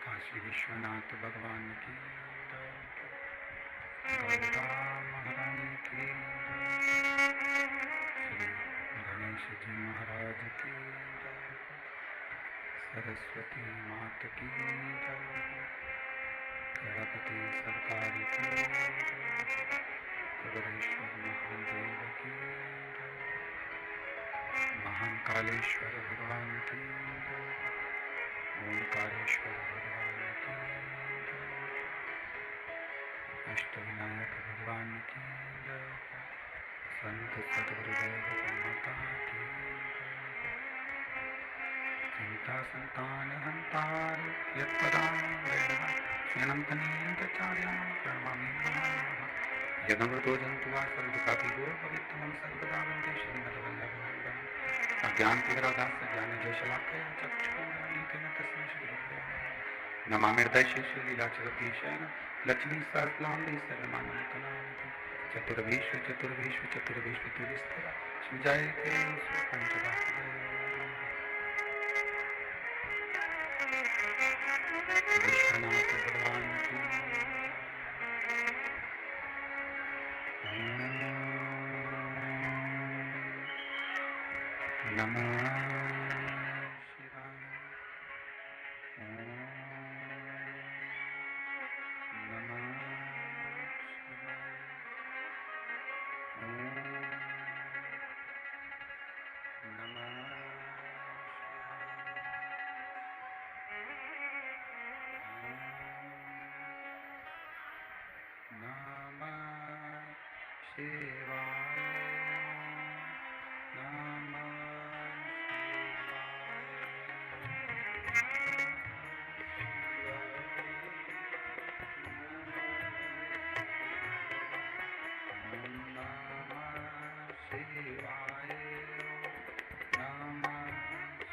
काशी विश्वनाथ भगवान की जय, गौरा महारानी की जय, श्री गणेश जी महाराज की जय, सरस्वती मात की जय, गणपति सरकार की जय, कुबेरेश्वर महादेव की जय, महाकालेश्वर भगवान की जय, ओंकारेश्वर भगवान की जय, अष्टविनायक भगवान की जय, संत सद्गुरुदेव माता की जय, चिंता संतान हंतार यत्पदाचार्यां प्रणमामि यदमृतो जंतुवा सर्वकापिगो पवित्रं सर्वदा वन्दे श्रीमद्वल्लभनन्दनम् अज्ञानतिमिरान्धस्य ज्ञानजशलाकया चक्षुरुन्मीलितेन तस्मै श्रीगुरुवे नमः। नमामि हृदयेश्वरीलाचरतीशेन लक्ष्मी सहस्रनाम्नि सर्वमानवकलानिधिं चतुर्भीष्व तुलिस्थिरा श्रीजायते पञ्चदासुदेव विश्वनाथ भगवान की नमः शिवाय। नमः शिवाय। नमः शिवाय।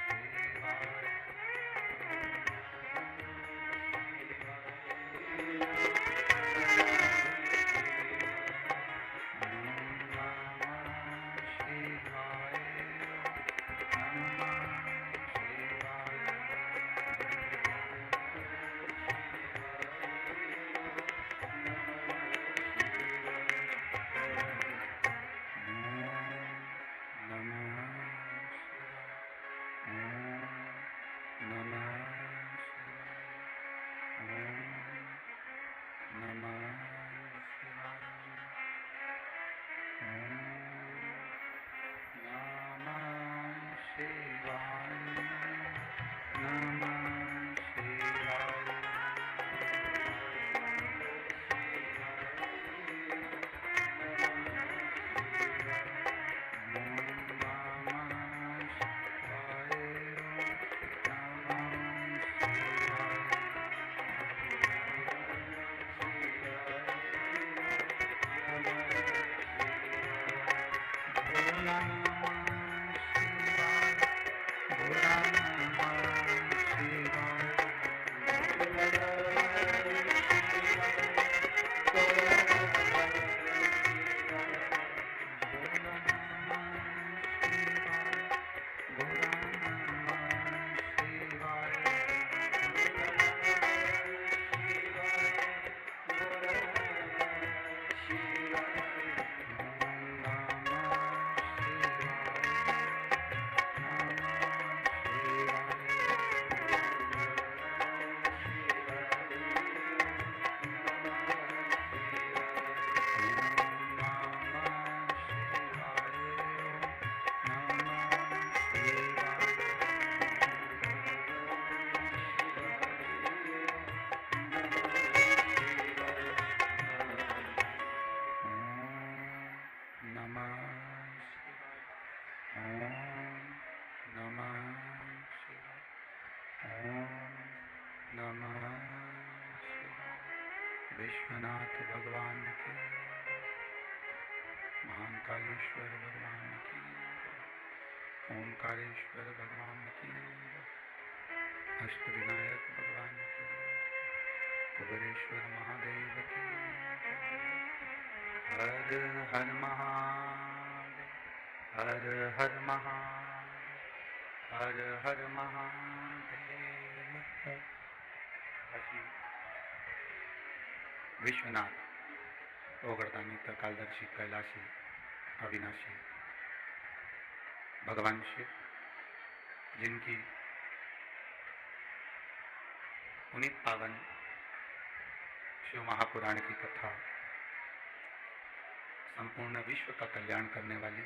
विश्वनाथ भगवान की, महाकालेश्वर भगवान की, ओंकारेश्वर भगवान की, अष्टविनायक भगवान की, कुबेरेश्वर महादेव की। हर हर महादेव, हर हर महादेव, हर हर महादेव, विश्वनाथ ओगरदानी त्रिकालदर्शी कैलाशी अविनाशी भगवान शिव, जिनकी पुनीत पावन शिव महापुराण की कथा संपूर्ण विश्व का कल्याण करने वाली,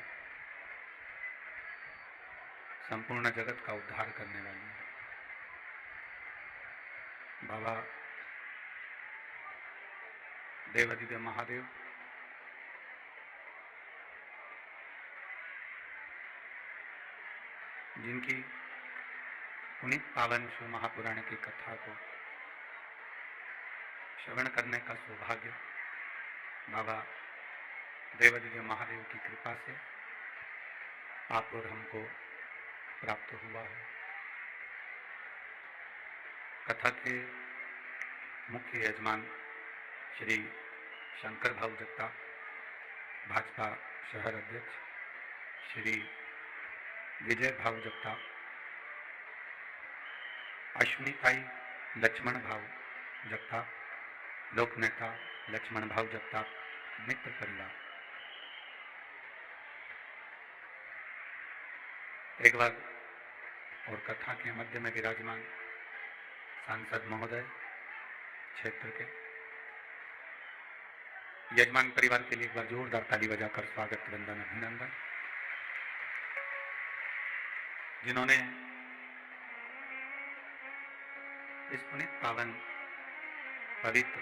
संपूर्ण जगत का उद्धार करने वाली है। बाबा देवादिदेव महादेव जिनकी पुनीत पावन शिव महापुराण की कथा को श्रवण करने का सौभाग्य बाबा देवादिदेव महादेव की कृपा से आप और हमको प्राप्त हुआ है। कथा के मुख्य यजमान श्री शंकर भाऊ जगताप, भाजपा शहर अध्यक्ष श्री विजय भाऊ जगताप, अश्विनीताई लक्ष्मण भाऊ जगताप, लोक नेता लक्ष्मण भाऊ जगताप, मित्र परिवार, एक बार और कथा के मध्य में विराजमान सांसद महोदय क्षेत्र के यजमान परिवार के लिए एक बार जोरदार ताली बजाकर स्वागत, वंदन, अभिनंदन। जिन्होंने इस पुनीत पावन पवित्र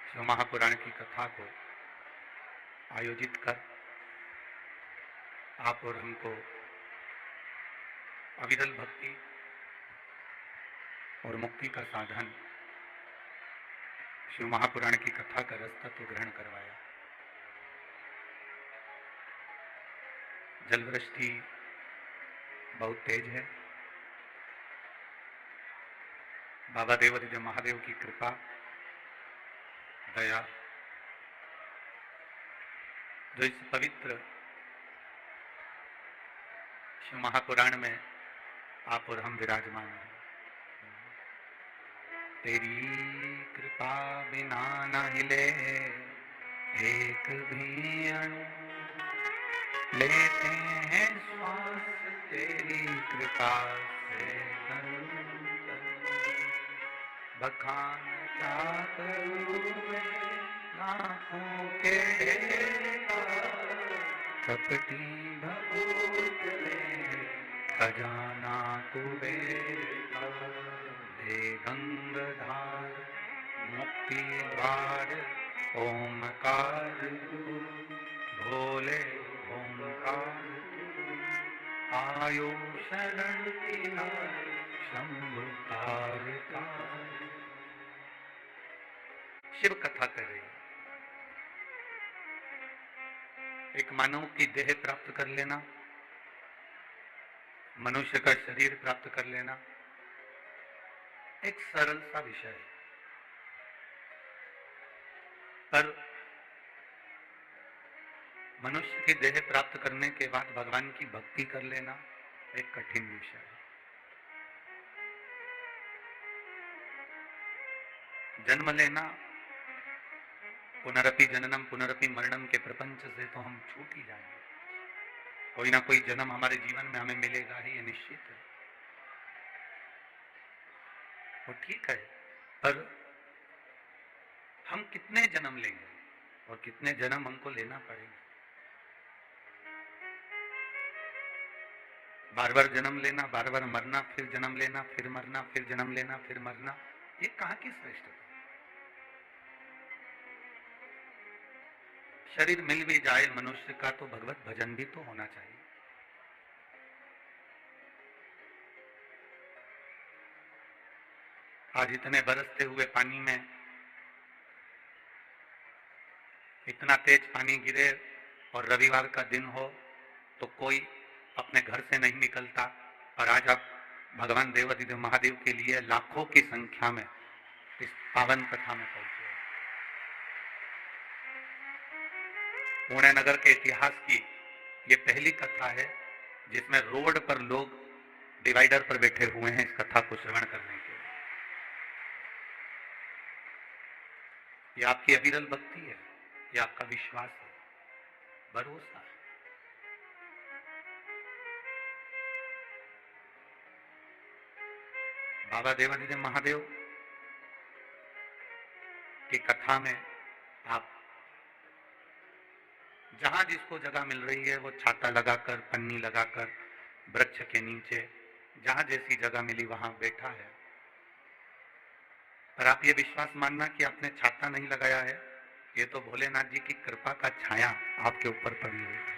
शिव महापुराण की कथा को आयोजित कर आप और हमको अविरल भक्ति और मुक्ति का साधन शिव महापुराण की कथा का रस तत्व ग्रहण करवाया। जलवृष्टि बहुत तेज है। बाबा देवादिदेव महादेव की कृपा, दया, जो इस पवित्र शिव महापुराण में आप और हम विराजमान हैं। तेरी कृपा बिना न हिले एक भी अणु, लेते हैं श्वास तेरी कृपा से तनु तनु। बखान क्या करूं मैं लाखों के कपटी भभूत में खजाना कुबेर दे गंगाधार मुक्ति द्वार ओमकार तू भोले ओमकार तू आयो शरण तिहार शंभु कार। शिव कथा कर रही है। एक मानव की देह प्राप्त कर लेना, मनुष्य का शरीर प्राप्त कर लेना एक सरल सा विषय है, पर मनुष्य की देह प्राप्त करने के बाद भगवान की भक्ति कर लेना एक कठिन विषय है। जन्म लेना, पुनरपि जननम पुनरपि मरणम के प्रपंच से तो हम छूट ही जाएंगे। कोई ना कोई जन्म हमारे जीवन में हमें मिलेगा ही, ये निश्चित है। वो ठीक है, पर हम कितने जन्म लेंगे और कितने जन्म हमको लेना पड़ेगा। बार बार जन्म लेना, बार बार मरना, फिर जन्म लेना, फिर मरना, फिर जन्म लेना, फिर मरना, ये कहाँ की श्रेष्ठता। शरीर मिल भी जाए मनुष्य का तो भगवत भजन भी तो होना चाहिए। आज इतने बरसते हुए पानी में इतना तेज पानी गिरे और रविवार का दिन हो तो कोई अपने घर से नहीं निकलता, और आज आप भगवान देवादिदेव महादेव के लिए लाखों की संख्या में इस पावन कथा में पहुंचे। पुणे नगर के इतिहास की ये पहली कथा है जिसमें रोड पर लोग डिवाइडर पर बैठे हुए हैं इस कथा को श्रवण करने के लिए। ये आपकी अविरल भक्ति है, ये आपका विश्वास है, भरोसा है। बाबा देवादिदेव महादेव की कथा में आप जहां जिसको जगह मिल रही है वो छाता लगाकर, पन्नी लगाकर, वृक्ष के नीचे जहां जैसी जगह मिली वहां बैठा है। पर आप ये विश्वास मानना कि आपने छाता नहीं लगाया है, ये तो भोलेनाथ जी की कृपा का छाया आपके ऊपर पड़ी हुई है।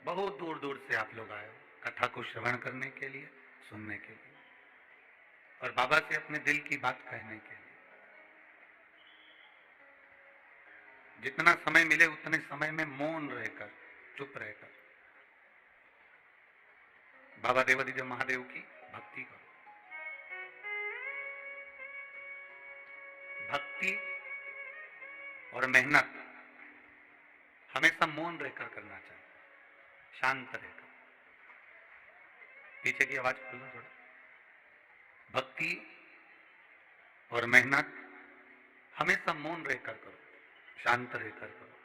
बहुत दूर दूर से आप लोग आए कथा को श्रवण करने के लिए, सुनने के लिए और बाबा से अपने दिल की बात कहने के लिए। जितना समय मिले उतने समय में मौन रहकर, चुप रहकर बाबा देवादिदेव महादेव की भक्ति करो। भक्ति और मेहनत हमेशा मौन रहकर करना चाहिए, शांत रहकर। पीछे की आवाज खोलना थोड़ा। भक्ति और मेहनत हमेशा मौन रहकर करो, शांत रहकर करो।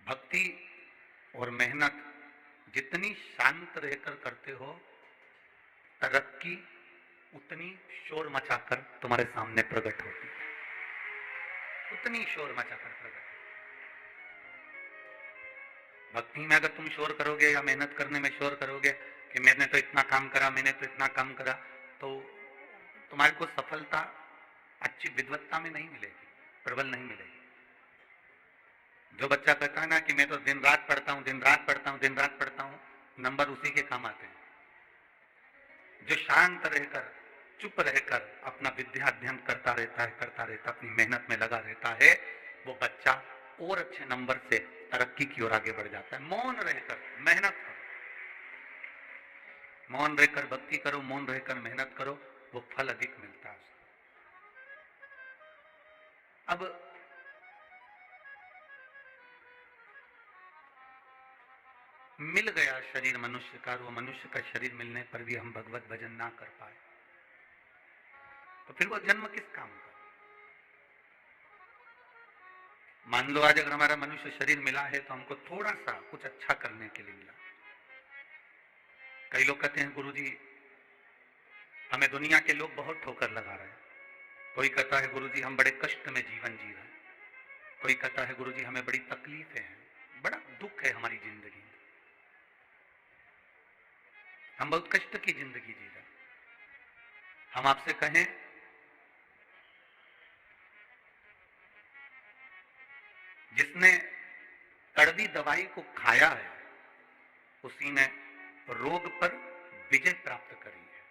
भक्ति और मेहनत जितनी शांत रहकर करते हो, तरक्की उतनी शोर मचाकर तुम्हारे सामने प्रकट होती है, उतनी शोर मचाकर प्रकट। भक्ति में अगर तुम शोर करोगे या मेहनत करने में शोर करोगे कि मैंने तो इतना काम करा, मैंने तो इतना काम करा, तो तुम्हारे को सफलता अच्छी विद्वत्ता में नहीं मिलेगी, प्रबल नहीं मिलेगी। जो बच्चा कहता है ना कि मैं तो दिन रात पढ़ता हूं, दिन रात पढ़ता हूं, दिन रात पढ़ता हूं, नंबर उसी के काम आते हैं। जो शांत रहकर, चुप रहकर अपना विद्या अध्ययन करता रहता है, अपनी मेहनत में लगा रहता है, वो बच्चा और अच्छे नंबर से तरक्की की ओर आगे बढ़ जाता है। मौन रहकर मेहनत करो, मौन रहकर भक्ति करो, मौन रहकर मेहनत करो, वो फल अधिक मिलता है। अब मिल गया शरीर मनुष्य का, वो मनुष्य का शरीर मिलने पर भी हम भगवत भजन ना कर पाए, तो फिर वो जन्म किस काम का? मान लो आज अगर हमारा मनुष्य शरीर मिला है तो हमको थोड़ा सा कुछ अच्छा करने के लिए मिला। कई लोग कहते हैं गुरुजी हमें दुनिया के लोग बहुत ठोकर लगा रहे हैं। कोई कहता है गुरुजी हम बड़े कष्ट में जीवन जी रहे हैं। कोई कहता है गुरुजी हमें बड़ी तकलीफें हैं, बड़ा दुख है हमारी जिंदगी में, हम बहुत कष्ट की जिंदगी जी रहे हैं। हम आपसे कहें जिसने कड़वी दवाई को खाया है उसी ने रोग पर विजय प्राप्त करी है।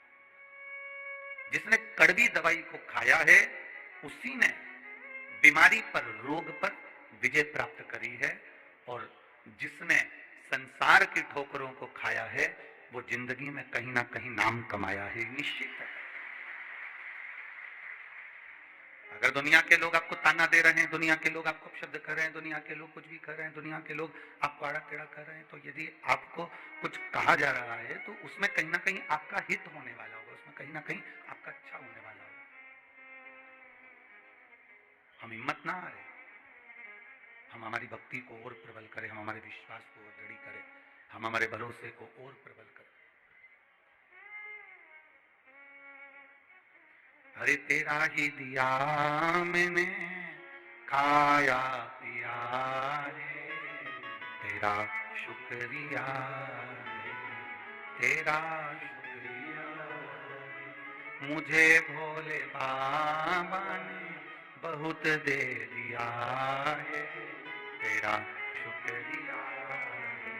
जिसने कड़वी दवाई को खाया है उसी ने बीमारी पर, रोग पर विजय प्राप्त करी है। और जिसने संसार की ठोकरों को खाया है वो जिंदगी में कहीं ना कहीं नाम कमाया है, निश्चित है। अगर दुनिया के लोग आपको ताना दे रहे हैं, दुनिया के लोग आपको शब्द कर रहे हैं, दुनिया के लोग कुछ भी कर रहे हैं, दुनिया के लोग आपको आड़ा टेढ़ा कर रहे हैं, तो यदि आपको कुछ कहा जा रहा है तो उसमें कहीं ना कहीं आपका हित होने वाला होगा, उसमें कहीं ना कहीं आपका अच्छा होने वाला होगा। हम हिम्मत ना हारे, हम हमारी भक्ति को और प्रबल करें, हम हमारे विश्वास को और दृढ़ करें, हम हमारे भरोसे को और प्रबल करें। अरे तेरा ही दिया मैंने खाया पिया रे, तेरा शुक्रिया रे, तेरा शुक्रिया रे। मुझे भोले बाबा ने बहुत दे दिया है, तेरा शुक्रिया रे,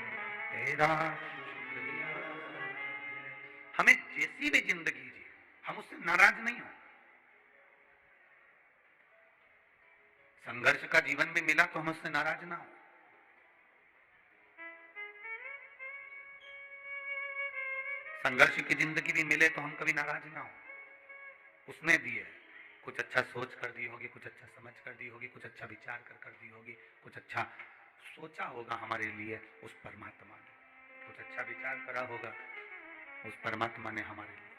तेरा शुक्रिया रे। हमें जैसी भी जिंदगी जी, हम उससे नाराज नहीं हो। संघर्ष का जीवन भी मिला तो हम उससे नाराज ना हो। संघर्ष की जिंदगी भी मिले तो हम कभी नाराज ना हो। उसने दी है, कुछ अच्छा सोच कर दी होगी, कुछ अच्छा समझ कर दी होगी, कुछ अच्छा विचार कर दी होगी, कुछ अच्छा सोचा होगा हमारे लिए उस परमात्मा ने, कुछ अच्छा विचार करा होगा उस परमात्मा ने हमारे लिए।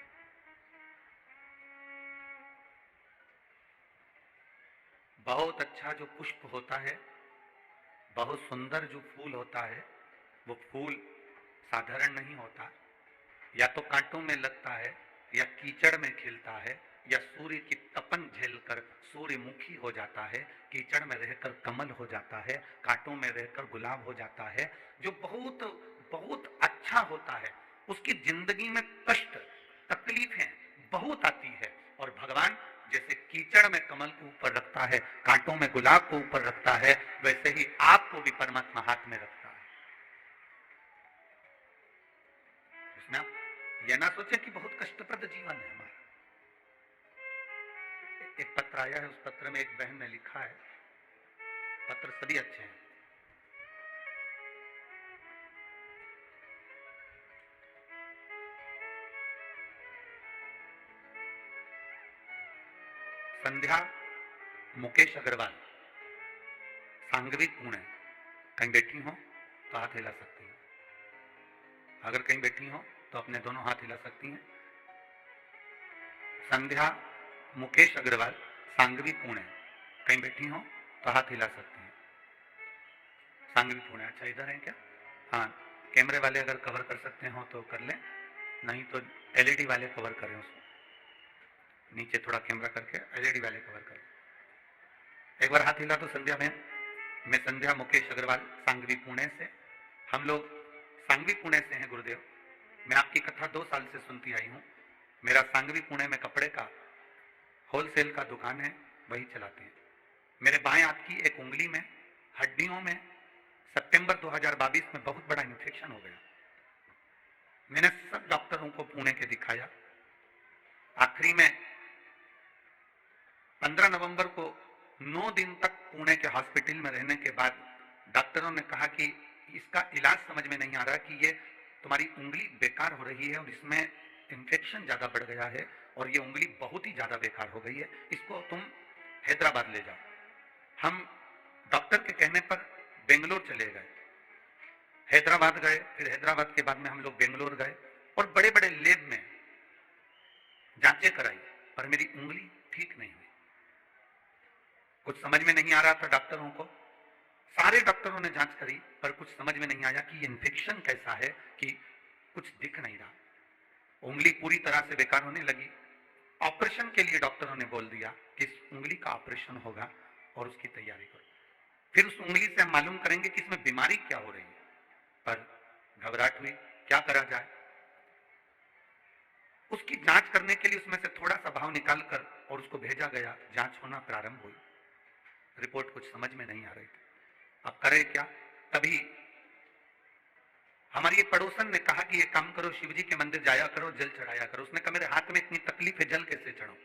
बहुत अच्छा जो पुष्प होता है, बहुत सुंदर जो फूल होता है, वो फूल साधारण नहीं होता, या तो कांटों में लगता है, या कीचड़ में खिलता है, या सूर्य की तपन झेलकर सूर्यमुखी हो जाता है, कीचड़ में रहकर कमल हो जाता है, कांटों में रहकर गुलाब हो जाता है। जो बहुत बहुत अच्छा होता है, उसकी जिंदगी में कष्ट तकलीफें बहुत आती है, और भगवान जैसे कीचड़ में कमल को ऊपर रखता है, कांटों में गुलाब को ऊपर रखता है, वैसे ही आपको भी परमात्मा हाथ में रखता है। उसमें आप यह ना सोचे कि बहुत कष्टप्रद जीवन है हमारा। एक पत्र आया है, उस पत्र में एक बहन ने लिखा है, पत्र सभी अच्छे हैं। संध्या मुकेश अग्रवाल, सांगवी पुणे, कहीं बैठी हो तो हाथ हिला सकती है। अगर कहीं बैठी हो तो अपने दोनों हाथ हिला सकती हैं। संध्या मुकेश अग्रवाल, सांगवी पुणे, कहीं बैठी हो तो हाथ हिला सकती हैं। सांगवी पुणे, अच्छा इधर है क्या? हाँ, कैमरे वाले अगर कवर कर सकते हो तो कर लें, नहीं तो एलईडी वाले कवर करें उसको, नीचे थोड़ा कैमरा करके एलईडी वाले कवर करें। एक बार हाथ हिला तो संध्या बहन। मैं संध्या मुकेश अग्रवाल, सांगवी पुणे से। हम लोग सांगवी पुणे से हैं गुरुदेव। मैं आपकी कथा 2 साल से सुनती आई हूँ। मेरा सांगवी पुणे में कपड़े का होलसेल का दुकान है, वही चलाते हैं। मेरे बाएं हाथ की एक उंगली में हड्डियों में सितंबर 2022 में बहुत बड़ा इन्फेक्शन हो गया। मैंने सब डॉक्टरों को पुणे के दिखाया। आखिरी में 15 नवंबर को 9 दिन तक पुणे के हॉस्पिटल में रहने के बाद डॉक्टरों ने कहा कि इसका इलाज समझ में नहीं आ रहा, कि ये तुम्हारी उंगली बेकार हो रही है और इसमें इन्फेक्शन ज्यादा बढ़ गया है और ये उंगली बहुत ही ज्यादा बेकार हो गई है, इसको तुम हैदराबाद ले जाओ। हम डॉक्टर के कहने पर बेंगलोर चले गए, हैदराबाद गए, फिर हैदराबाद के बाद में हम लोग बेंगलोर गए और बड़े बड़े लैब में जांचें कराई, पर मेरी उंगली ठीक नहीं हुई। कुछ समझ में नहीं आ रहा था डॉक्टरों को। सारे डॉक्टरों ने जांच करी, पर कुछ समझ में नहीं आया कि ये इन्फेक्शन कैसा है कि कुछ दिख नहीं रहा। उंगली पूरी तरह से बेकार होने लगी। ऑपरेशन के लिए डॉक्टरों ने बोल दिया कि इस उंगली का ऑपरेशन होगा और उसकी तैयारी करो। फिर उस उंगली से हम मालूम करेंगे कि इसमें बीमारी क्या हो रही है। पर घबराहट हुई, क्या करा जाए। उसकी जांच करने के लिए उसमें से थोड़ा सा भाव निकालकर और उसको भेजा गया। जांच होना प्रारंभ हुई, रिपोर्ट कुछ समझ में नहीं आ रही थी। अब करे क्या? तभी हमारी एक पड़ोसन ने कहा कि ये काम करो, शिवजी के मंदिर जाया करो, जल चढ़ाया करो। उसने कहा मेरे हाथ में इतनी तकलीफ है, जल कैसे चढ़ाऊं?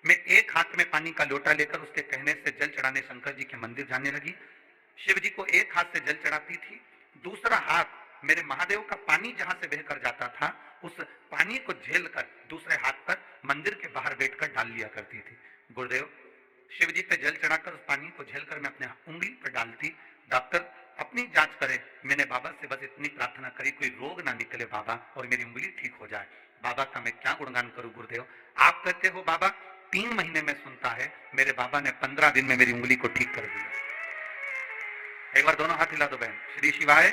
मैं एक हाथ में पानी का लोटा लेकर उसके कहने से जल चढ़ाने शंकर जी के मंदिर जाने लगी। शिव जी को एक हाथ से जल चढ़ाती थी, दूसरा हाथ मेरे महादेव का पानी जहां से बहकर जाता था, उस पानी को झेलकर दूसरे हाथ पर मंदिर के बाहर बैठकर डाल लिया करती थी। गुरुदेव, शिव जी पे जल चढ़ाकर उस पानी को झेलकर मैं अपने उंगली पर डालती। डॉक्टर अपनी जांच करे, मैंने बाबा से बस इतनी प्रार्थना करी, कोई रोग ना निकले बाबा और मेरी उंगली ठीक हो जाए। बाबा का मैं क्या गुणगान करूं गुरुदेव। आप कहते हो बाबा 3 महीने में सुनता है, मेरे बाबा ने 15 दिन में मेरी उंगली को ठीक कर दिया। एक बार दोनों हाथ हिला दो बहन। श्री शिवाय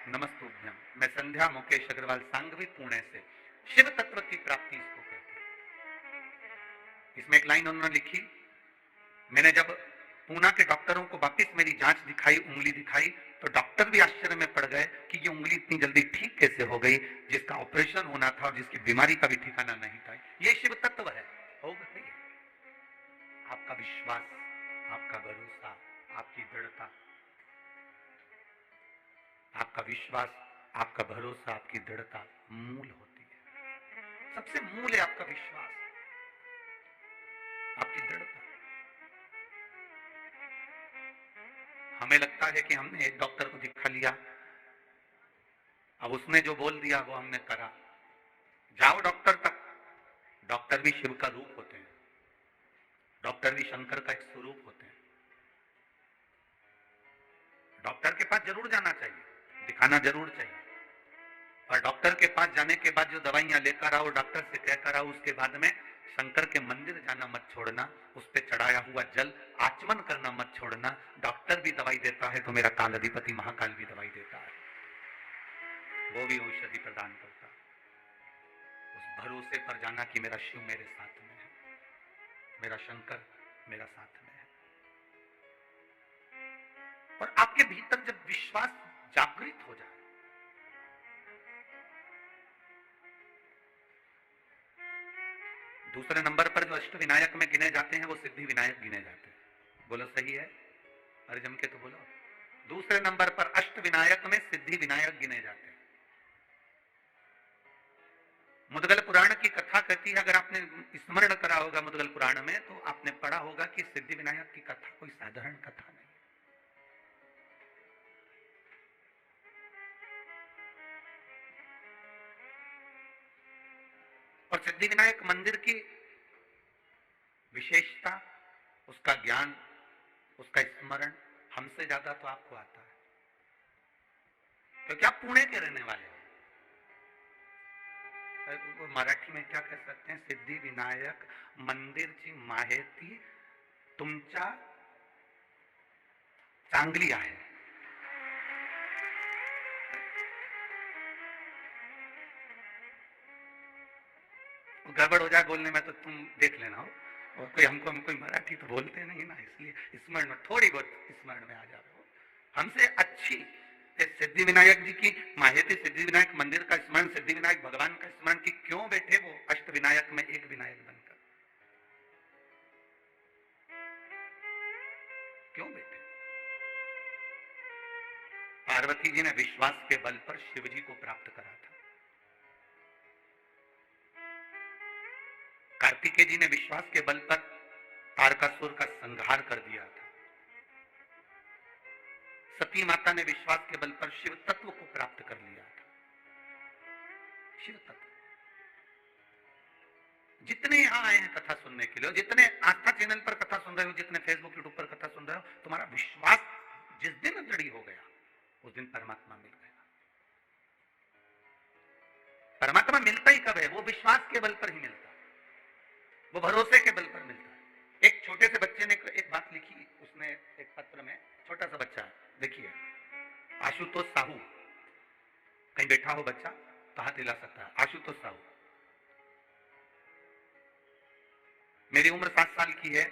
नमस्तुभ्यम। मैं संध्या मुकेश अग्रवाल, सांगवी पुणे से। शिव तत्व की प्राप्ति इसको कहते हैं। इसमें एक लाइन उन्होंने लिखी, मैंने जब पूना के डॉक्टरों को वापिस मेरी जांच दिखाई, उंगली दिखाई, तो डॉक्टर भी आश्चर्य में पड़ गए कि ये उंगली इतनी जल्दी ठीक कैसे हो गई, जिसका ऑपरेशन होना था और जिसकी बीमारी का भी ठिकाना नहीं था। ये शिव तत्व है। हो गई आपका विश्वास, आपका भरोसा, आपकी दृढ़ता। आपका विश्वास, आपका भरोसा, आपकी दृढ़ता मूल होती है। सबसे मूल है आपका विश्वास, आपकी दृढ़ता। हमें लगता है कि हमने एक डॉक्टर को दिखा लिया, अब उसने जो बोल दिया वो हमने करा। जाओ डॉक्टर तक। डॉक्टर भी शिव का रूप होते हैं, डॉक्टर भी शंकर का एक स्वरूप होते हैं। डॉक्टर के पास जरूर जाना चाहिए, दिखाना जरूर चाहिए, और डॉक्टर के पास जाने के बाद जो दवाइयां लेकर आओ, डॉक्टर से कहकर आओ, उसके बाद में शंकर के मंदिर जाना मत छोड़ना, उस पे चढ़ाया हुआ जल आचमन करना मत छोड़ना। डॉक्टर भी दवाई देता है तो मेरा काल अधिपति महाकाल भी दवाई देता है, वो भी औषधि प्रदान करता है। उस भरोसे पर जाना कि मेरा शिव मेरे साथ में है, मेरा शंकर मेरा साथ में है। और आपके भीतर जब विश्वास जागृत हो जाए, दूसरे नंबर पर जो अष्ट विनायक में गिने जाते हैं वो सिद्धि विनायक गिने जाते हैं। बोलो सही है? अरे जम के तो बोलो। दूसरे नंबर पर अष्ट विनायक में सिद्धि विनायक गिने जाते हैं। मुद्गल पुराण की कथा कहती है, अगर आपने स्मरण करा होगा मुद्गल पुराण में, तो आपने पढ़ा होगा कि सिद्धि विनायक की कथा कोई साधारण कथा नहीं। और सिद्धि विनायक मंदिर की विशेषता, उसका ज्ञान, उसका स्मरण हमसे ज्यादा तो आपको आता है, क्योंकि आप पुणे के रहने वाले हैं। मराठी में क्या कह सकते हैं? सिद्धि विनायक मंदिरची माहिती तुमच्या चांगली आहे। गड़बड़ हो जाए बोलने में तो तुम देख लेना हो, और कोई हम कोई मराठी तो बोलते नहीं ना, इसलिए स्मरण में थोड़ी बहुत स्मरण में आ जाए हो। हमसे अच्छी सिद्धि विनायक जी की माहिती, सिद्धि विनायक मंदिर का स्मरण, सिद्धि विनायक भगवान का स्मरण की क्यों बैठे वो अष्ट विनायक में एक विनायक बनकर, क्यों बैठे? पार्वती जी ने विश्वास के बल पर शिव जी को प्राप्त करा था। कार्तिकेय जी ने विश्वास के बल पर तारकासुर का संहार कर दिया था। सती माता ने विश्वास के बल पर शिव तत्व को प्राप्त कर लिया था। शिव तत्व। जितने यहां आए हैं कथा सुनने के लिए, जितने आस्था चैनल पर कथा सुन रहे हो, जितने फेसबुक यूट्यूब पर कथा सुन रहे हो, तुम्हारा विश्वास जिस दिन दृढ़ हो गया उस दिन परमात्मा मिल गया। परमात्मा मिलता ही कब है? वो विश्वास के बल पर ही मिलता है, वो भरोसे के बल पर मिलता है। एक छोटे से बच्चे ने एक बात लिखी, उसने एक पत्र में, छोटा सा बच्चा है, देखिए आशुतोष साहू, कहीं बैठा हो बच्चा तो हाथ हिला सकता है। आशुतोष साहू, मेरी उम्र 7 साल की है।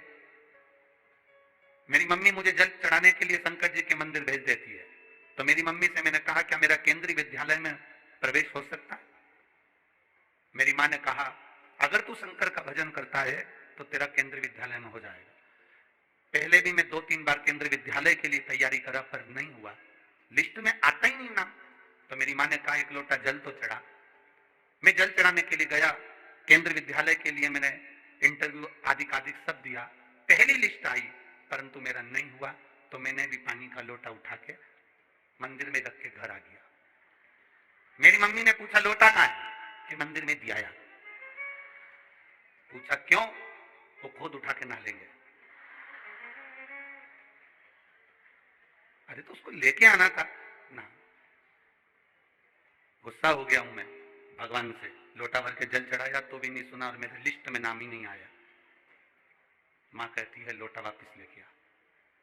मेरी मम्मी मुझे जल चढ़ाने के लिए शंकर जी के मंदिर भेज देती है, तो मेरी मम्मी से मैंने कहा क्या मेरा केंद्रीय विद्यालय में प्रवेश हो सकता है? मेरी माँ ने कहा अगर तू शंकर का भजन करता है तो तेरा केंद्रीय विद्यालय में हो जाएगा। पहले भी मैं 2-3 बार केंद्रीय विद्यालय के लिए तैयारी करा पर नहीं हुआ, लिस्ट में आता ही नहीं नाम। तो मेरी माँ ने कहा एक लोटा जल तो चढ़ा। मैं जल चढ़ाने के लिए गया, केंद्रीय विद्यालय के लिए मैंने इंटरव्यू आदि सब दिया, पहली लिस्ट आई, परंतु मेरा नहीं हुआ। तो मैंने भी पानी का लोटा उठा के मंदिर में रख के घर आ गया। मेरी मम्मी ने पूछा लोटा कहाँ है? कि मंदिर में दिया। पूछा क्यों? वो खुद उठा के ना लेंगे। अरे तो उसको लेके आना था ना। गुस्सा हो गया हूं मैं भगवान से, लोटा भर के जल चढ़ाया तो भी नहीं सुना और मेरे लिस्ट में नाम ही नहीं आया। माँ कहती है लोटा वापस लेके आ।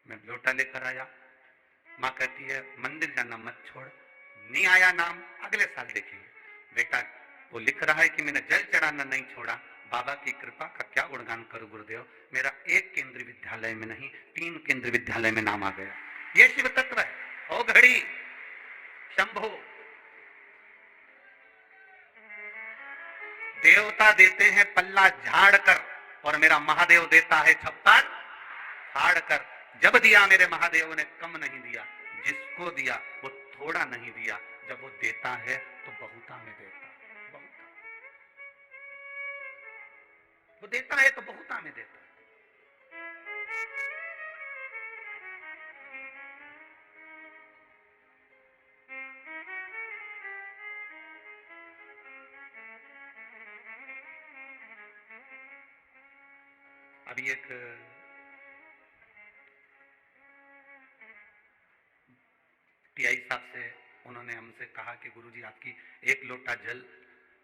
मैं लोटा लेकर आया, माँ कहती है मंदिर जाना मत छोड़, नहीं आया नाम अगले साल देखेंगे। बेटा वो लिख रहा है कि मैंने जल चढ़ाना नहीं छोड़ा, बाबा की कृपा का क्या गुणगान करूं गुरुदेव, मेरा एक केंद्रीय विद्यालय में नहीं 3 केंद्रीय विद्यालय में नाम आ गया। ये शिव तत्व है। ओ घड़ी शंभो, देवता देते हैं पल्ला झाड़ कर और मेरा महादेव देता है छप्पर फाड़ कर। जब दिया मेरे महादेव ने कम नहीं दिया, जिसको दिया वो थोड़ा नहीं दिया। जब वो देता है तो बहुता में देता, बहुता। वो देता है तो बहुता में देता। अभी एक टीआई साहब से उन्होंने हमसे कहा कि गुरुजी आपकी एक लोटा जल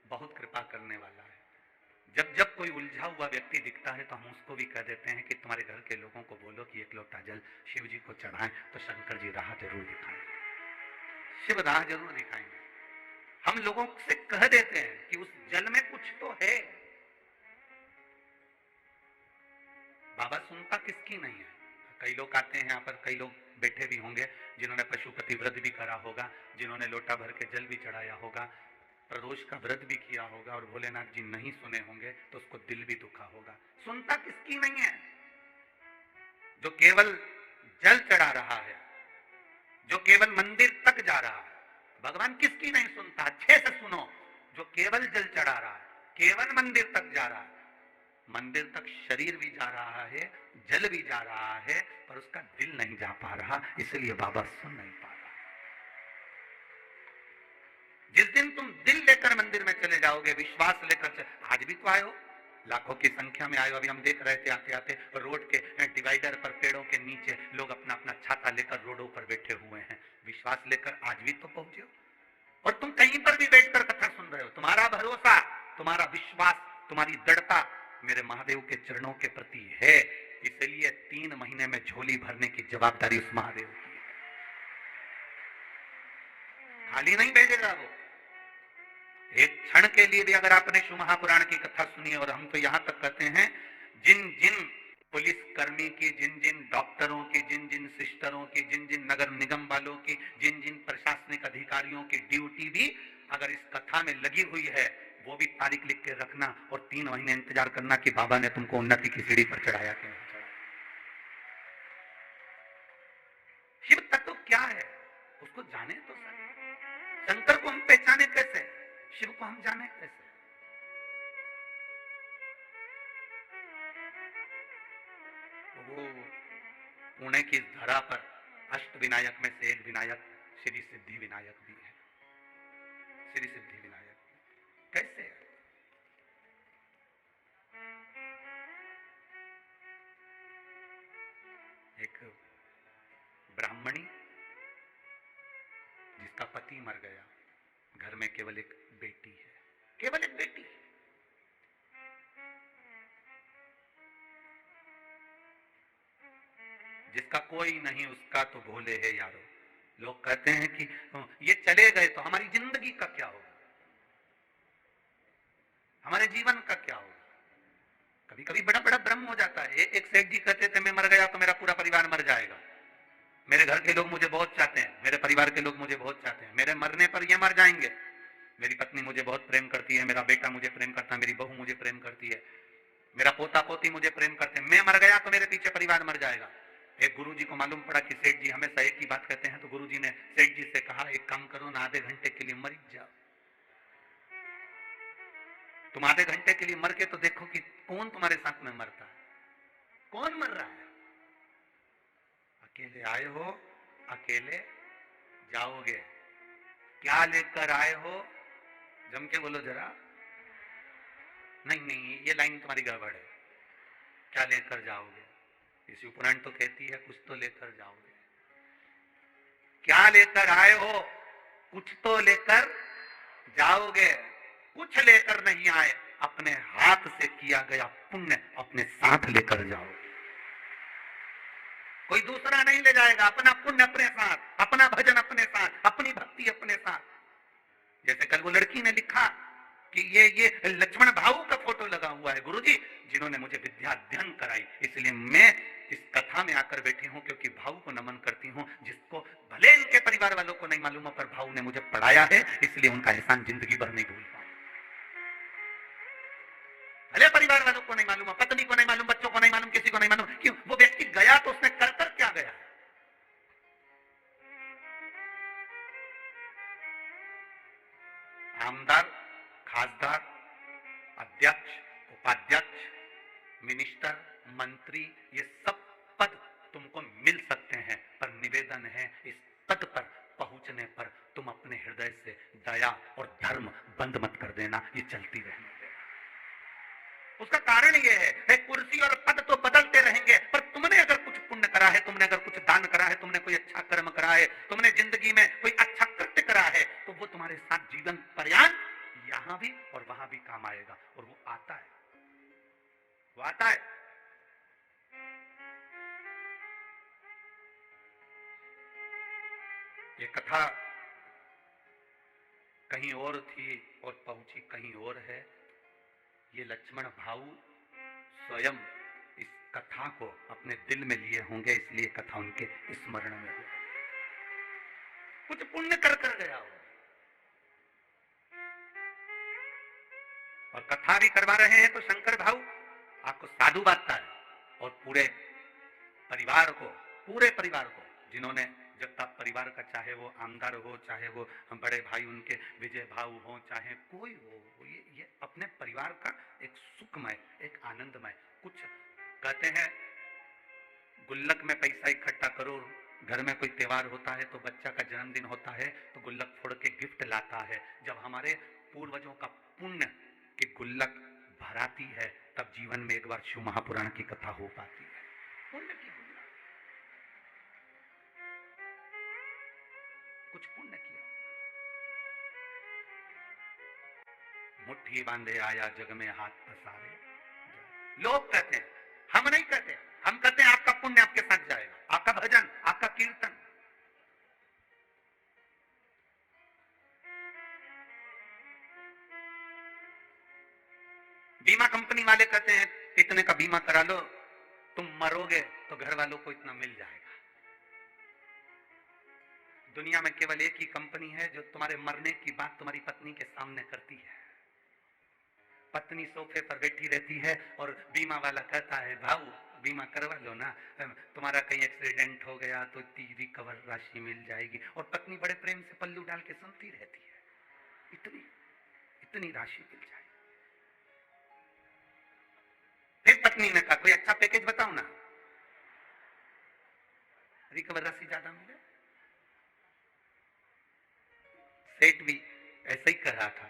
बहुत कृपा करने वाला है। जब जब कोई उलझा हुआ व्यक्ति दिखता है तो हम उसको भी कह देते हैं कि तुम्हारे घर के लोगों को बोलो कि एक लोटा जल शिव जी को चढ़ाएं, तो शंकर जी राह जरूर दिखाएंगे, शिव राह जरूर दिखाएंगे। हम लोगों से कह देते हैं कि उस जल में कुछ तो है। बाबा सुनता किसकी नहीं है। कई लोग आते हैं यहाँ पर, कई लोग बैठे भी होंगे जिन्होंने पशुपति व्रत भी करा होगा, जिन्होंने लोटा भर के जल भी चढ़ाया होगा, प्रदोष का व्रत भी किया होगा, और भोलेनाथ जी नहीं सुने होंगे तो उसको दिल भी दुखा होगा। सुनता किसकी नहीं है? जो केवल जल चढ़ा रहा है, जो केवल मंदिर तक जा रहा है, भगवान किसकी नहीं सुनता? अच्छे से सुनो, जो केवल जल चढ़ा रहा है, केवल मंदिर तक जा रहा है, मंदिर तक शरीर भी जा रहा है, जल भी जा रहा है, पर उसका दिल नहीं जा पा रहा, इसलिए बाबा सुन नहीं पा रहा। जिस दिन तुम दिल लेकर मंदिर में चले जाओगे, विश्वास लेकर, आज भी तो आए हो, लाखों की संख्या में आए हो। अभी हम देख रहे थे आते आते रोड के डिवाइडर पर पेड़ों के नीचे लोग अपना अपना छाता लेकर रोडों पर बैठे हुए हैं, विश्वास लेकर आज भी तो पहुंचे हो। और तुम कहीं पर भी बैठकर कथा सुन रहे हो, तुम्हारा भरोसा, तुम्हारा विश्वास, तुम्हारी दृढ़ता मेरे महादेव के चरणों के प्रति है, इसलिए 3 महीने में झोली भरने की जवाबदारी उस महादेव की है। खाली नहीं भेजेगा वो। एक क्षण के लिए भी अगर आपने शिव महापुराण की कथा सुनी, और हम तो यहां तक कहते हैं जिन जिन पुलिस कर्मी की, जिन जिन डॉक्टरों की, जिन जिन सिस्टरों की, जिन जिन नगर निगम वालों की, जिन जिन प्रशासनिक अधिकारियों की ड्यूटी भी अगर इस कथा में लगी हुई है, वो भी तारीख लिख के रखना और 3 महीने इंतजार करना कि बाबा ने तुमको उन्नति की सीढ़ी पर चढ़ाया कि नहीं चढ़ाया। शिव तत्व क्या है उसको जाने तो सर। शंकर को हम पहचाने कैसे, शिव को हम जाने कैसे? वो पुणे की धरा पर अष्ट विनायक में से एक विनायक श्री सिद्धि विनायक भी है। श्री सिद्धि विनायक कैसे है? एक ब्राह्मणी जिसका पति मर गया, घर में केवल एक बेटी है, केवल एक बेटी। जिसका कोई नहीं उसका तो भोले है यारो। लोग कहते हैं कि ये चले गए तो हमारी जिंदगी का क्या होगा, हमारे जीवन का क्या होगा। कभी कभी बड़ा बड़ा भ्रम हो जाता है। एक सेठ जी कहते थे मैं मर गया तो मेरा पूरा परिवार मर जाएगा, मेरे घर के लोग मुझे बहुत चाहते हैं, मेरे परिवार के लोग मुझे बहुत चाहते हैं, मेरे मरने पर ये मर जाएंगे, मेरी पत्नी मुझे बहुत प्रेम करती है, मेरा बेटा मुझे प्रेम करता है, मेरी बहू मुझे प्रेम करती है, मेरा पोता पोती मुझे प्रेम करते हैं, मैं मर गया तो मेरे पीछे परिवार मर जाएगा। एक गुरुजी को मालूम पड़ा कि सेठ जी हमेशा एक ही बात कहते हैं, तो गुरुजी ने सेठ जी से कहा एक काम करो ना, आधे घंटे के लिए मर जाओ। तुम आधे घंटे के लिए मर के तो देखो कि कौन तुम्हारे साथ में मरता है, कौन मर रहा है। अकेले आए हो, अकेले जाओगे। क्या लेकर आए हो, जम के बोलो जरा। नहीं नहीं, ये लाइन तुम्हारी गड़बड़ है। क्या लेकर जाओगे? इसी उपराण तो कहती है कुछ तो लेकर जाओगे। क्या लेकर आए हो? कुछ तो लेकर जाओगे। कुछ लेकर नहीं आए, अपने हाथ से किया गया पुण्य अपने साथ लेकर जाओगे। कोई दूसरा नहीं ले जाएगा, अपना पुण्य अपने साथ, अपना भजन अपने साथ, अपनी भक्ति अपने साथ। जैसे कल वो लड़की ने लिखा कि ये लक्ष्मण भाऊ का फोटो लगा हुआ है गुरुजी, जिन्होंने मुझे विद्या अध्ययन कराई, इसलिए मैं इस कथा में आकर बैठी हूं, क्योंकि भाऊ को नमन करती हूं, जिसको भले इनके परिवार वालों को नहीं मालूम हो, पर भाऊ ने मुझे पढ़ाया है, इसलिए उनका एहसान जिंदगी भर नहीं भूल पाऊंगा। भले परिवार वालों को नहीं मालूम, पत्नी को नहीं मालूम, बच्चों को नहीं मालूम, किसी को नहीं मालूम, क्यों? वो व्यक्ति गया तो उसने कर कर क्या गया है? आमदार, खासदार, अध्यक्ष, उपाध्यक्ष, मिनिस्टर, मंत्री, ये सब पद तुमको मिल सकते हैं, पर निवेदन है इस पद पर पहुंचने पर तुम अपने हृदय से दया और धर्म बंद मत कर देना, ये चलती रहने देना। उसका कारण यह है कुर्सी और पद तो बदलते रहेंगे, पर तुमने अगर कुछ पुण्य करा है, तुमने अगर कुछ दान करा है, तुमने कोई अच्छा कर्म करा है, तुमने जिंदगी में कोई अच्छा कृत्य करा है, तो वो तुम्हारे साथ जीवन पर्यंत यहां भी और वहां भी काम आएगा, और वो आता है। वो आता है। ये कथा कहीं और थी और पहुंची कहीं और है। ये लक्ष्मण भाऊ स्वयं इस कथा को अपने दिल में लिए होंगे, इसलिए कथा उनके स्मरण में हो। कुछ पुण्य कर गया हो और कथा भी करवा रहे हैं तो शंकर भाऊ आपको साधु बांटता है और पूरे परिवार को जिन्होंने जगताप परिवार का, चाहे वो आमदार हो, चाहे वो बड़े भाई उनके विजय भाऊ हो, चाहे कोई हो, ये अपने परिवार का एक सुखमय, एक आनंदमय। कुछ कहते हैं गुल्लक में पैसा इकट्ठा करो, घर में कोई त्योहार होता है तो बच्चा का जन्मदिन होता है तो गुल्लक फोड़ के गिफ्ट लाता है। जब हमारे पूर्वजों का पुण्य की गुल्लक भराती है तब जीवन में एक बार शिव महापुराण की कथा हो पाती है। पुण्य की गुल्लक, कुछ पुण्य किया, मुट्ठी बांधे आया जग में हाथ पसारे। लोग कहते हैं, हम नहीं कहते, हम कहते हैं आपका पुण्य आपके साथ जाएगा, आपका भजन, आपका कीर्तन। बीमा कंपनी वाले कहते हैं इतने का बीमा करा लो, तुम मरोगे तो घर वालों को इतना मिल जाएगा। दुनिया में केवल एक ही कंपनी है जो तुम्हारे मरने की बात तुम्हारी पत्नी के सामने करती है। पत्नी सोफे पर बैठी रहती है और बीमा वाला कहता है भाऊ बीमा करवा लो ना, तुम्हारा कहीं एक्सीडेंट हो गया तो इतनी रिकवर राशि मिल जाएगी। और पत्नी बड़े प्रेम से पल्लू डाल के सुनती रहती है, इतनी राशि मिल जाएगी। फिर पत्नी ने कहा कोई अच्छा पैकेज बताओ ना, रिकवर राशि ज्यादा मिले। सेठ भी ऐसा ही कह रहा था,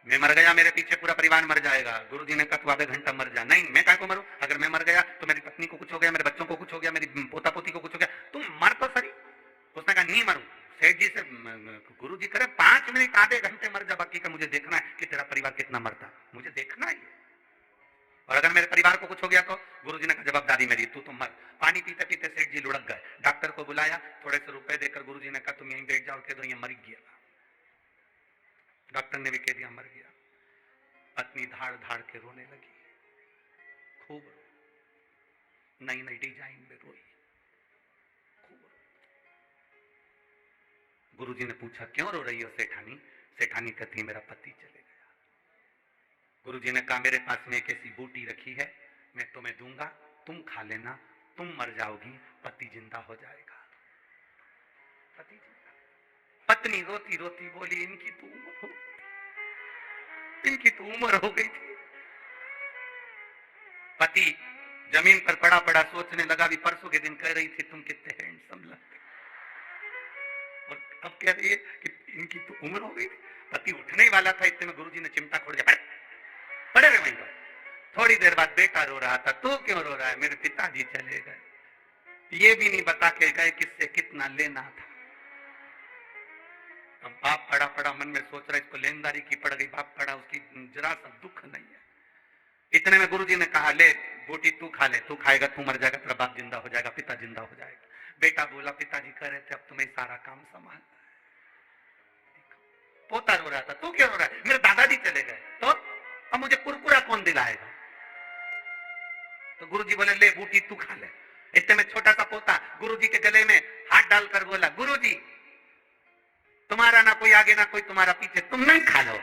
मैं मर गया मेरे पीछे पूरा परिवार मर जाएगा। गुरुजी ने कहा तू आधे घंटा मर जा। नहीं, मैं काहे को मरूं? अगर मैं मर गया तो मेरी पत्नी को कुछ हो गया, मेरे बच्चों को कुछ हो गया, मेरी पोता पोती को कुछ हो गया, तुम मर तो सही। उसने कहा नहीं मरूं। सेठ जी से गुरुजी करे 5 मिनट आधे घंटे मर जा, बाकी का मुझे देखना है कि तेरा परिवार कितना मरता, मुझे देखना है। और अगर मेरे परिवार को कुछ हो गया तो गुरुजी ने कहा जवाबदारी मेरी, तू तो मर। पानी पीते पीते सेठ जी लुढ़क गए। डॉक्टर को बुलाया, थोड़े से रुपए देकर गुरुजी ने कहा तुम यहीं बैठ जाओ, कह दो ये मर गया। डॉक्टर ने भी कह दिया मर गया। पत्नी धाड़ धाड़ के रोने लगी, खूब नई नई डिजाइन में रोई, खूब। गुरुजी ने पूछा क्यों रो रही हो सेठानी? सेठानी कहती मेरा पति चले गया। गुरुजी ने कहा मेरे पास में एक ऐसी बूटी रखी है, मैं तुम्हें दूंगा, तुम खा लेना, तुम मर जाओगी, पति जिंदा हो जाएगा। पति जिंदा। पत्नी रोती रोती बोली इनकी तो उम्र हो गई थी। पति जमीन पर पड़ा पड़ा सोचने लगा, भी परसों के दिन कह रही थी तुम कितने हैंडसम लगते, और अब कह रही है कि इनकी तो उम्र हो गई थी। पति उठने वाला था, इतने में गुरुजी ने चिमटा खोल दिया, पड़े रहे वहीं पर। थोड़ी देर बाद बेटा रो रहा था, तू क्यों रो रहा है? मेरे पिताजी चले गए, ये भी नहीं बता के गए किससे कितना लेना था। अब बाप पड़ा पड़ा मन में सोच रहा इसको लेनदारी की पड़ गई, बाप पड़ा उसकी जरा सा दुख नहीं है। इतने में गुरुजी ने कहा ले बूटी तू खा ले, तू खाएगा तू मर जाएगा, तेरा बाप जिंदा हो जाएगा, पिता जिंदा हो जाएगा। बेटा बोला पिताजी कह रहे थे अब तुम्हें सारा काम संभाल। पोता रो रहा था, तू क्यों रो रहा है? मेरे दादाजी चले गए तो अब मुझे कुरकुरा कौन दिलाएगा? तो गुरुजी बोले ले बूटी तू खा ले। इतने में छोटा सा पोता गुरुजी के गले में हाथ डालकर बोला गुरुजी तुम्हारा ना कोई आगे ना कोई तुम्हारा पीछे, तुम नहीं खा लो।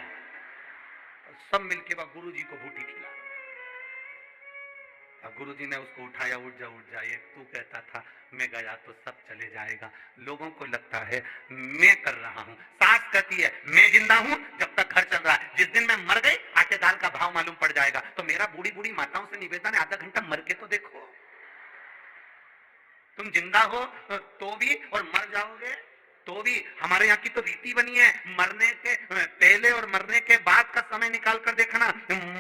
सब मिलके वह गुरुजी को बूटी खिला। अब गुरुजी ने उसको उठाया, उठ जा। ये तू कहता था मैं गया तो सब चले जाएगा, लोगों को लगता है मैं कर रहा हूं। सास कहती है मैं जिंदा हूं जब तक घर चल रहा है, जिस दिन मैं मर गई आटे दाल का भाव मालूम पड़ जाएगा। तो मेरा बूढ़ी बूढ़ी माताओं से निवेदन है आधा घंटा मर के तो देखो, तुम जिंदा हो तो भी और मर जाओगे तो भी। हमारे यहाँ की तो रीति बनी है, मरने के पहले और मरने के बाद का समय निकाल कर देखना।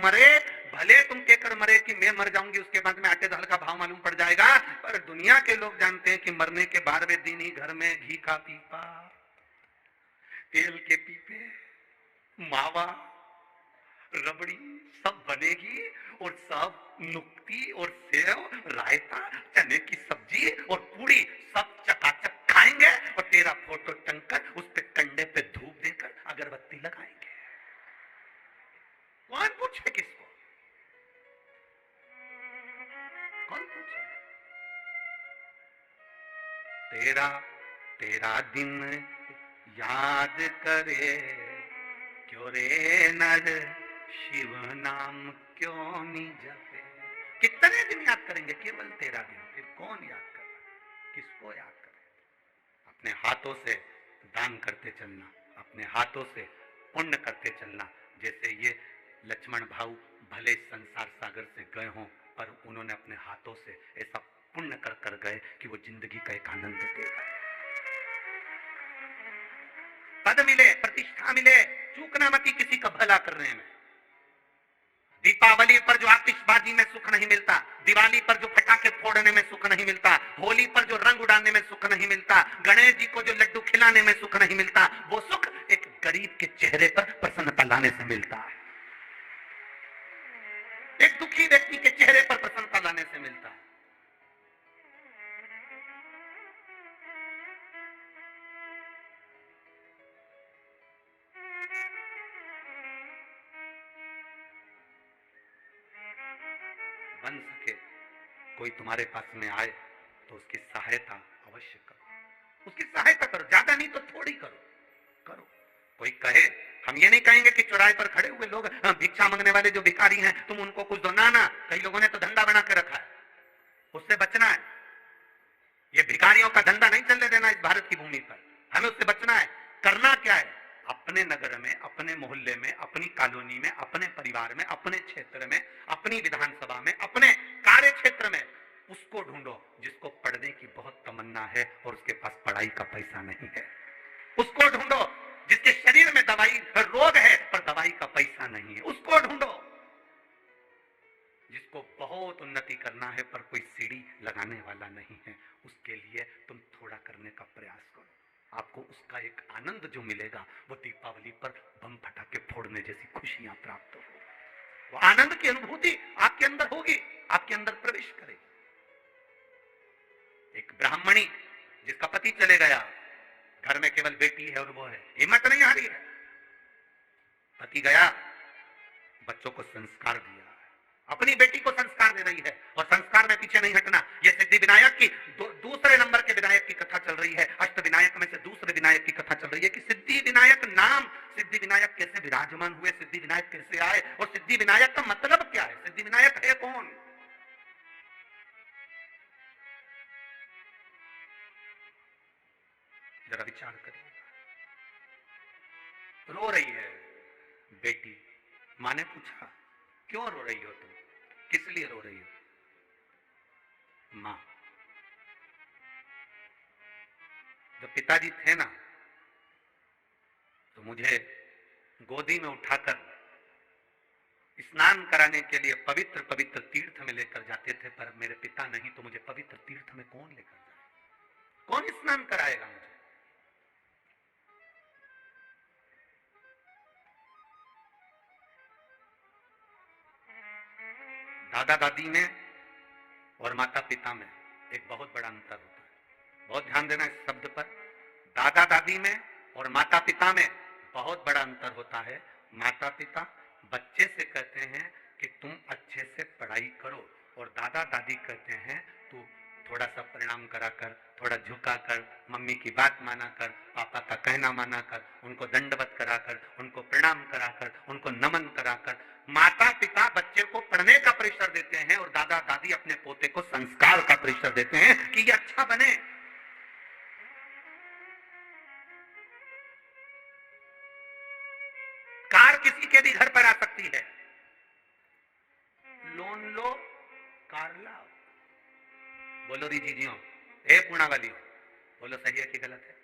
मरे भले तुम कहकर मरे कि मैं मर जाऊंगी, उसके बाद में आटे दाल का भाव मालूम पड़ जाएगा, पर दुनिया के लोग जानते हैं कि मरने के 12वें दिन ही घर में घी का पीपा, तेल के पीपे, मावा, रबड़ी सब बनेगी और सब नुक्ती और सेव, रायता, चने की सब्जी और पूरी सब चकाचक खाएंगे और तेरा फोटो टंगकर उस पे कंडे पे धूप देकर अगरबत्ती लगाएंगे। कौन पूछे किसको? कौन पूछे? तेरा तेरा दिन याद करे क्यों रे नर, शिव नाम क्यों नहीं जपे। कितने दिन याद करेंगे? केवल तेरा दिन। फिर कौन याद करे? किसको याद करे? अपने हाथों से दान करते चलना, अपने हाथों से पुण्य करते चलना। जैसे ये लक्ष्मण भाऊ भले संसार सागर से गए हों, पर उन्होंने अपने हाथों से ऐसा पुण्य कर कर गए कि वो जिंदगी का एक आनंद दे गए। पद मिले, प्रतिष्ठा मिले, चूकना मती किसी का भला करने में। दीपावली पर जो आतिशबाजी में सुख नहीं मिलता, दिवाली पर जो पटाखे फोड़ने में सुख नहीं मिलता, होली पर जो रंग उड़ाने में सुख नहीं मिलता, गणेश जी को जो लड्डू खिलाने में सुख नहीं मिलता, वो सुख एक गरीब के चेहरे पर प्रसन्नता लाने से मिलता है। एक दुखी व्यक्ति के चेहरे पर प्रसन्नता लाने से मिलता है। बन सके कोई तुम्हारे पास में आए तो उसकी सहायता अवश्य करो, उसकी सहायता करो, ज्यादा नहीं तो थोड़ी करो, करो। कोई कहे, हम ये नहीं कहेंगे कि चौराहे पर खड़े हुए लोग भिक्षा मांगने वाले जो भिखारी हैं तुम उनको कुछ दो, ना ना। कई लोगों ने तो धंधा बना के रखा है, उससे बचना है। ये भिखारियों का धंधा नहीं चलने देना इस भारत की भूमि पर, हमें उससे बचना है। करना क्या है? अपने नगर में, अपने मोहल्ले में, अपनी कॉलोनी में, अपने परिवार में, अपने क्षेत्र में, अपनी विधानसभा में, अपने कार्य क्षेत्र में उसको ढूंढो जिसको पढ़ने की बहुत तमन्ना है और उसके पास पढ़ाई का पैसा नहीं है। उसको ढूंढो जिसके शरीर में दवाई रोग है पर दवाई का पैसा नहीं है, उसको ढूंढो। जिसको बहुत उन्नति करना है पर कोई सीढ़ी लगाने वाला नहीं है, उसके लिए तुम थोड़ा करने का प्रयास करो। आपको उसका एक आनंद जो मिलेगा वो दीपावली पर बम फटाके फोड़ने जैसी खुशियां प्राप्त हो। वो आनंद की अनुभूति आपके अंदर होगी, आपके अंदर प्रवेश करेगी। एक ब्राह्मणी जिसका पति चले गया, घर में केवल बेटी है और वो है, हिम्मत नहीं आ रही है। पति गया, बच्चों को संस्कार दिया, अपनी बेटी को संस्कार दे रही है और संस्कार में पीछे नहीं हटना। ये सिद्धि विनायक की दूसरे नंबर के विनायक की कथा चल रही है, अष्ट विनायक में से दूसरे विनायक की कथा चल रही है कि सिद्धि विनायक नाम, सिद्धि विनायक कैसे विराजमान हुए, सिद्धि विनायक कैसे आए और सिद्धि विनायक का मतलब क्या है, सिद्धि विनायक है कौन। जरा विचार करिए। रो रही है बेटी, माँ ने पूछा क्यों रो रही हो तुम, किस लिए रो रही हो? मां, जब पिताजी थे ना तो मुझे गोदी में उठाकर स्नान कराने के लिए पवित्र पवित्र तीर्थ में लेकर जाते थे, पर मेरे पिता नहीं तो मुझे पवित्र तीर्थ में कौन लेकर जाए, कौन स्नान कराएगा मुझे? दादा दादी में और माता पिता में एक बहुत बड़ा अंतर होता है। बहुत ध्यान देना इस शब्द पर। दादा दादी में और माता पिता में बहुत बड़ा अंतर होता है। माता पिता बच्चे से कहते हैं कि तुम अच्छे से पढ़ाई करो, और दादा दादी कहते हैं तू थोड़ा सा प्रणाम करा कर, थोड़ा झुका कर, मम्मी की बात माना कर, पापा का कहना माना कर, उनको दंडवत करा कर, उनको प्रणाम करा कर, उनको नमन करा कर। माता पिता बच्चे को पढ़ने का प्रेशर देते हैं और दादा दादी अपने पोते को संस्कार का प्रेशर देते हैं कि ये अच्छा बने। कार किसी के भी घर पर आ सकती है, लोन लो कार लाओ। बोलो री जीजियों, ए पूना वालियों, बोलो सही है कि गलत है?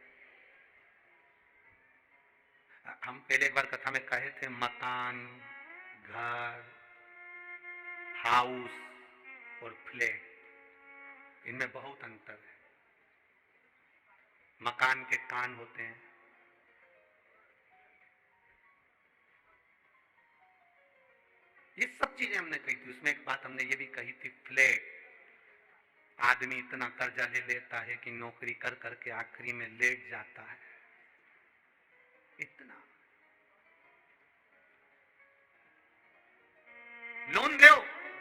हम पहले एक बार कथा में कहे थे मकान, घर, हाउस और फ्लैट, इनमें बहुत अंतर है। मकान के कान होते हैं, ये चीजें हमने कही थी, उसमें एक बात हमने ये भी कही थी, फ्लैट। आदमी इतना कर्जा ले लेता है कि नौकरी कर करके आखिरी में लेट जाता है। इतना लोन दो,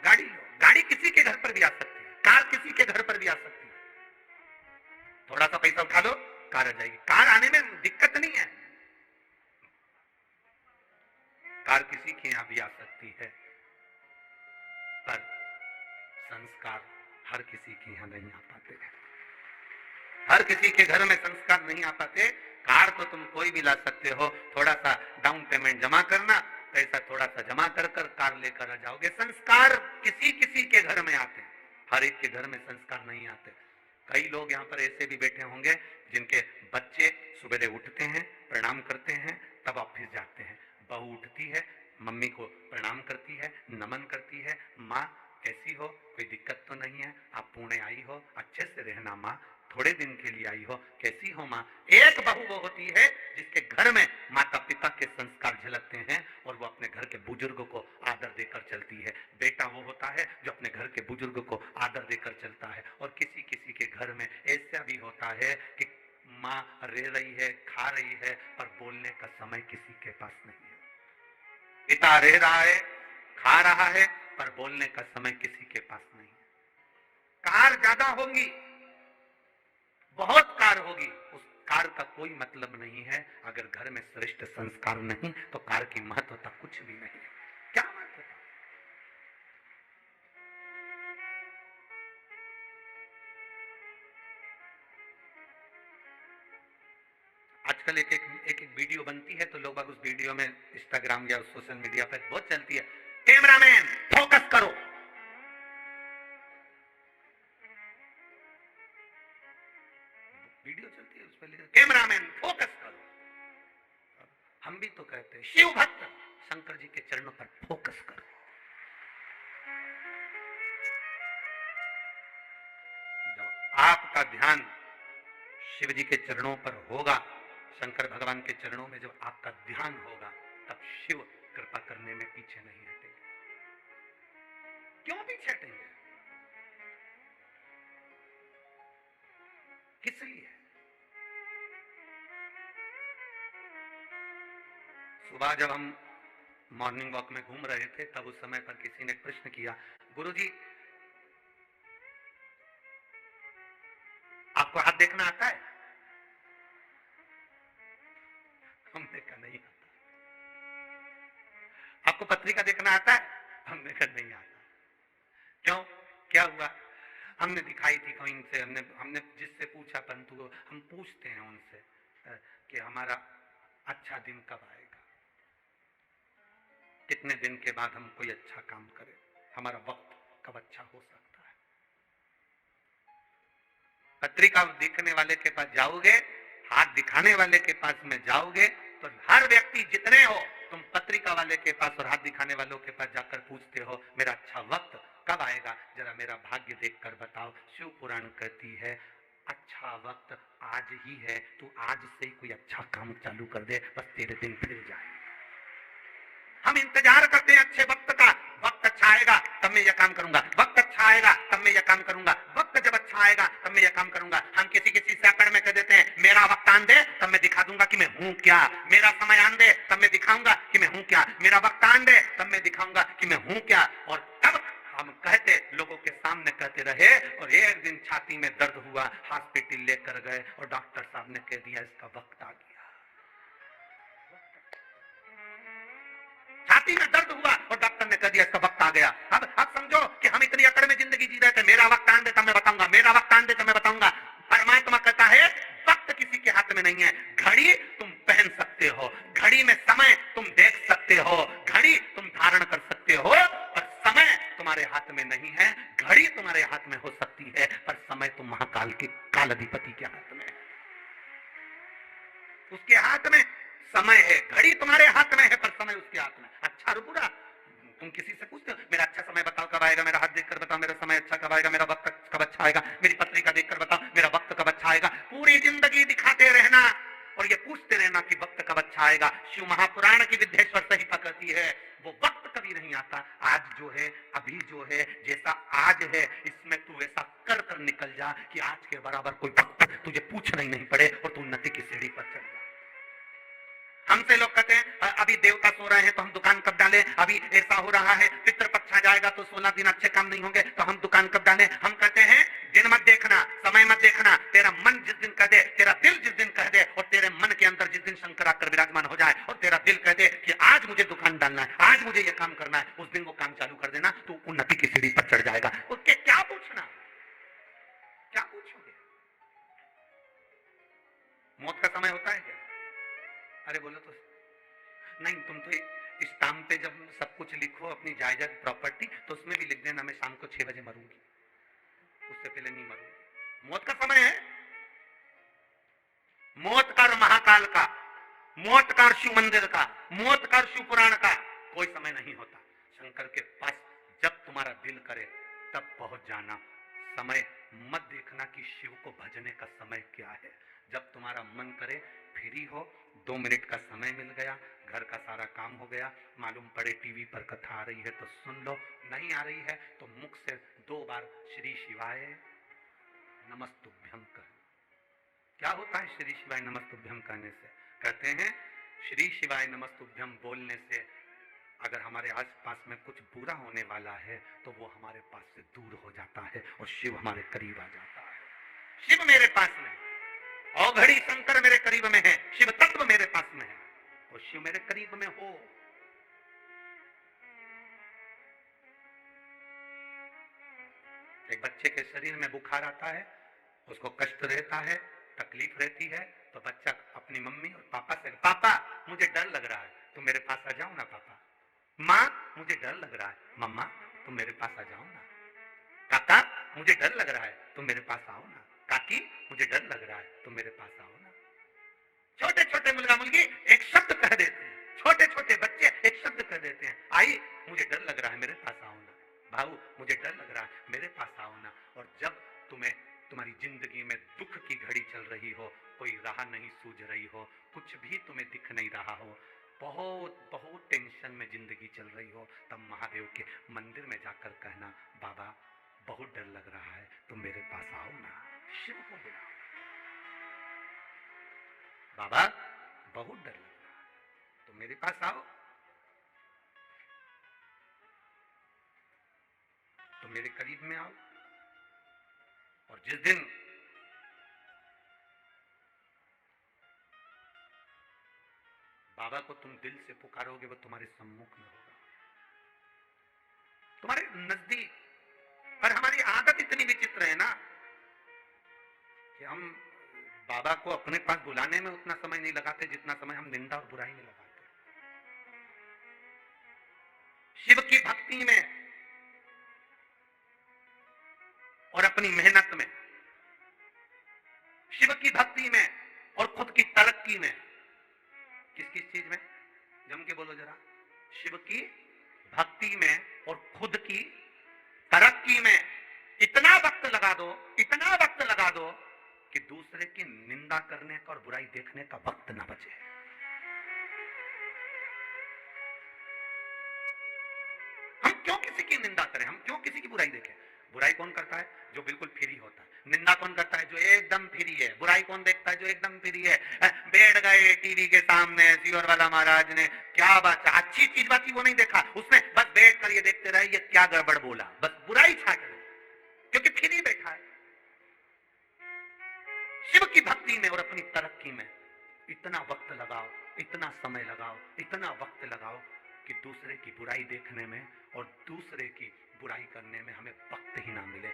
गाड़ी लो। गाड़ी किसी के घर पर भी आ सकती है, कार किसी के घर पर भी आ सकती है। थोड़ा सा पैसा उठा लो, कार आ जाएगी। कार आने में दिक्कत नहीं है, कार किसी के यहां भी आ सकती है, पर संस्कार हर किसी के यहां नहीं आ पाते हैं। हर किसी के घर में संस्कार नहीं आ पाते। कार तो तुम कोई भी ला सकते हो, थोड़ा सा डाउन पेमेंट जमा करना, पैसा थोड़ा सा जमा कर कर कार लेकर आ जाओगे। संस्कार किसी किसी के घर में आते हैं, हर एक के घर में संस्कार नहीं आते। कई लोग यहाँ पर ऐसे भी बैठे होंगे जिनके बच्चे सुबह उठते हैं, प्रणाम करते हैं, तब ऑफिस जाते हैं। बहू उठती है, मम्मी को प्रणाम करती है, नमन करती है, माँ कैसी हो, कोई दिक्कत तो नहीं है, आप पुणे आई हो, अच्छे से रहना माँ, थोड़े दिन के लिए आई हो, कैसी हो माँ। एक बहू वो होती है जिसके घर में माता पिता के संस्कार झलकते हैं और वो अपने घर के बुजुर्गों को आदर देकर चलती है। बेटा वो होता है जो अपने घर के बुजुर्गों को आदर देकर चलता है। और किसी किसी के घर में ऐसा भी होता है कि माँ रह रही है, खा रही है, पर बोलने का समय किसी के पास नहीं है। पिता रह रहा है, खा रहा है, पर बोलने का समय किसी के पास नहीं है। कार ज्यादा होगी, बहुत कार होगी, उस कार का कोई मतलब नहीं है अगर घर में श्रेष्ठ संस्कार नहीं तो कार की महत्वता कुछ भी नहीं है। क्या महत्वता? आजकल एक वीडियो बनती है तो लोग उस वीडियो में इंस्टाग्राम या सोशल मीडिया पर बहुत चलती है, कैमरामैन फोकस करो। वीडियो चलती है, उस पर कैमरामैन फोकस करो। हम भी तो कहते हैं शिव भक्त शंकर जी के चरणों पर फोकस करो। जब आपका ध्यान शिव जी के चरणों पर होगा, शंकर भगवान के चरणों में जब आपका ध्यान होगा, तब शिव कृपा करने में पीछे नहीं हटेंगे। क्यों पीछे हटेंगे? किस लिए? सुबह जब हम मॉर्निंग वॉक में घूम रहे थे तब उस समय पर किसी ने प्रश्न किया, गुरुजी आपको हाथ देखना आता है? हमने कहा नहीं आता। आपको पत्रिका देखना आता है? हमने कहा नहीं आता। क्यों, क्या हुआ? हमने दिखाई थी कोई से, हमने जिससे पूछा, परंतु हम पूछते हैं उनसे कि हमारा अच्छा दिन कब आएगा, कितने दिन के बाद हम कोई अच्छा काम करें, हमारा वक्त कब अच्छा हो सकता है। पत्रिका दिखने वाले के पास जाओगे, हाथ दिखाने वाले के पास में जाओगे तो हर व्यक्ति जितने हो, तुम पत्रिका वाले के पास और हाथ दिखाने वालों के पास जाकर पूछते हो मेरा अच्छा वक्त कब आएगा, जरा मेरा भाग्य देखकर बताओ। शिव पुराण कहती है अच्छा वक्त आज ही है, तू आज से ही कोई अच्छा काम चालू कर दे, बस तेरे दिन फिर जाए। हम इंतजार करते हैं अच्छे वक्त का, वक्त अच्छा आएगा तब मैं यह काम करूंगा, वक्त अच्छा आएगा तब मैं यह काम करूंगा, वक्त जब अच्छा आएगा तब मैं यह काम करूंगा। हम किसी किसी से अकड़ में कह देते हैं मेरा वक्त आन दे तब मैं दिखा दूंगा कि मैं हूं क्या, मेरा समय आन दे तब मैं दिखाऊंगा कि मैं हूं क्या, मेरा वक्त आन दे तब मैं दिखाऊंगा कि मैं हूं क्या। और तब हम कहते, लोगों के सामने कहते रहे, और एक दिन छाती में दर्द हुआ, हॉस्पिटल लेकर गए और डॉक्टर साहब ने कह दिया इसका वक्त आ गया। छाती में दर्द हुआ और डॉक्टर ने कह दिया इसका वक्त आ गया। अब समझो कि हम इतनी अकड़ में जिंदगी जी रहे थे, मेरा वक्त आन दे तब मैं बताऊंगा, मेरा वक्त आन दे तब मैं बताऊंगा। परमात्मा कहता है वक्त किसी के हाथ में नहीं है। घड़ी तुम पहन सकते हो, घड़ी में समय तुम देख सकते हो, घड़ी तुम धारण कर सकते हो, पर समय तुम्हारे हाथ में नहीं है। घड़ी तुम्हारे हाथ में हो सकती है पर समय तुम महाकाल के काल अधिपति के हाथ में है, उसके हाथ में समय है। घड़ी तुम्हारे हाथ में है पर समय उसके हाथ में। अच्छा और बुरा तुम किसी से पूछते हो मेरा अच्छा समय बताओ कब आएगा, मेरा हाथ देखकर बताओ मेरा समय अच्छा कब आएगा, मेरा वक्त कब अच्छा आएगा, मेरी पत्रिका देखकर बताओ मेरा वक्त कब अच्छा आएगा। पूरी जिंदगी दिखाते रहना और ये पूछते रहना कि वक्त कब अच्छा आएगा। शिव महापुराण की विद्येश्वर संहिता कहती है वो वक्त कभी नहीं आता। आज जो बराबर कोई वक्त तुझे पूछना ही नहीं पड़े और तू उन्नति की सीढ़ी पर चढ़ जा। हमसे लोग कहते हैं अभी देवता सो रहे हैं तो हम दुकान कब डालें, अभी ऐसा हो रहा है पितृपक्ष आ जाएगा तो 16 दिन अच्छे काम नहीं होंगे तो हम दुकान कब डालें। हम कहते हैं दिन मत देखना, समय मत देखना, तेरा मन जिस दिन कह दे, तेरा दिल जिस दिन कह दे और तेरे मन के अंदर जिस दिन शंकर आकर विराजमान हो जाए और तेरा दिल कह दे कि आज मुझे दुकान डालना है, आज मुझे यह काम करना है, उस दिन वो काम चालू कर देना, तो उन्नति की सीढ़ी पर चढ़ जाएगा। उसके क्या पूछना, क्या पूछोगे? मौत का समय होता है क्या? अरे बोलो तो नहीं, तुम तो स्टाम्प पे जब सब कुछ लिखो अपनी जायदाद प्रॉपर्टी तो उसमें भी लिख देना मैं शाम को 6 बजे मरूंगी, उससे पहले नहीं मरूंगी। मौत का समय है, मौत का महाकाल का, मौत का शिव मंदिर का, मौत का शिव पुराण का कोई समय नहीं होता। शंकर के पास जब तुम्हारा दिल करे तब पहुंच जाना। समय मत देखना कि शिव को भजने का समय क्या है। जब तुम्हारा मन करे फ्री हो, 2 मिनट का समय मिल गया, घर का सारा काम हो गया, मालूम पड़े टीवी पर कथा आ रही है तो सुन लो, नहीं आ रही है तो मुख से 2 बार श्री शिवाय नमस्तुभ्यम कह। क्या होता है श्री शिवाय नमस्तुभ्यम कहने से? कहते हैं श्री शिवाय नमस्तुभ्यम बोलने से अगर हमारे आसपास में कुछ बुरा होने वाला है तो वो हमारे पास से दूर हो जाता है और शिव हमारे करीब आ जाता है। शिव मेरे पास में, औघड़ी शंकर मेरे करीब में है, शिव तत्व मेरे पास में है और शिव मेरे करीब में हो। एक बच्चे के शरीर में बुखार आता है, उसको कष्ट रहता है, तकलीफ रहती है, तो बच्चा अपनी मम्मी और पापा से, पापा मुझे डर लग रहा है, तुम मेरे पास आ जाओ ना पापा। माँ मुझे डर लग रहा है, मम्मा तुम मेरे पास आ जाओ ना। काका मुझे डर लग रहा है, तुम मेरे पास आओ ना। काकी मुझे डर लग रहा है, तुम मेरे पास आओ ना। छोटे छोटे मुलगा मुलगी एक शब्द कह देते हैं, छोटे छोटे बच्चे एक शब्द कह देते हैं, आई मुझे डर लग रहा है, मेरे पास आओ ना। भाऊ मुझे डर लग रहा है, मेरे पास आओ ना। और जब तुम्हें तुम्हारी जिंदगी में दुख की घड़ी चल रही हो, कोई राह नहीं सूझ रही हो, कुछ भी तुम्हें दिख नहीं रहा हो, बहुत बहुत टेंशन में जिंदगी चल रही हो, तब महादेव के मंदिर में जाकर कहना बाबा बहुत डर लग रहा है, तुम मेरे पास आओ ना। शिव को बुलाओ, बाबा बहुत डर लग रहा है, तुम मेरे पास आओ, तुम मेरे करीब में आओ। और जिस दिन बाबा को तुम दिल से पुकारोगे वो तुम्हारे सम्मुख में होगा, तुम्हारे नजदीक। पर हमारी आदत इतनी विचित्र है ना कि हम बाबा को अपने पास बुलाने में उतना समय नहीं लगाते जितना समय हम निंदा और बुराई में लगाते। शिव की भक्ति में और अपनी मेहनत में, शिव की भक्ति में और खुद की तरक्की में, किस किस चीज में? जम के बोलो जरा। शिव की भक्ति में और खुद की तरक्की में इतना वक्त लगा दो, इतना वक्त लगा दो कि दूसरे की निंदा करने का और बुराई देखने का वक्त ना बचे। हम क्यों किसी की निंदा करें, हम क्यों किसी की बुराई देखें? बुराई कौन करता है? जो बिल्कुल फ्री होता है। निंदा कौन करता है? जो एकदम फ्री है। बुराई कौन देखता है? जो एकदम फ्री है। बैठ गए टीवी के सामने, सीवर वाला महाराज ने क्या बात, अच्छी चीज बात वो नहीं देखा, उसने बस बैठ कर ये देखते रहे ये क्या गड़बड़ बोला, बस बुराई छाट ली, क्योंकि फ्री बैठा है। शिव की भक्ति में और अपनी तरक्की में इतना वक्त लगाओ, इतना समय लगाओ, इतना वक्त लगाओ कि दूसरे की बुराई देखने में और दूसरे की बुराई करने में हमें वक्त ही ना मिले।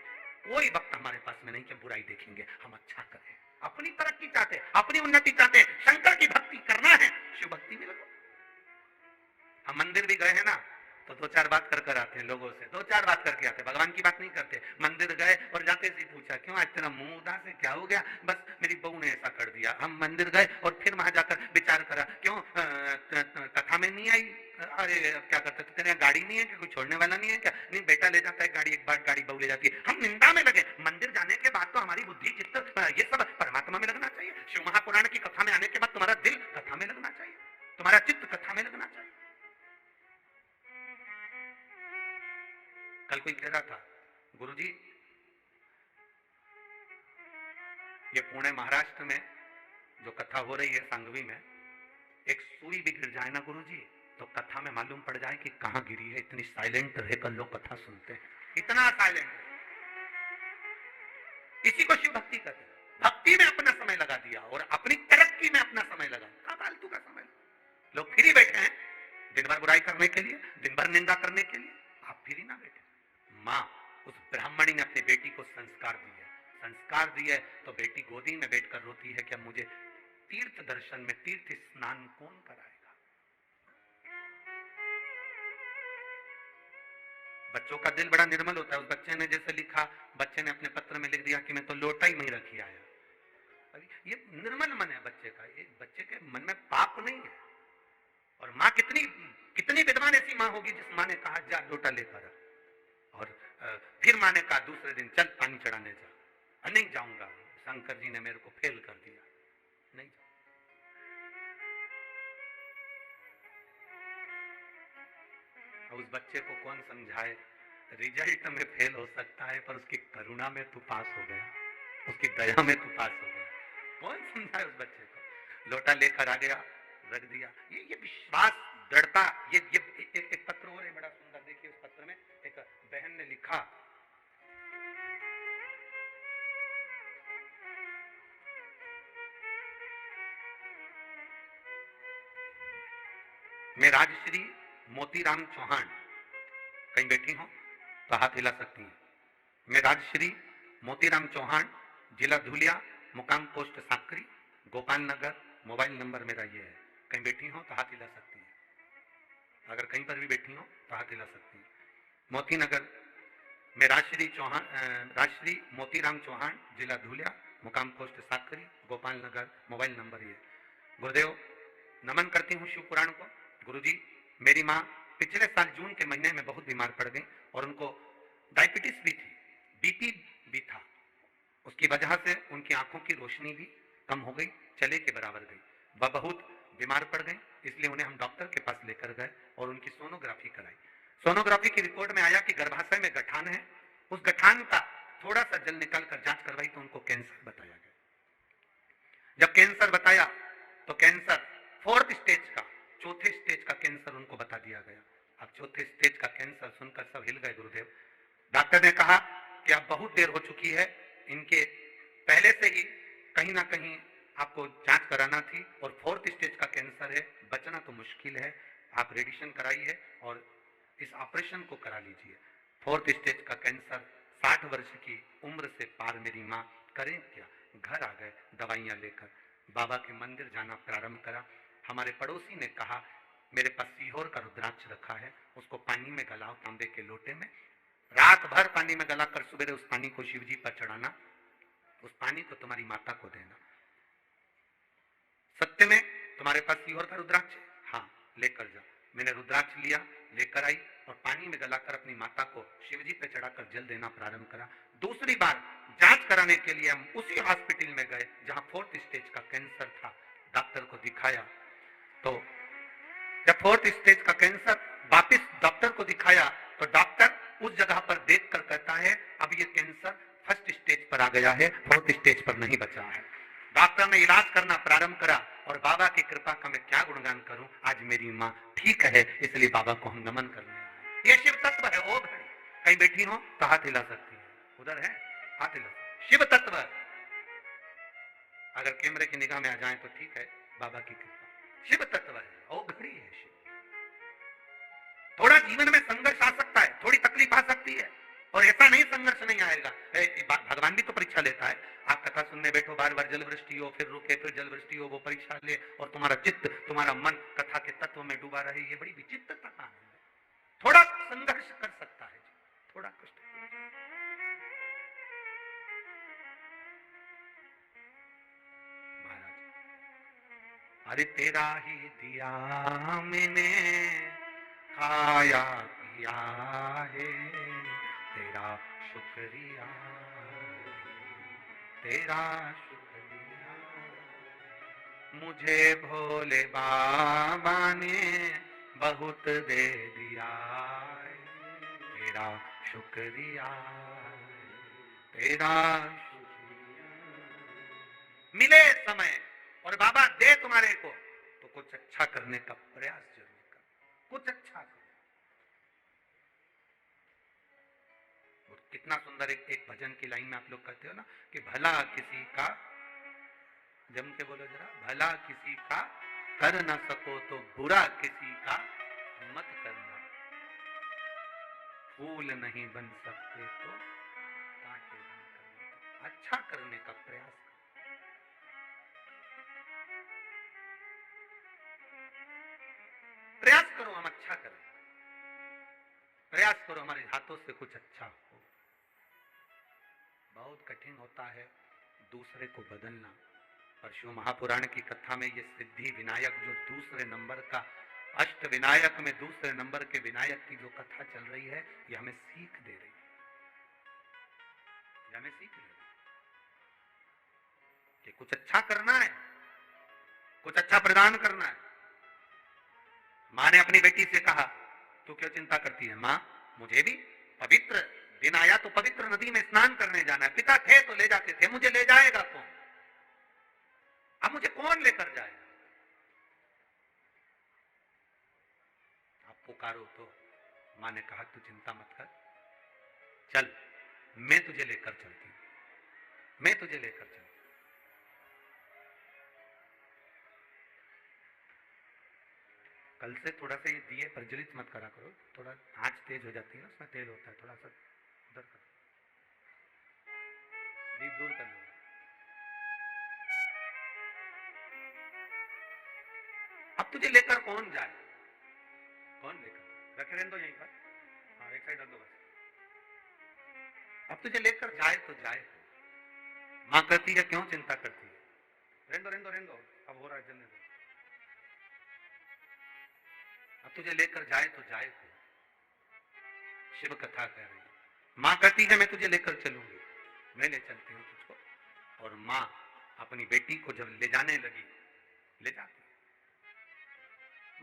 कोई वक्त हमारे पास में नहीं कि बुराई देखेंगे, हम अच्छा करें, अपनी तरक्की चाहते, अपनी उन्नति चाहते, शंकर की भक्ति करना है, शिव भक्ति में लगो। हम मंदिर भी गए हैं ना तो 2-4 बात कर कर आते हैं लोगों से, 2-4 बात करके आते हैं, भगवान की बात नहीं करते। मंदिर गए और जाते से पूछा क्यों आज तेरा मुंह उदास है, क्या हो गया? बस मेरी बहू ने ऐसा कर दिया। हम मंदिर गए और फिर वहां जाकर विचार करा क्यों कथा में नहीं आई, अरे क्या करते थे, तेरे गाड़ी नहीं है क्या, कोई छोड़ने वाला नहीं है क्या? नहीं बेटा ले जाता है गाड़ी, एक बार गाड़ी बहू ले जाती है। हम निंदा में लगे। मंदिर जाने के बाद तो हमारी बुद्धि चित्त ये सब परमात्मा में लगना चाहिए। शिव महापुराण की कथा में आने के बाद तुम्हारा दिल कथा में लगना चाहिए, तुम्हारा चित्त कथा में लगना चाहिए। कल कोई कह रहा था गुरुजी ये पुणे महाराष्ट्र में जो कथा हो रही है सांगवी में, एक सुई भी गिर जाए ना गुरुजी तो कथा में मालूम पड़ जाए कि कहां गिरी है। इतनी साइलेंट रहकर लोग कथा सुनते हैं, इतना साइलेंट है। इसी को शिव भक्ति कहते हैं। भक्ति में अपना समय लगा दिया और अपनी तरक्की में अपना समय लगा, कहां फालतू का समय। लोग फ्री बैठे हैं दिन भर बुराई करने के लिए, दिन भर निंदा करने के लिए। आप फ्री ना बैठे। माँ उस ब्राह्मणी ने अपनी बेटी को संस्कार दिए, संस्कार दिए तो बेटी गोदी में बैठकर रोती है कि अब मुझे तीर्थ दर्शन में तीर्थ स्नान कौन कराएगा। बच्चों का दिल बड़ा निर्मल होता है। उस बच्चे ने जैसे लिखा, बच्चे ने अपने पत्र में लिख दिया कि मैं तो लोटा ही नहीं रखी आया। ये निर्मल मन है बच्चे का, ये बच्चे के मन में पाप नहीं है। और माँ कितनी विद्वान ऐसी माँ होगी जिस माँ ने कहा जा लोटा लेकर, और फिर माँ ने कहा दूसरे दिन चल पानी चढ़ाने जा। नहीं जाऊंगा, शंकर जी ने मेरे को फेल कर दिया, नहीं। उस बच्चे को कौन समझाए, रिजल्ट में फेल हो सकता है पर उसकी करुणा में तू पास हो गया, उसकी दया में तू पास हो गया। कौन समझाए उस बच्चे को। लोटा लेकर आ गया, रख दिया। ये विश्वास, दृढ़ता। ये एक पत्र और है बड़ा सुंदर, देखिए उस पत्र में एक बहन ने लिखा, मैं राजश्री मोतीराम चौहान, कहीं बैठी हो तो हाथ हिला सकती हैं। मैं राजश्री मोतीराम चौहान, जिला धुलिया, मुकाम पोस्ट साकरी, गोपाल नगर, मोबाइल नंबर मेरा ये है। कहीं बैठी हो तो हाथ हिला सकती है। अगर कहीं पर भी बैठी हो तो हाथ हिला सकती है। मोती नगर में राजश्री मोतीराम चौहान, जिला धुलिया, मुकाम पोस्ट साकरी, गोपाल नगर, मोबाइल नंबर ये। गुरुदेव नमन करती हूँ शिव पुराण को। गुरुजी मेरी माँ पिछले साल जून के महीने में बहुत बीमार पड़ गई और उनको डायबिटीज भी थी, बीपी भी था। उसकी वजह से उनकी आंखों की रोशनी भी कम हो गई, चले के बराबर गई। वह बहुत बीमार पड़ गई, इसलिए उन्हें हम डॉक्टर के पास लेकर गए और उनकी सोनोग्राफी कराई। सोनोग्राफी की रिपोर्ट में आया कि गर्भाशय में गठान है। उस गठान का थोड़ा सा जल निकाल कर जांच करवाई तो उनको कैंसर बताया गया। जब कैंसर बताया तो कैंसर 4th स्टेज का, चौथे स्टेज का कैंसर उनको बता दिया गया। अब चौथे स्टेज का कैंसर सुनकर सब हिल गए गुरुदेव। डॉक्टर ने कहा कि अब बहुत देर हो चुकी है, इनके पहले से ही कहीं ना कहीं आपको जांच कराना थी और 4th स्टेज का कैंसर है, बचना तो मुश्किल है। आप रेडिएशन कराइए और इस ऑपरेशन को करा लीजिए। 4th स्टेज का कैंसर, 60 वर्ष की उम्र से पार मेरी माँ, करें क्या। घर आ गए दवाइयां लेकर, बाबा के मंदिर जाना प्रारंभ करा। हमारे पड़ोसी ने कहा मेरे पास सीहोर का रुद्राक्ष रखा है, उसको पानी में गलाओ तांबे के लोटे में, रात भर पानी में गलाकर सुबह उस पानी को शिव जी पर चढ़ाना, उस पानी को तुम्हारी माता को देना। सत्य में तुम्हारे पास सीहोर का रुद्राक्ष है? हाँ, लेकर जा। मैंने रुद्राक्ष लिया, लेकर आई और पानी में गलाकर अपनी माता को शिव जी पे चढ़ाकर जल देना प्रारंभ करा। दूसरी बार जांच कराने के लिए हम उसी हॉस्पिटल में गए जहां 4th स्टेज का कैंसर था। डॉक्टर को दिखाया तो जब 4th स्टेज का कैंसर वापिस डॉक्टर को दिखाया तो डॉक्टर उस जगह पर देखकर कहता है अब ये कैंसर 1st स्टेज पर आ गया है, 4th स्टेज पर नहीं बचा है। डॉक्टर ने इलाज करना प्रारंभ करा और बाबा की कृपा का मैं क्या गुणगान करूं। आज मेरी माँ ठीक है, इसलिए बाबा को हम नमन करने आए। ये शिव तत्व है। ओ घड़ी कहीं बैठी हो तो हाथ हिला सकती है, उधर है हाथ हिला। शिव तत्व अगर कैमरे की निगाह में आ जाए तो ठीक है, बाबा की कृपा। शिव तत्व है, ओ घड़ी है शिव। थोड़ा जीवन में संघर्ष आ सकता है, थोड़ी तकलीफ आ सकती है, और ऐसा नहीं संघर्ष नहीं आएगा। भगवान भी तो परीक्षा लेता है। आप कथा सुनने बैठो, बार बार जल वृष्टि हो, फिर रुके, फिर जल वृष्टि हो, वो परीक्षा ले और तुम्हारा चित्त, तुम्हारा मन कथा के तत्व में डूबा रहे। ये बड़ी विचित्र कथा है। थोड़ा संघर्ष कर सकता है, थोड़ा कष्ट। महाराज अरे तेरा ही दिया मैंने खाया पिया है, तेरा शुक्रिया, तेरा शुक्रिया। मुझे भोले बाबा ने बहुत दे दिया है, तेरा शुक्रिया, तेरा शुक्रिया। मिले समय और बाबा दे तुम्हारे को, तो कुछ अच्छा करने का प्रयास जरूर कर, कुछ अच्छा कर। कितना सुंदर एक भजन की लाइन में आप लोग कहते हो ना कि भला किसी का, जम के बोलो जरा, भला किसी का कर ना सको तो बुरा किसी का मत करना, फूल नहीं बन सकते तो कांटे बन करना। अच्छा करने का प्रयास करो, प्रयास करो हम अच्छा करें, प्रयास करो हमारे हाथों से कुछ अच्छा हो। बहुत कठिन होता है दूसरे को बदलना, और शिव महापुराण की कथा में ये सिद्धि विनायक जो दूसरे नंबर का, अष्ट विनायक में दूसरे नंबर के विनायक की जो कथा चल रही है, ये हमें सीख दे रही है, ये हमें सीख दे रही है कि कुछ अच्छा करना है, कुछ अच्छा प्रदान करना है। मां ने अपनी बेटी से कहा तू क्यों चिंता करती है मां, मुझे भी पवित्र दिन आया तो पवित्र नदी में स्नान करने जाना है, पिता थे तो ले जाते थे, मुझे ले जाएगा कौन, अब मुझे कौन लेकर जाएगा। आप पुकारो तो मां ने कहा तू चिंता मत कर, चल मैं तुझे लेकर चलती हूं, मैं तुझे लेकर चलती हूं। कल से थोड़ा सा ये दिए प्रज्वलित मत करा करो, थोड़ा आंच तेज हो जाती है ना, उसमें तेल होता है, थोड़ा सा उधर करो, दीप दूर कर लो। अब तुझे लेकर कौन जाए, कौन लेकर, रखे रहने दो यहीं पर, हाँ एक साइड रख दो बस। अब तुझे लेकर जाए तो जाए, मां कहती है क्यों चिंता करती है, रहने दो रहने दो रहने दो, अब हो रहा है जलने दो, अब तुझे लेकर जाए तो जाए तो। शिव कथा कह रही है, मां कहती है मैं तुझे लेकर चलूंगी, मैं ले चलती हूं तुझको, और मां अपनी बेटी को जब ले जाने लगी, ले जाती,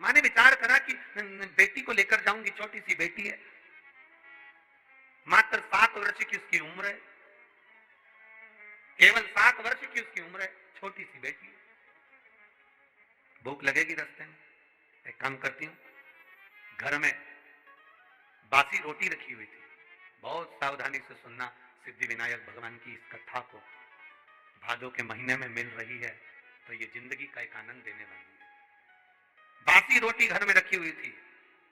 मां ने विचार करा कि बेटी को लेकर जाऊंगी, छोटी सी बेटी है, मात्र 7 वर्ष की उसकी उम्र है, केवल 7 वर्ष की उसकी उम्र है, छोटी सी बेटी है, भूख लगेगी रास्ते में, एक काम करती हूं, घर में बासी रोटी रखी हुई थी, बहुत सावधानी से सुनना, सिद्धि विनायक भगवान की इस कथा को भादों के महीने में मिल रही है तो ये जिंदगी का एक आनंद देने वाली है। बासी रोटी घर में रखी हुई थी,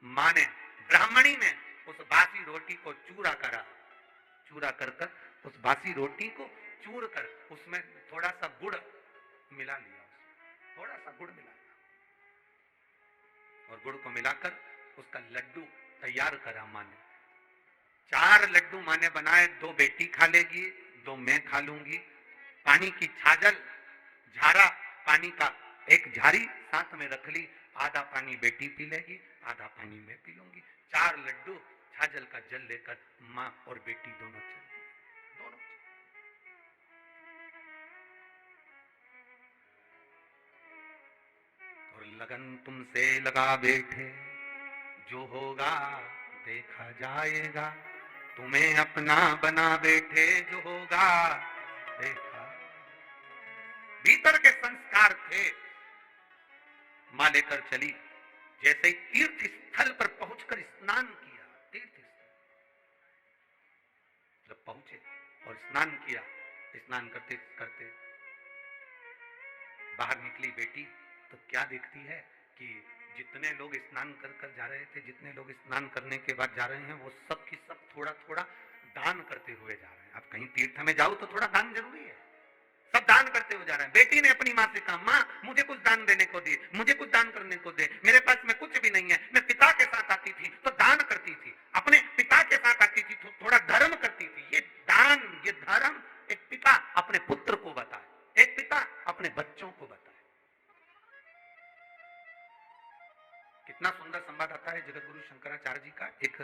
मां ने ब्राह्मणी ने उस बासी रोटी को चूरा करा, चूरा कर कर उस बासी रोटी को चूर कर उसमें थोड़ा सा गुड़ मिला लिया, थोड़ा सा गुड़ मिला लिया, और गुड़ को मिलाकर उसका लड्डू तैयार करा मां ने। 4 लड्डू मां ने बनाए, 2 बेटी खा लेगी, 2 मैं खा लूंगी। पानी की छाजल, झारा पानी का एक झारी साथ में रख ली, आधा पानी बेटी पी लेगी, आधा पानी मैं पी लूंगी। 4 लड्डू छाजल का जल लेकर मां और बेटी दोनों चलती, दोनों। और लगन तुमसे लगा बैठे, जो होगा देखा जाएगा, तुम्हें अपना बना बैठे, जो होगा देखा। भीतर के संस्कार थे, मां लेकर चली, जैसे ही तीर्थ स्थल पर पहुंचकर स्नान किया, तीर्थ स्थल जब पहुंचे और स्नान किया, स्नान करते करते बाहर निकली बेटी तो क्या देखती है कि जितने लोग स्नान कर कर जा रहे थे, जितने लोग स्नान करने के बाद जा रहे हैं, वो सब की सब थोड़ा थोड़ा दान करते हुए जा रहे हैं। अब कहीं तीर्थ में जाओ तो थोड़ा दान जरूरी है, सब दान करते हुए जा रहे हैं। बेटी ने अपनी मां से कहा, मां मुझे कुछ दान देने को दे, मुझे कुछ दान करने को दे, मेरे पास में कुछ भी नहीं है, मैं पिता के साथ आती थी तो दान करती थी, अपने पिता के साथ आती थी तो थोड़ा धर्म करती थी। ये दान, ये धर्म एक पिता अपने पुत्र को बताए, एक पिता अपने बच्चों को बताए। कितना सुंदर संवाद आता है जगत गुरु शंकराचार्य जी का, एक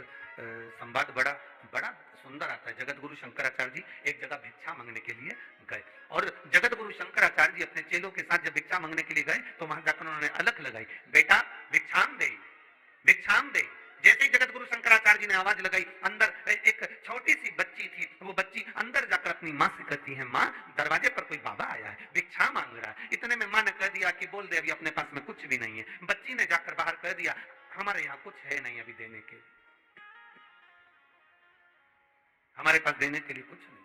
संवाद बड़ा बड़ा सुंदर आता है। जगत गुरु शंकराचार्य जी एक जगह भिक्षा मांगने के लिए गए, और जगत गुरु शंकराचार्य जी अपने चेलों के साथ जब भिक्षा मांगने के लिए गए तो वहां जाकर उन्होंने अलख लगाई, बेटा भिक्षाम दे, भिक्षाम दे। जैसे ही जगत गुरु शंकराचार्य जी ने आवाज लगाई, अंदर एक छोटी सी बच्ची थी, वो बच्ची अंदर जाकर अपनी माँ से कहती है, माँ दरवाजे पर कोई बाबा आया है, भिक्षा मांग रहा है। इतने में माँ ने कह दिया कि बोल दे अभी अपने पास में कुछ भी नहीं है। बच्ची ने जाकर बाहर कह दिया, हमारे यहाँ कुछ है नहीं अभी देने के, हमारे पास देने के लिए कुछ नहीं।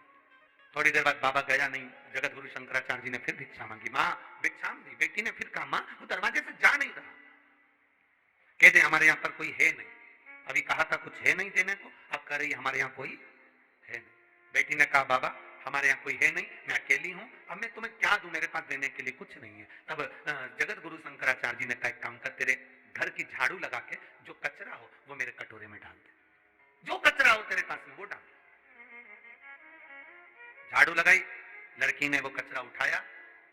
थोड़ी देर बाद बाबा गया नहीं, जगत गुरु शंकराचार्य जी ने फिर भिक्षा मांगी, माँ भिक्षा दी। बेटी ने फिर कहा, माँ वो दरवाजे से जा नहीं रहा, कह दे हमारे यहाँ पर कोई है नहीं, अभी कहा था कुछ है नहीं देने को, अब कह रही हमारे यहाँ कोई है नहीं। बेटी ने कहा, बाबा हमारे यहाँ कोई है नहीं, मैं अकेली हूँ, अब मैं तुम्हें क्या दूं, मेरे पास देने के लिए कुछ नहीं है। तब जगत गुरु शंकराचार्य जी ने कहा, एक काम कर, तेरे घर की झाड़ू लगा के जो कचरा हो वो मेरे कटोरे में डाल दे, जो कचरा हो तेरे पास में वो डाल। झाड़ू लगाई, लड़की ने वो कचरा उठाया,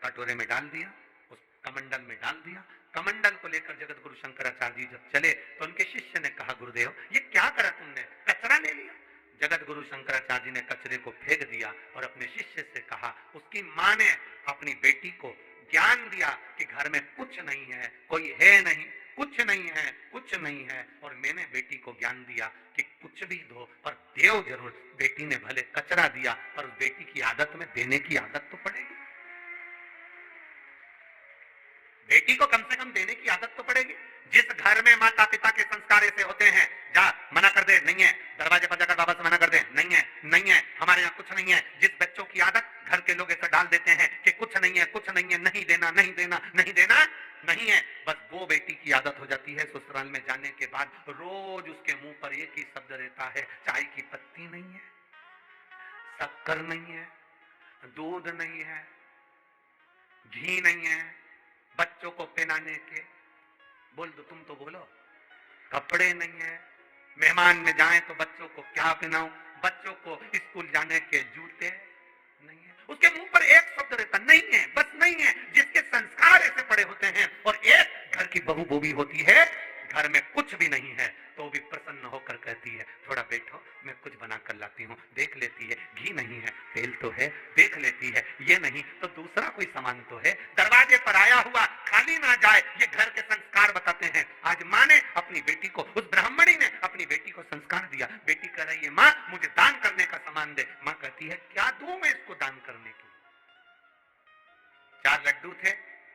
कटोरे में डाल दिया, उस कमंडल में डाल दिया। कमंडल को लेकर जगत गुरु शंकराचार्य जी जब चले तो उनके शिष्य ने कहा, गुरुदेव ये क्या करा तुमने, कचरा ले लिया। जगत गुरु शंकराचार्य जी ने कचरे को फेंक दिया और अपने शिष्य से कहा, उसकी माँ ने अपनी बेटी को ज्ञान दिया कि घर में कुछ नहीं है, कोई है नहीं, कुछ नहीं है, कुछ नहीं है, और मैंने बेटी को ज्ञान दिया कि कुछ भी दो पर देव जरूर। बेटी ने भले कचरा दिया पर उस बेटी की आदत में देने की आदत तो पड़ेगी, बेटी को कम से कम देने की आदत तो पड़ेगी। जिस घर में माता पिता के संस्कार ऐसे होते हैं, जा मना कर दे, नहीं है, दरवाजे पर जाकर बाबा से मना कर दे, नहीं है, नहीं है, हमारे यहाँ कुछ नहीं है। जिस बच्चों की आदत घर के लोग ऐसा डाल देते हैं कि कुछ नहीं है, कुछ नहीं है, नहीं देना, नहीं देना, नहीं देना, नहीं है, बस वो बेटी की आदत हो जाती है। ससुराल में जाने के बाद रोज उसके मुंह पर एक ही शब्द रहता है, चाय की पत्ती नहीं है, शक्कर नहीं है, दूध नहीं है, घी नहीं है, बच्चों को पहनाने के, बोल दो तुम तो बोलो, कपड़े नहीं है, मेहमान में जाएं तो बच्चों को क्या पहनाऊं, बच्चों को स्कूल जाने के जूते नहीं है, उसके मुंह पर एक शब्द रहता नहीं है, बस नहीं है। जिसके संस्कार ऐसे पड़े होते हैं और एक घर की बहू वो भी होती है, घर में कुछ भी नहीं है तो भी प्रसन्न होकर कहती है, थोड़ा बैठो मैं कुछ बना कर लाती हूँ, देख लेती है, घी नहीं है, तेल तो है, देख लेती है, ये नहीं तो दूसरा कोई सामान तो है, दरवाजे पर आया हुआ खाली ना जाए, ये घर के संस्कार बताते हैं। आज माँ ने अपनी बेटी को, उस ब्राह्मणी ने अपनी बेटी को संस्कार दिया। बेटी कह रही है, माँ मुझे दान करने का सामान दे। माँ कहती है, क्या दूं मैं इसको दान करने के? 4 लड्डू थे,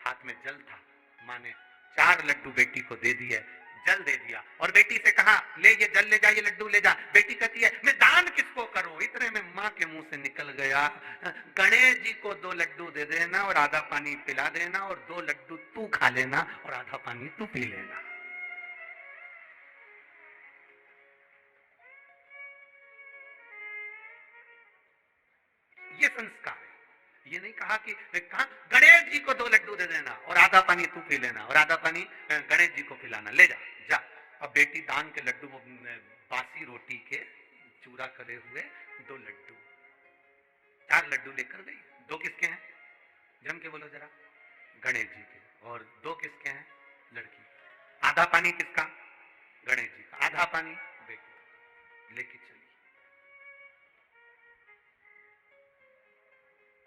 हाथ में जल था, माँ ने 4 लड्डू बेटी को दे दिए, जल दे दिया और बेटी से कहा, ले ये जल ले जा, ये लड्डू ले जा। बेटी कहती है, मैं दान किसको करूं? इतने में माँ के मुंह से निकल गया, गणेश जी को 2 लड्डू दे देना और आधा पानी पिला देना, और 2 लड्डू तू खा लेना और आधा पानी तू पी लेना। ये संस्कार है। ये नहीं कहा कि कहा गणेश जी को 2 लड्डू दे देना और आधा पानी तू पी लेना और आधा पानी गणेश जी को पिलाना, ले जा जा। अब बेटी दान के लड्डू, बासी रोटी के चूरा करे हुए 2 लड्डू, 4 लड्डू लेकर गई। 2 किसके हैं? जम के बोलो जरा। गणेश जी के। और 2 किसके हैं? लड़की। आधा पानी किसका? गणेश जी का। आधा पानी बेटी लेके चली।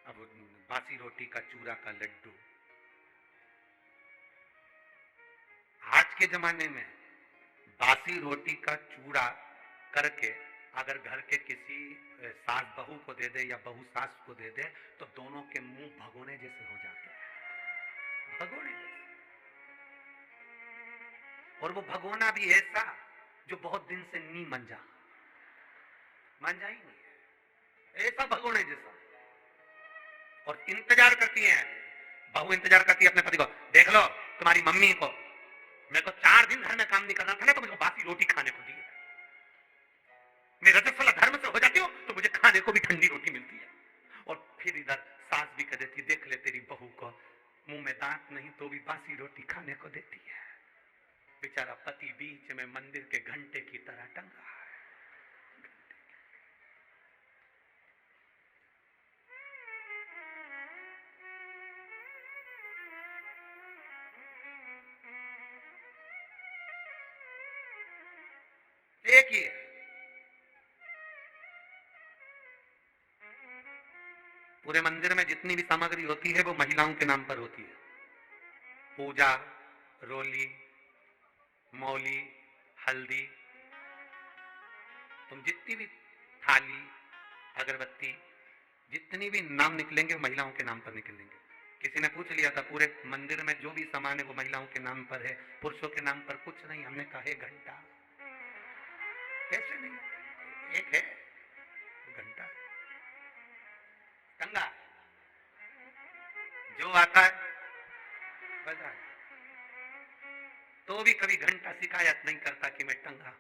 अब बासी रोटी का चूरा का लड्डू, आज के जमाने में बासी रोटी का चूरा करके अगर घर के किसी सास बहू को दे दे या बहू सास को दे दे तो दोनों के मुंह भगोने जैसे हो जाते हैं, भगोने जैसे। और वो भगोना भी ऐसा जो बहुत दिन से नहीं मंजा ही नहीं है, ऐसा भगोने जैसा। और इंतजार करती है बहू, इंतजार करती है अपने पति को, देख लो तुम्हारी मम्मी को, मेरे को 4 दिन घर में काम नहीं करना था ना तो मुझे बासी रोटी खाने को दी है, मैं रजस्वला धर्म से हो जाती हूँ तो मुझे खाने को भी ठंडी रोटी मिलती है। और फिर इधर सास भी कह देती, देख ले तेरी बहू को मुंह में दांत नहीं तो भी बासी रोटी खाने को देती है। बेचारा पति बीच में मंदिर के घंटे की तरह टंगा है। एक ही है। पूरे मंदिर में जितनी भी सामग्री होती है वो महिलाओं के नाम पर होती है। पूजा, रोली, मौली, हल्दी, तुम जितनी भी थाली, अगरबत्ती, जितनी भी नाम निकलेंगे महिलाओं के नाम पर निकलेंगे। किसी ने पूछ लिया था पूरे मंदिर में जो भी सामान है वो महिलाओं के नाम पर है, पुरुषों के नाम पर कुछ नहीं। हमने कहा घंटा, कैसे नहीं, एक है घंटा, टंगा जो आता है बजा, तो भी कभी घंटा शिकायत नहीं करता कि मैं टंगा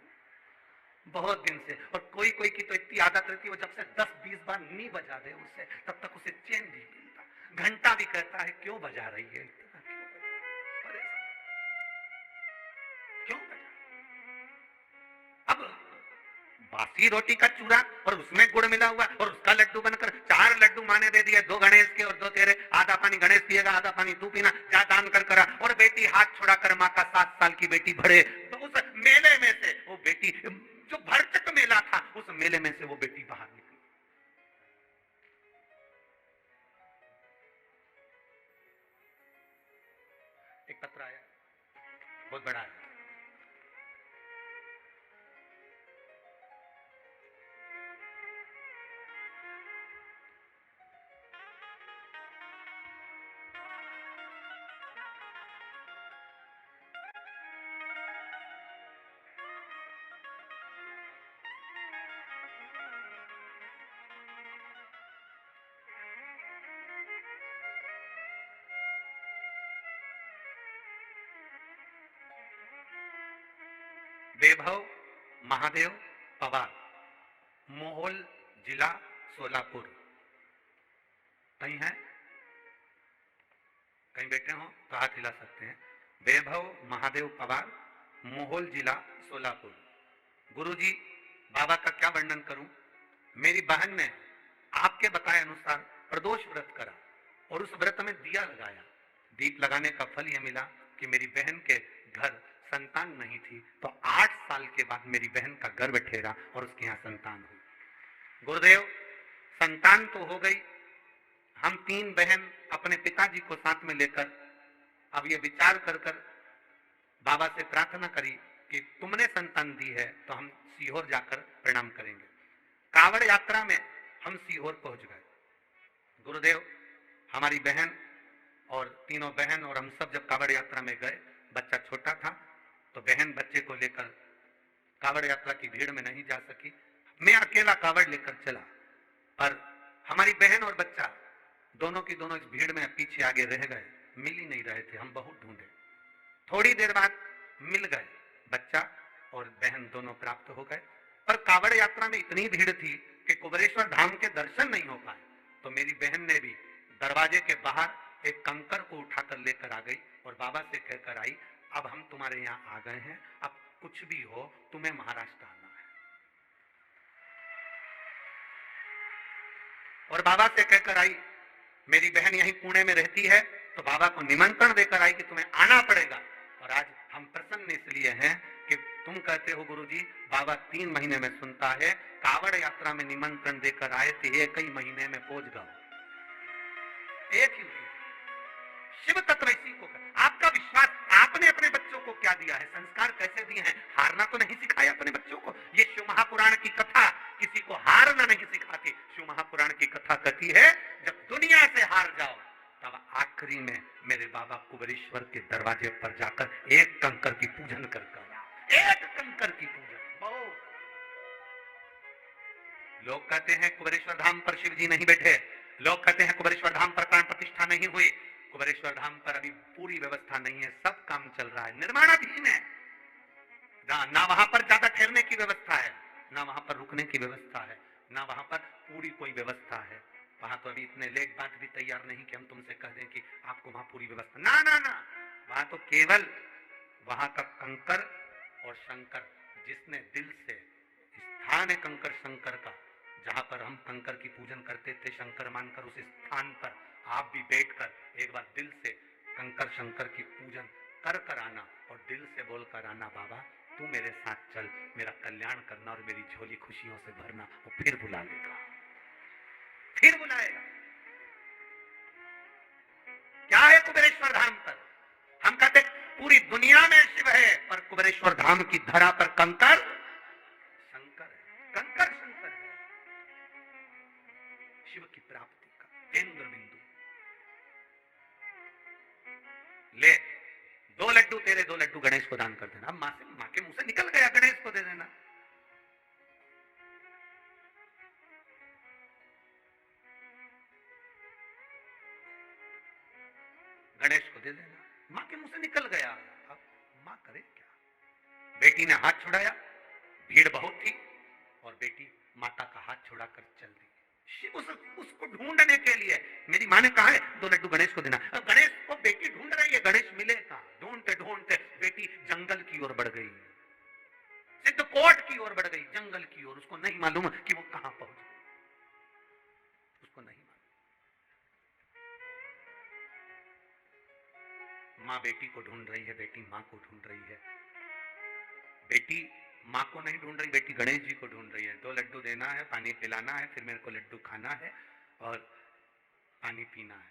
बहुत दिन से। और कोई कोई की तो इतनी आदत रहती है वो जब से 10-20 बार नहीं बजा दे उससे तब तक उसे चैन नहीं मिलता। घंटा भी कहता है क्यों बजा रही है इतना, क्यों बजा। अब बासी रोटी का चूरा और उसमें गुड़ मिला हुआ और उसका लड्डू बनकर 4 लड्डू माँ ने दे दिए, 2 गणेश के और 2 तेरे। आधा पानी गणेश पिएगा, आधा पानी तू पीना, जा दान कर करा। और बेटी हाथ छोड़ा कर माँ का 7 साल की बेटी भरे, तो उस मेले में से वो बेटी जो भरचक मेला था उस मेले में से वो बेटी बाहर निकली। एक पत्र आया बहुत बड़ा है, वैभव महादेव पवार, मोहोल जिला सोलापुर। कहीं है, कहीं बैठे हो तो हाथ हिला सकते हैं। वैभव महादेव पवार, मोहोल जिला सोलापुर। गुरुजी बाबा का क्या वर्णन करूं। मेरी बहन ने आपके बताए अनुसार प्रदोष व्रत करा और उस व्रत में दिया लगाया। दीप लगाने का फल यह मिला कि मेरी बहन के घर संतान नहीं थी, तो 8 साल के बाद मेरी बहन का गर्भ ठहरा और उसके यहाँ संतान हुई। गुरुदेव संतान तो हो गई, हम 3 बहन अपने पिताजी को साथ में लेकर अब ये विचार कर कर बाबा से प्रार्थना करी कि तुमने संतान दी है तो हम सीहोर जाकर प्रणाम करेंगे। कावड़ यात्रा में हम सीहोर पहुंच गए। गुरुदेव हमारी बहन और तीनों बहन और हम सब जब कावड़ यात्रा में गए, बच्चा छोटा था तो बहन बच्चे को लेकर कावड़ यात्रा की भीड़ में नहीं जा सकी। मैं अकेला कावड़ लेकर चला, पर हमारी बहन और बच्चा दोनों की दोनों इस भीड़ में पीछे आगे रह गए, मिल ही नहीं रहे थे। हम बहुत ढूंढे, थोड़ी देर बाद मिल गए, बच्चा और बहन दोनों प्राप्त हो गए। पर कावड़ यात्रा में इतनी भीड़ थी कि कुबेरेश्वर धाम के दर्शन नहीं हो पाए। तो मेरी बहन ने भी दरवाजे के बाहर एक कंकर को उठाकर लेकर आ गई और बाबा से कहकर आई, अब हम तुम्हारे यहाँ आ गए हैं, अब कुछ भी हो तुम्हें महाराष्ट्र आना है। और बाबा से कहकर आई, मेरी बहन यहीं पुणे में रहती है तो बाबा को निमंत्रण देकर आई कि तुम्हें आना पड़ेगा। और आज हम प्रसन्न इसलिए हैं कि तुम कहते हो गुरुजी बाबा 3 महीने में सुनता है, कावड़ यात्रा में निमंत्रण देकर आए थे, 1 ही महीने में पहुंच गए। एक ही शिव तत्व इसी को कर। आपका विश्वास, आपने अपने बच्चों को क्या दिया है, संस्कार कैसे दिए हैं। हारना तो नहीं सिखाया अपने बच्चों को। ये शिव महापुराण की कथा किसी को हारना नहीं सिखाती। शिव महापुराण की कथा कहती है जब दुनिया से हार जाओ तब आखिरी में मेरे बाबा कुबेरेश्वर के दरवाजे पर जाकर एक कंकर की पूजन कर, एक कंकर की पूजन। बहुत लोग कहते हैं कुबेरेश्वर धाम पर शिव जी नहीं बैठे, लोग कहते हैं कुबेरेश्वर धाम पर प्राण प्रतिष्ठा नहीं हुई। कुबेरेश्वर धाम पर अभी पूरी व्यवस्था नहीं है, सब काम चल रहा है, निर्माणाधीन है। ना वहां पर ज्यादा ठहरने की व्यवस्था है, ना वहां पर रुकने की व्यवस्था है, ना वहां पर पूरी कोई व्यवस्था है। वहां तो अभी इतने लेख बात भी तैयार नहीं कि हम तुमसे कह दें कि आपको वहां पूरी व्यवस्था, ना ना ना। वहां तो केवल वहां का कंकर और शंकर, जिसने दिल से, स्थान है कंकर शंकर का, जहां पर हम कंकर की पूजन करते थे शंकर मानकर, उस स्थान पर आप भी बैठकर एक बार दिल से कंकर शंकर की पूजन कर कर आना और दिल से बोल कर आना, बाबा तू मेरे साथ चल, मेरा कल्याण करना और मेरी झोली खुशियों से भरना। वो फिर बुला लेगा, फिर बुलाएगा। क्या है कुबेरेश्वर धाम पर? हम कहते पूरी दुनिया में शिव है, पर कुबेरेश्वर धाम की धरा पर कंकर शंकर है, कंकर शंकर है। शिव की प्राप्ति का केंद्र बिंदु। ले 2 लड्डू तेरे, 2 लड्डू गणेश को दान कर देना। अब माँ के मुंह से निकल गया, गणेश को दे देना। गणेश को दे देना, माँ के मुंह से निकल गया। अब माँ करे क्या? बेटी ने हाथ छुड़ाया, भीड़ बहुत थी और बेटी माता का हाथ छुड़ाकर चल दी उसको ढूंढने के लिए। मेरी माँ ने कहा है 2 लड्डू गणेश को देना। अब गणेश को बेटी ढूंढ रही है, गणेश मिलेगा। ढूंढते ढूंढते बेटी जंगल की ओर बढ़ गई, सिद्धकोट की ओर बढ़ गई, जंगल की ओर। उसको नहीं मालूम कि वो कहां पहुंच गई, उसको नहीं मालूम। माँ बेटी को ढूंढ रही है, बेटी माँ को ढूंढ रही है। बेटी माँ को नहीं ढूंढ रही, बेटी गणेश जी को ढूंढ रही है। 2 लड्डू देना है, पानी पिलाना है, फिर मेरे को लड्डू खाना है और पानी पीना है,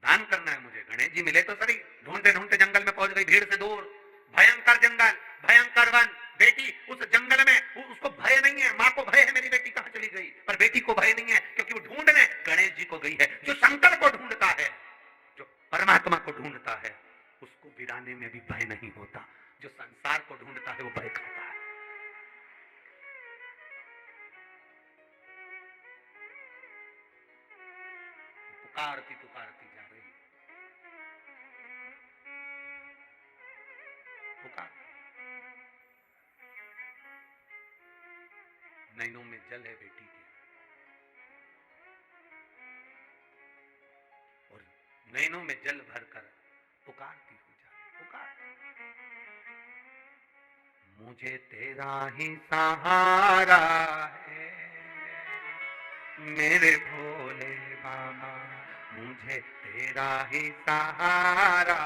दान करना है मुझे। गणेश जी मिले तो सही। ढूंढते ढूंढते जंगल में पहुंच गई, भीड़ से दूर, भयंकर जंगल, भयंकर वन। बेटी उस जंगल में, उसको भय नहीं है, माँ को भय है मेरी बेटी कहां चली गई, पर बेटी को भय नहीं है क्योंकि वो ढूंढने गणेश जी को गई है। जो शंकर को ढूंढता है, जो परमात्मा को ढूंढता है, उसको वीराने में भी भय नहीं होता। जो संसार को ढूंढता है वो भय खाता है। पुकारती पुकारती जा रही, पुकार। नैनों में जल है बेटी के, और नैनों में जल भरकर पुकारती हुई जा रही, पुकार। मुझे तेरा ही सहारा है मेरे भोले बाबा, मुझे तेरा ही सहारा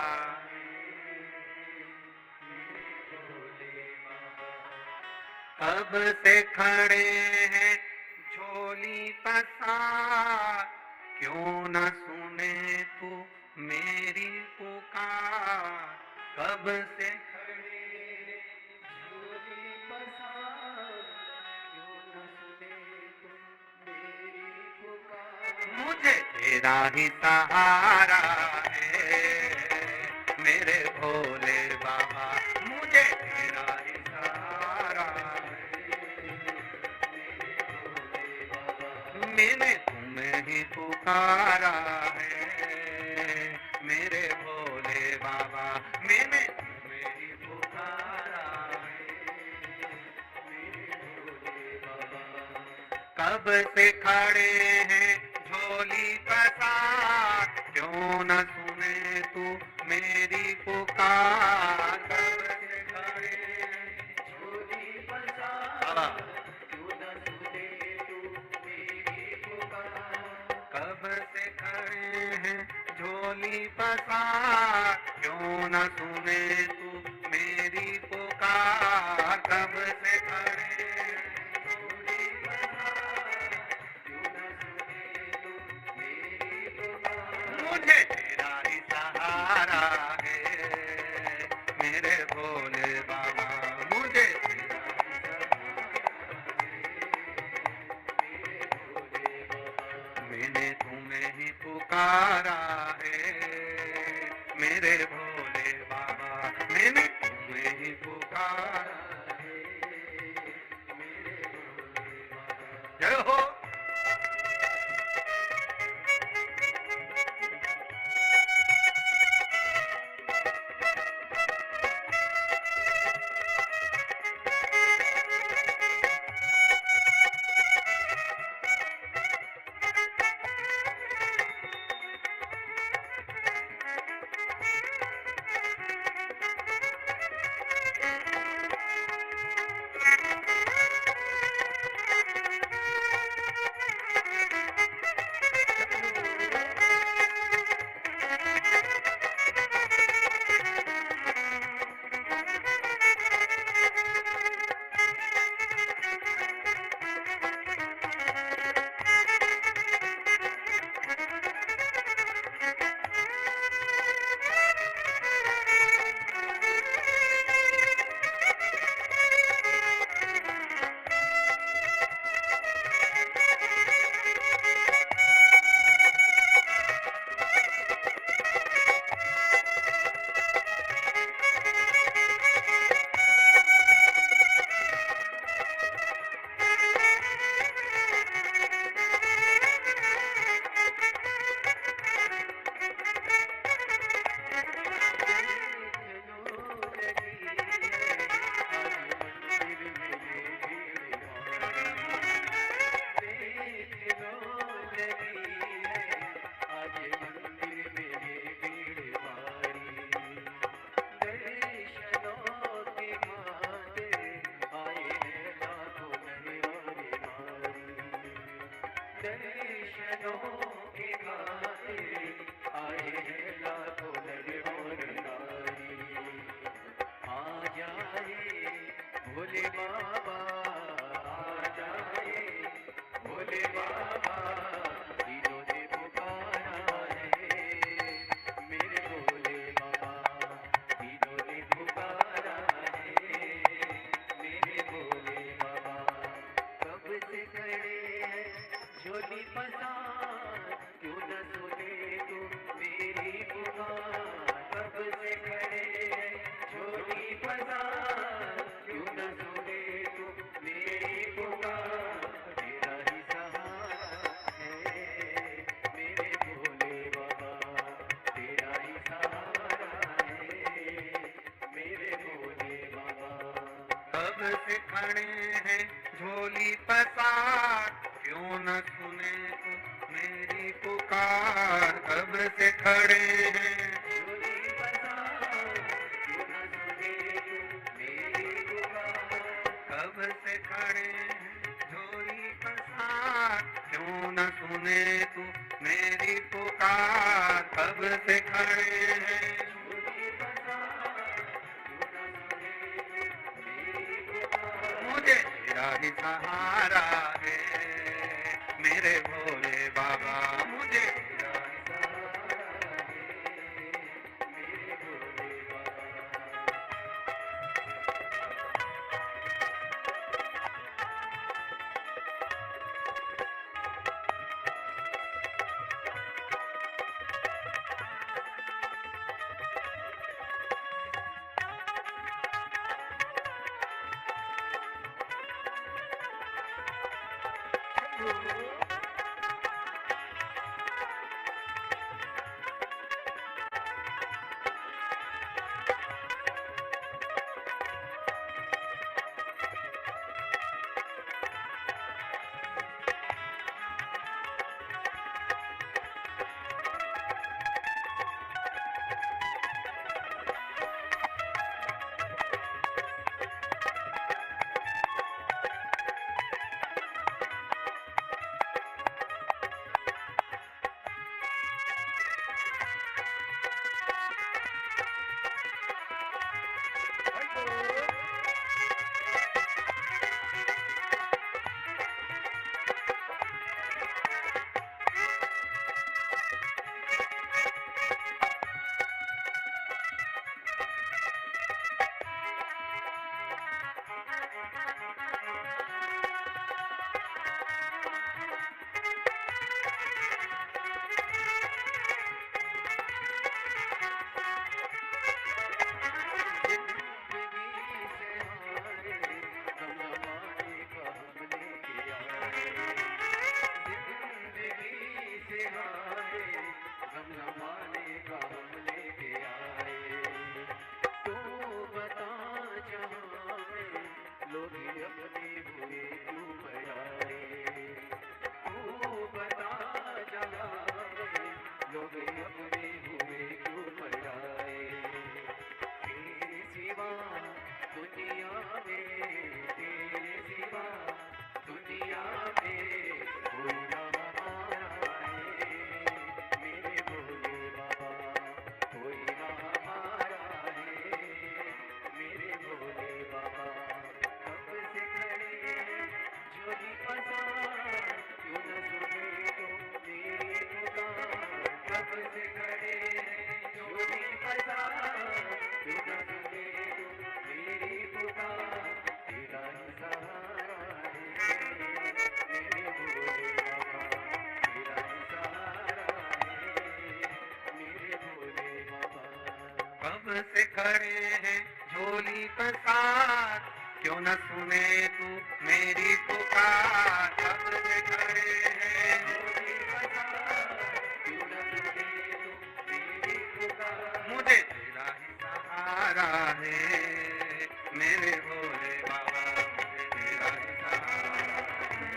कब से खड़े हैं झोली पसार, क्यों न सुने तू मेरी पुकार। कब से खड़े झोली पसार, क्यों न सुने तू मेरी पुकार। मुझे तेरा ही सहारा है मेरे भोले बाबा, मुझे तेरा ही सहारा है। मैंने तुम्हें ही पुकारा है मेरे भोले बाबा, मैंने तुम्हें ही पुकारा है मेरे भोले बाबा। कब से खड़े हैं झोली पसार, क्यों न सुने तू मेरी पुकार। कब से खड़े हैं झोली पसार, क्यों न सुने तू मेरी पुकार। कब से खड़े हैं झोली पसार, क्यों न सुने तू मेरी पुकार। कब से खड़े झोली पसार, क्यों न सुने तू मेरी पुकार। मुझे तेरा ही सहारा है मेरे भोले बाबा, मुझे तेरा ही सहारा है मेरे भोले बाबा। मैंने तुम्हें ही पुकारा है मेरे भोले बाबा, मैंने तुम्हें ही पुकारा है मेरे भोले बाबा। जय हो। अनोखे गाते आए हैं लाखों नर और नारी। आ जाए भोले बाबा, आ जाए भोले बाबा, तीनों ने पुकारा है मेरे भोले बाबा, तीनों ने पुकारा है मेरे भोले बाबा। कब से खड़े हैं झोली पसार, क्यों न सुने तू मेरी पुकार। कब से खड़े हैं झोली पसार, क्यों न सुने तू मेरी पुकार। तेरा ही सहारा है मेरे भोले बाबा, तेरा ही सहारा है मेरे भोले बाबा। कब से खड़े हैं झोली पसार, क्यों न सुने तू मेरी पुकार। कब से खड़े हैं झोली पसार, क्यों न सुने तू मेरी पुकार। कब से खड़े हैं झोली पसार, क्यों न सुने तू मेरी पुकार। कब से खड़े हैं झोली पसार, क्यों न सुने तू मेरी पुकार। मुझे तेरा ही सहारा है मेरे भोले बाबा, मुझे तेरा ही सहारा है मेरे भोले बाबा। कब से खड़े हैं झोली पसार, क्यों न सुने तू मेरी पुकार। कब से खड़े हैं झोली पसार, क्यों न सुने तू मेरी पुकार। मुझे तेरा ही सहारा है मेरे भोले बाबा, मुझे तेरा ही सहारा है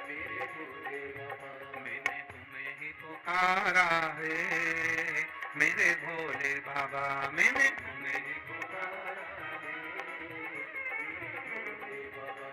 मेरे भोले बाबा। मैंने तुम्हें ही पुकारा है मेरे भोले बाबा, मैंने तुम्हें ही पुकारा है मेरे भोले बाबा।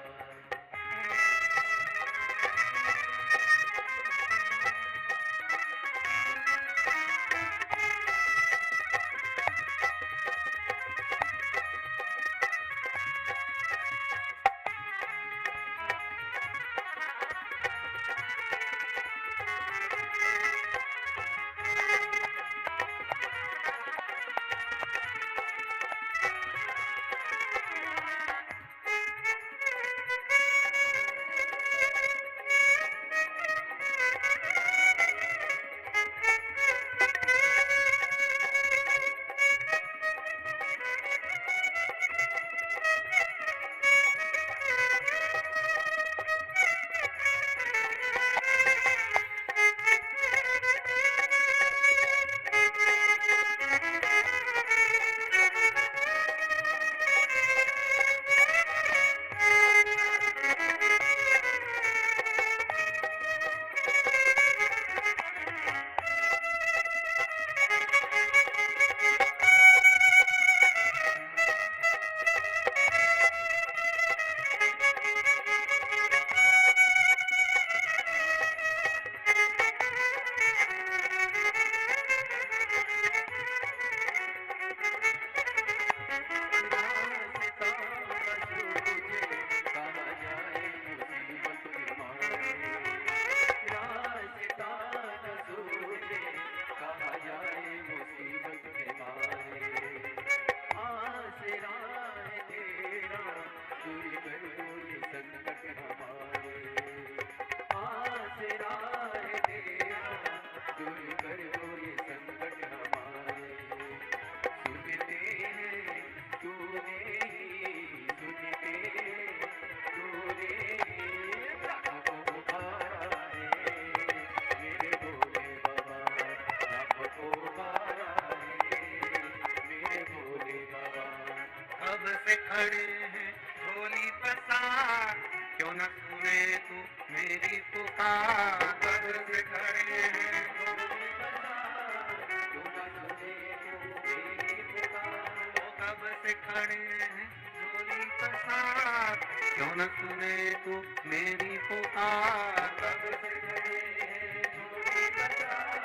क्यों न सुने तू मेरी पुकार। कब से खड़े हैं झोली पसार, क्यों न सुने तू मेरी पुकार। वो कब से खड़े हैं झोली पसार, क्यों न सुने तू मेरी पुकार। कब से खड़े हैं झोली पसार,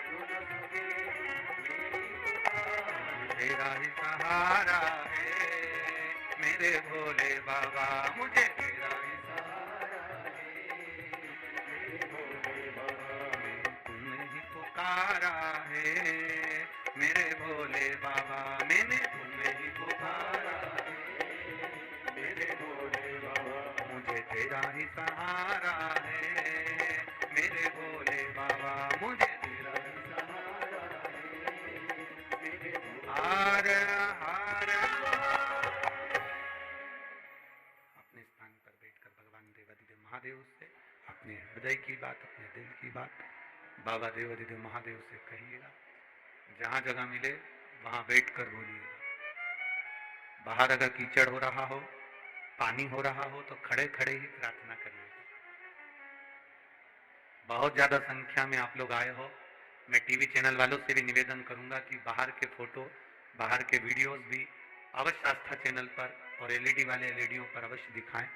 क्यों न सुने तू मेरी पुकार। तेरा ही सहारा है मेरे भोले बाबा, मुझे तेरा ही सहारा है मेरे भोले बाबा। तुमने ही पुकारा है मेरे भोले बाबा, मैंने तुम्हें ही पुकारा है मेरे भोले बाबा। मुझे तेरा ही सहारा है मेरे भोले बाबा, मुझे तेरा ही सहारा है मेरे भोले। हार हार। अपने स्थान पर बैठकर भगवान देवाधिदेव महादेव से अपने हृदय की बात, अपने दिल की बात बाबा देवाधिदेव महादेव से कहिएगा। जहाँ जगह मिले वहाँ बैठकर बोलिएगा। बाहर अगर कीचड़ हो रहा हो, पानी हो रहा हो, तो खड़े खड़े ही प्रार्थना करिएगा। बहुत ज्यादा संख्या में आप लोग आए हो, मैं टीवी चैनल वालों से भी निवेदन करूंगा कि बाहर के फोटो, बाहर के वीडियोस भी अवश्य आस्था चैनल पर और एलईडी वाले एलईडीओं पर अवश्य दिखाएं।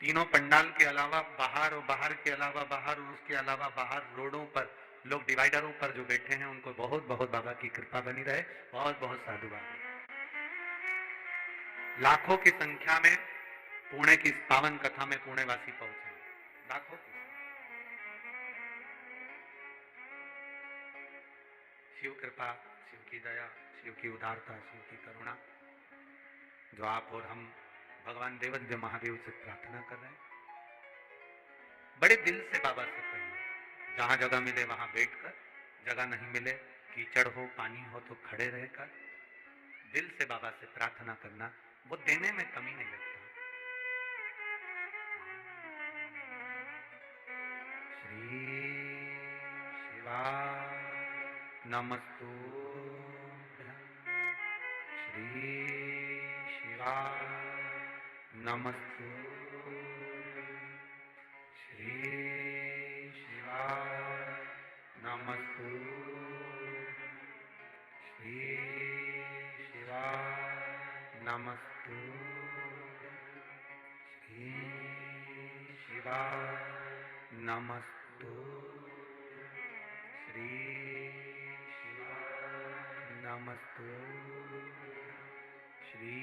तीनों पंडाल के अलावा बाहर, और बाहर के अलावा बाहर, और उसके अलावा बाहर रोडों पर लोग डिवाइडरों पर जो बैठे हैं उनको बहुत बहुत बाबा की कृपा बनी रहे। बहुत बहुत साधुवाद। लाखों की संख्या में पुणे की इस पावन कथा में पुणेवासी पहुंचे, लाखों की। शिव कृपा, शिव की दया, शिव की उदारता, शिव की करुणा जो आप और हम भगवान देवाधिदेव महादेव से प्रार्थना कर रहे हैं, बड़े दिल से बाबा से कहिए। जहां जगह मिले वहां बैठकर, जगह नहीं मिले, कीचड़ हो, पानी हो, तो खड़े रहकर दिल से बाबा से प्रार्थना करना, वो देने में कमी नहीं लगता। श्री शिवाय नमस्तुभ्यं, श्री शिवाय नमस्तुभ्यं, श्री शिवाय नमस्तुभ्यं, श्री शिवाय नमस्तुभ्यं, श्री शिवाय नमस्तुभ्यं, श्री शिवाय नमस्तुभ्यं, श्री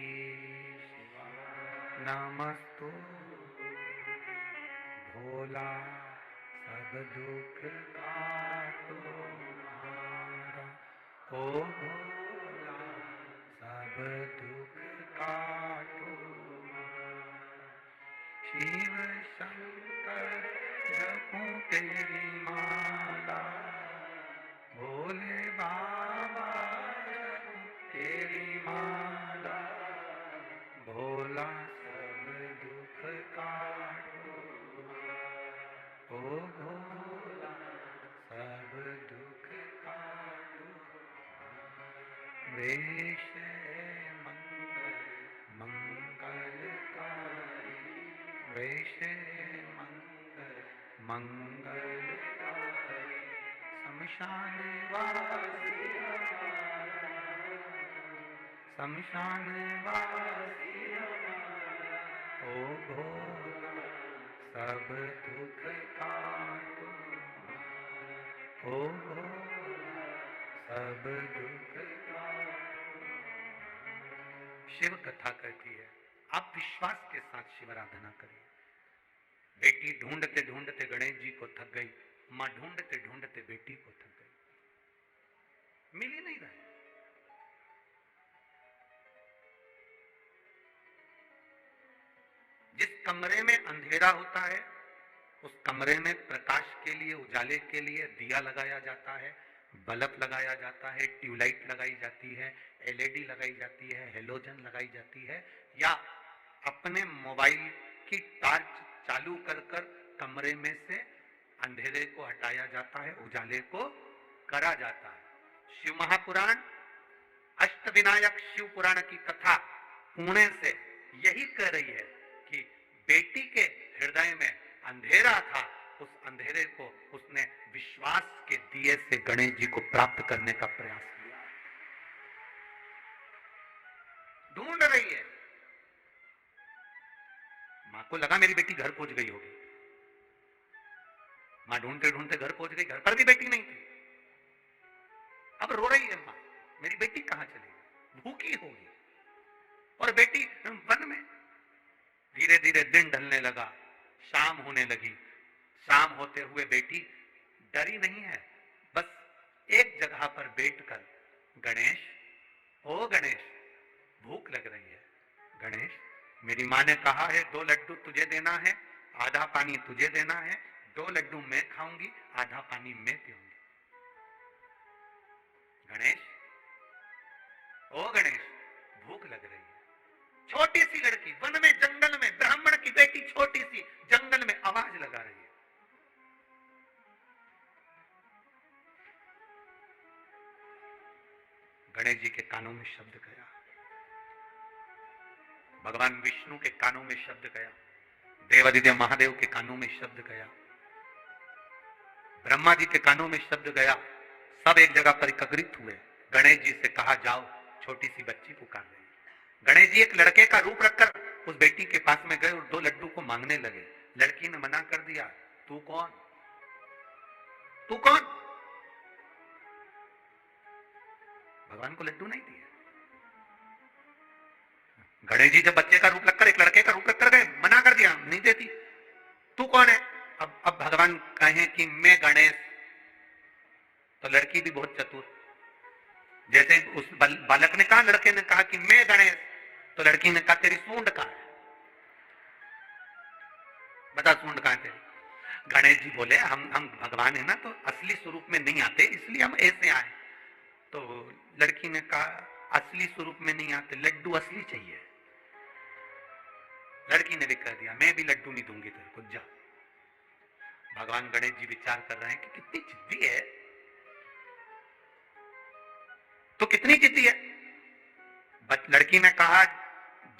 शिवाय नमस्तुभ्यं। भोला सब दुख काटो हमारा, ओ भोला सब दुख काटो हमारा। शिव शंकर जपूं तेरी माला, भोले बाबा जपूं तेरी माला। भोला सब दुख काटो हमारा, ओ भोला सब दुख काटो हमारा। वेश मंगल मंगलकारी, वेश मंगल मंगलकारी। शमशान वासी हमारा, शमशान वासी हमारा। ओ भोला सब दुख काटो हमारा, ओ भोला सब दुख काटो। शिव कथा कहती है, आप विश्वास के साथ शिवाराधना करिए। बेटी ढूंढते ढूंढते गणेश जी को थक गई, मां ढूंढते ढूंढते बेटी को थक गई, मिल ही नहीं रहा। जिस कमरे में अंधेरा होता है उस कमरे में प्रकाश के लिए, उजाले के लिए दिया लगाया जाता है, बल्ब लगाया जाता है, ट्यूबलाइट लगाई जाती है, एलईडी लगाई जाती है, हेलोजन लगाई जाती है, या अपने मोबाइल की टॉर्च चालू कर कर कमरे में से अंधेरे को हटाया जाता है, उजाले को करा जाता है। शिव महापुराण, अष्टविनायक शिव पुराण की कथा पुणे से यही कह रही है कि गणेश जी को प्राप्त करने का प्रयास किया। ढूंढ रही है। मां को लगा मेरी बेटी घर पहुंच गई होगी। मां ढूंढते ढूंढते घर पहुंच गई, घर पर भी बेटी नहीं थी। अब रो रही है मां, मेरी बेटी कहां चली गई, भूखी होगी और बेटी वन में। धीरे धीरे दिन ढलने लगा, शाम होने लगी। शाम होते हुए बेटी डरी नहीं है, बस एक जगह पर बैठकर, गणेश, ओ गणेश, भूख लग रही है। गणेश, मेरी मां ने कहा है 2 लड्डू तुझे देना है, आधा पानी तुझे देना है, 2 लड्डू मैं खाऊंगी, आधा पानी मैं पीऊंगी। गणेश, ओ गणेश, भूख लग रही है। छोटी सी लड़की वन में, जंगल में, ब्राह्मण की बेटी छोटी सी जंगल में आवाज लगा रही है। गणेश जी के कानों में शब्द गया, भगवान विष्णु के कानों में शब्द गया, देवादिदेव महादेव के कानों में शब्द गया, ब्रह्मा जी के कानों में शब्द गया। सब एक जगह पर एकत्रित हुए। गणेश जी से कहा, जाओ, छोटी सी बच्ची पुकार रही है। गणेश जी एक लड़के का रूप रखकर उस बेटी के पास में गए और 2 लड्डू को मांगने लगे। लड़की ने मना कर दिया, तू कौन, तू कौन? भगवान को लड्डू नहीं दिए। गणेश जी जब बच्चे का रूप रखकर, एक लड़के का रूप रखकर गए, मना कर दिया, नहीं देती। तू कौन है? अब भगवान कहें कि मैं गणेश, तो लड़की भी बहुत चतुर, जैसे उस बालक ने कहा, लड़के ने कहा कि मैं गणेश, तो लड़की ने कहा तेरी सूंड कहां है, बता सूंड कहां है तेरी। गणेश जी बोले, हम भगवान है ना, तो असली स्वरूप में नहीं आते, इसलिए हम ऐसे आए। तो लड़की ने कहा, असली स्वरूप में नहीं आते, लड्डू असली चाहिए। लड़की ने भी कह दिया, मैं भी लड्डू नहीं दूंगी तेरे को, जा। भगवान गणेश जी विचार कर रहे हैं कि कितनी जिद्दी है, तो कितनी जिद्दी है। लड़की ने कहा,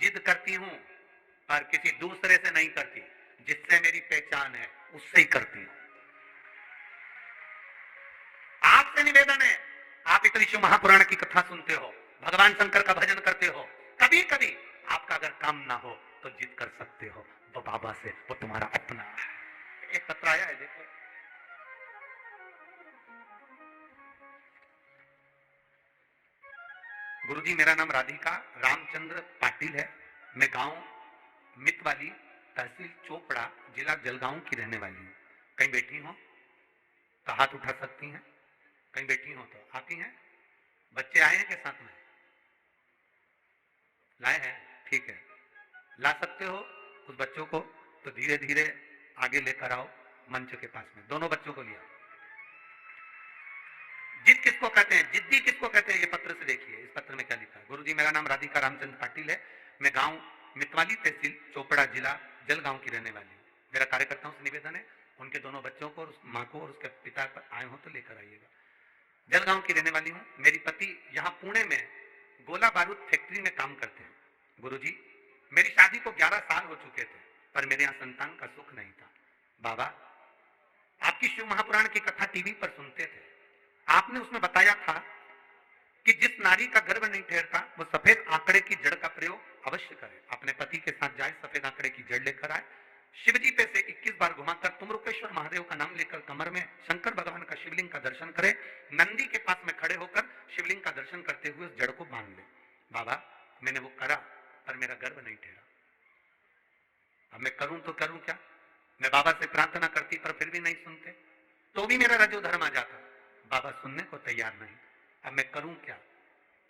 जिद करती हूं पर किसी दूसरे से नहीं करती, जिससे मेरी पहचान है उससे ही करती हूं। आपसे निवेदन है, आप इतनी शिव महापुराण की कथा सुनते हो, भगवान शंकर का भजन करते हो, कभी कभी आपका अगर काम ना हो तो जिद कर सकते हो, वो बाबा से, वो तुम्हारा अपना है। एक पत्र आया है, देखो। गुरुजी, मेरा नाम राधिका रामचंद्र पाटिल है। मैं गांव मितवाली, तहसील चोपड़ा, जिला जलगांव की रहने वाली हूँ। कहीं बैठी हो तो हाथ उठा सकती हैं, कहीं बैठी हो तो आती हैं। बच्चे आए हैं के साथ में लाए हैं, ठीक है, ला सकते हो उस बच्चों को, तो धीरे धीरे आगे लेकर आओ मंच के पास में। दोनों बच्चों को लिया। जिद किसको कहते हैं, जिद्दी किसको कहते हैं, ये पत्र से देखिए, इस पत्र में क्या लिखा है। गुरुजी, मेरा नाम राधिका रामचंद्र पाटिल है। मैं गांव मितवाली, तहसील चोपड़ा, जिला जलगांव की रहने वाली हूँ। मेरा कार्यकर्ताओं से निवेदन है, उनके दोनों बच्चों को और उस माँ को और उसके पिता पर आए हो तो लेकर आइएगा। जलगांव की रहने वाली हूँ। मेरी पति यहाँ पुणे में गोला बारूद फैक्ट्री में काम करते हैं। गुरुजी, मेरी शादी को 11 साल हो चुके थे, पर मेरे यहाँ संतान का सुख नहीं था। बाबा, आपकी शिव महापुराण की कथा टीवी पर सुनते थे, आपने उसमें बताया था कि जिस नारी का गर्भ नहीं ठहरता वो सफेद आंकड़े की जड़ का प्रयोग अवश्य करे। अपने पति के साथ जाए, सफेद आंकड़े की जड़ लेकर आए, शिवजी पे से 21 बार घुमाकर तुमरुकेश्वर महादेव का नाम लेकर कमर में शंकर भगवान का शिवलिंग का दर्शन करे, नंदी के पास में खड़े होकर शिवलिंग का दर्शन करते हुए उस जड़ को बांध ले। बाबा, मैंने वो करा पर मेरा गर्भ नहीं ठहरा। अब मैं करूं तो करूं क्या? मैं बाबा से प्रार्थना करती पर फिर भी नहीं सुनते, तो भी मेरा रजो धर्म आ जाता। बाबा सुनने को तैयार नहीं, अब मैं करूं क्या?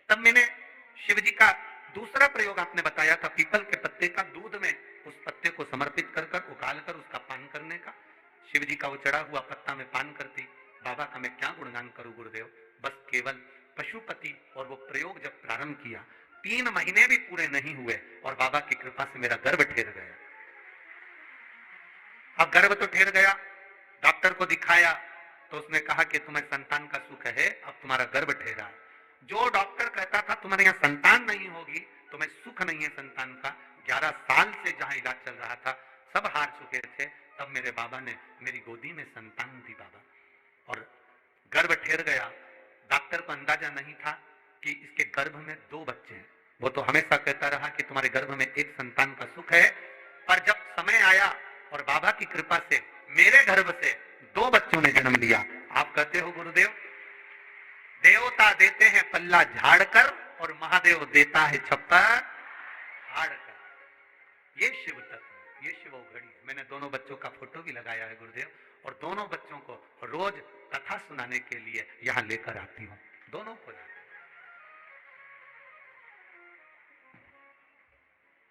तब मैंने शिवजी का दूसरा प्रयोग आपने बताया था, पीपल के पत्ते का दूध में उस पत्ते को समर्पित कर कर उकाल कर उसका पान करने का। शिवजी का वो चढ़ा हुआ पत्ता में पान करती। बाबा का मैं क्या गुणगान करूं गुरुदेव, बस केवल पशुपति। और वो प्रयोग जब प्रारंभ किया, 3 महीने भी पूरे नहीं हुए और बाबा की कृपा से मेरा गर्भ ठहर गया। अब गर्भ तो ठहर गया, डॉक्टर को दिखाया तो उसने कहा कि तुम्हें संतान का सुख है, अब तुम्हारा गर्भ ठहरा है। जो डॉक्टर कहता था तुम्हारे यहाँ संतान नहीं होगी, तुम्हें सुख नहीं है संतान का, 11 साल से जहां इलाज चल रहा था सब हार चुके थे, तब मेरे बाबा ने मेरी गोदी में संतान दी बाबा। और गर्भ ठेर गया। डॉक्टर को अंदाजा नहीं था कि इसके गर्भ में 2 बच्चे हैं। वो तो हमेशा कहता रहा कि तुम्हारे गर्भ में एक संतान का सुख है, पर जब समय आया और बाबा की कृपा से मेरे गर्भ से 2 बच्चों ने जन्म लिया। आप कहते हो गुरुदेव, देवता देते हैं पल्ला झाड़कर और महादेव देता है छप्पर फाड़कर। ये शिव तत्व, ये शिव घड़ी है। मैंने दोनों बच्चों का फोटो भी लगाया है गुरुदेव, और दोनों बच्चों को रोज कथा सुनाने के लिए यहां लेकर आती हूं। दोनों को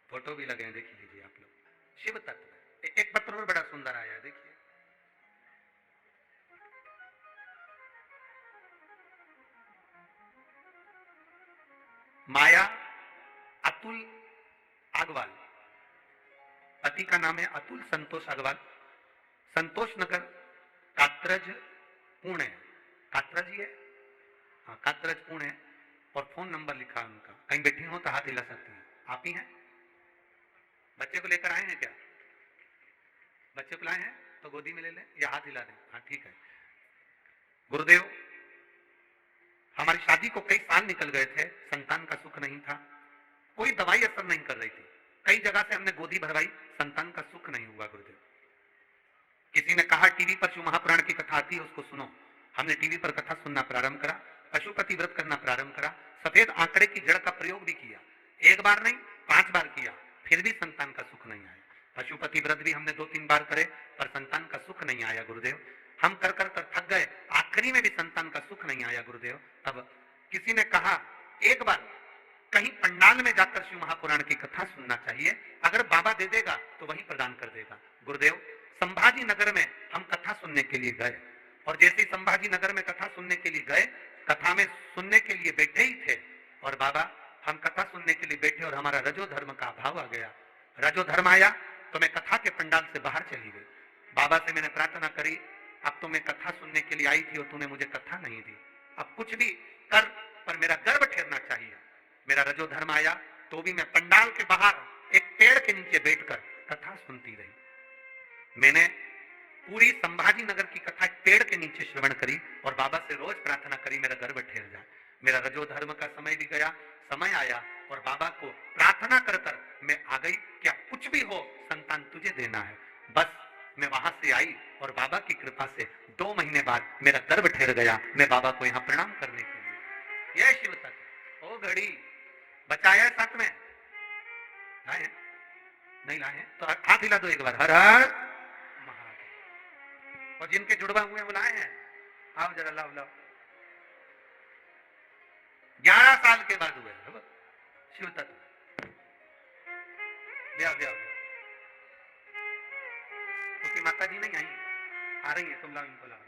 फोटो भी लगे हैं, देख लीजिए आप लोग। शिव तत्व है। एक पत्र और बड़ा सुंदर आया है, देखिए। माया अतुल अग्रवाल, पति का नाम है अतुल संतोष अग्रवाल, संतोष नगर, कात्रज, पुणे। कात्रज ही है, हाँ कात्रज पुणे। और फोन नंबर लिखा है उनका। कहीं बैठी हो तो हाथ हिला सकती हैं। आप ही हैं? बच्चे को लेकर आए हैं क्या? बच्चे को लाए हैं तो गोदी में ले लें या हाथ हिला दें। हाँ ठीक है। गुरुदेव, हमारी शादी को कई साल निकल गए थे, संतान का सुख नहीं था, कोई दवाई असर नहीं कर रही थी। कई जगह से हमने गोदी भरवाई, संतान का सुख नहीं हुआ गुरुदेव। किसी ने कहा टीवी पर शिव महापुराण की कथा आती है, उसको सुनो। हमने टीवी पर कथा सुनना प्रारंभ करा, पशुपति व्रत करना प्रारंभ करा, सफेद आंकड़े की जड़ का प्रयोग भी किया। 1 बार नहीं 5 बार किया, फिर भी संतान का सुख नहीं आया। पशुपति व्रत भी हमने 2-3 बार करे, पर संतान का सुख नहीं आया गुरुदेव। हम कर कर कर थक गए, आखिरी में भी संतान का सुख नहीं आया गुरुदेव। तब किसी ने कहा एक बार कहीं पंडाल में जाकर शिव महापुराण की कथा सुनना चाहिए, अगर बाबा दे देगा तो वही प्रदान कर देगा। गुरुदेव, संभाजी नगर में हम कथा सुनने के लिए गए, और जैसे ही संभाजी नगर में कथा सुनने के लिए गए, कथा में सुनने के लिए बैठे ही थे, और बाबा हम कथा सुनने के लिए बैठे और हमारा रजो धर्म का अभाव आ गया। रजो धर्म आया तो मैं कथा के पंडाल से बाहर चली गई। बाबा से मैंने प्रार्थना करी, अब तो मैं कथा सुनने के लिए आई थी और तूने मुझे कथा नहीं दी, अब कुछ भी कर, पर मेरा गर्भ ठहरना चाहिए। मेरा रजो धर्म आया तो भी मैं पंडाल के बाहर एक पेड़ के नीचे बैठकर कथा सुनती रही। मैंने पूरी संभाजी नगर की कथा एक पेड़ के नीचे श्रवण करी और बाबा से रोज प्रार्थना करी मेरा गर्भ ठहर जाए। मेरा रजो धर्म का समय भी गया, समय आया और बाबा को प्रार्थना कर कर मैं आ गई, क्या कुछ भी हो संतान तुझे देना है। बस मैं वहां से आई और बाबा की कृपा से 2 महीने बाद मेरा गर्भ ठहर गया। मैं बाबा को यहाँ प्रणाम करने के लिए, यह शिव तत्व। ओ घड़ी बचाया साथ में, लाए नहीं लाए तो हाथ हिला दो एक बार, हर हर महादेव। और जिनके जुड़वा हुए वो लाए हैं, आओ जरा लाओ लाओ। 11 साल के बाद हुए शिव तत्व। ब्याह ब्याह क्योंकि माता जी नहीं आई, आ रही है, तुम लाओ इनको लाओ।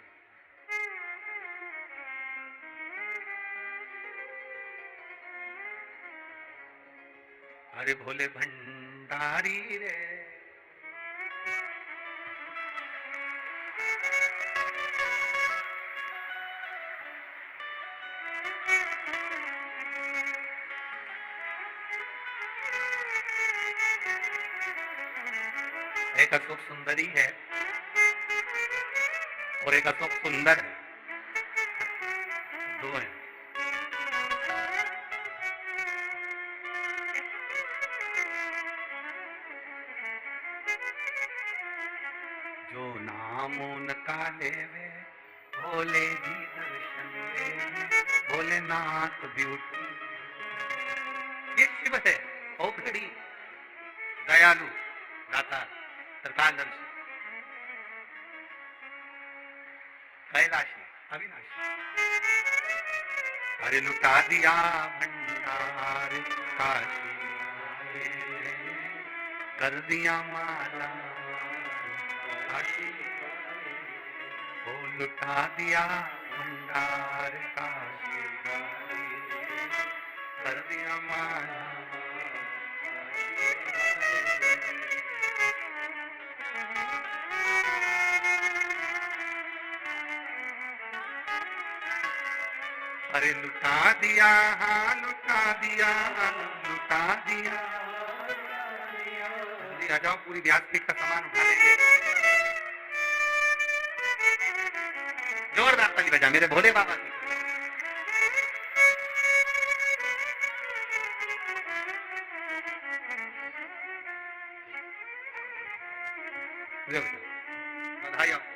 अरे भोले भंडारी रे, एक अशोक सुंदरी है और एक अशोक सुंदर है, 2 हैं। जो नाम उनका लेवे भोले जी दर्शन देवे, भोलेनाथ ब्यूटी। ये शिव है, ओखड़ी, दयालु, दाता, त्रिकालदर्शी, कैलाशी, अविनाशी। अरे लुटा दिया भंडार काशी, कर दिया माला काशी, ओ लुटा दिया भंडार काशी, कर दिया माला। अरे लुटा दिया, हाँ लुटा दिया, लुटा दिया। आ जाओ, पूरी व्यासपीठ का सामान उठा लेंगे। जो जोरदार ताली बजा मेरे भोले बाबा की। बधाई आपको।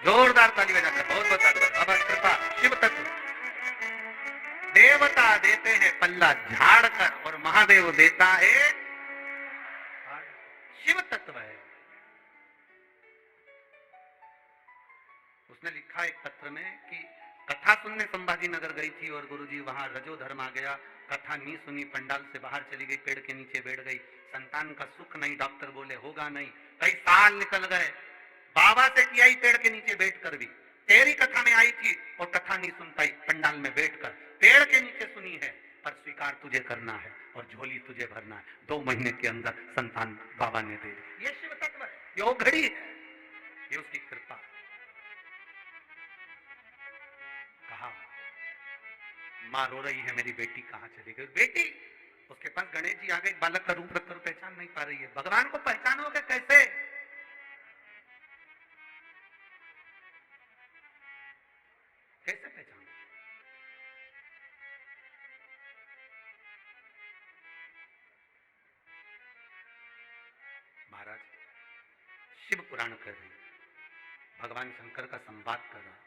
जोरदार ताली बजाकर बहुत बहुत धन्यवाद। बाबा कृपा शिव तत्व देवता देते हैं पल्ला झाड़ कर और महादेव देता है शिव तत्व है। उसने लिखा एक पत्र में कि कथा सुनने संभाजी नगर गई थी और गुरुजी वहां रजो धर्म आ गया, कथा नहीं सुनी, पंडाल से बाहर चली गई, पेड़ के नीचे बैठ गई, संतान का सुख नहीं, डॉक्टर बोले होगा नहीं, कई साल निकल गए, बाबा से किया ही पेड़ के नीचे बैठकर भी, तेरी कथा में आई थी और कथा नहीं सुन पाई, पंडाल में बैठकर पेड़ के नीचे सुनी है, पर स्वीकार तुझे करना है और झोली तुझे भरना है। 2 महीने के अंदर संतान बाबा ने दे दी। ये शिव तत्व है, ये वो घड़ी है, ये उसकी कृपा। कहा माँ रो रही है, मेरी बेटी कहाँ चली गई? बेटी उसके पास गणेश जी आ गए, बालक का रूप रखकर पहचान नहीं पा रही है। भगवान को पहचानोगे कैसे? कैसे पहचानो? महाराज शिव पुराण कर रही, भगवान शंकर का संवाद कर रहा,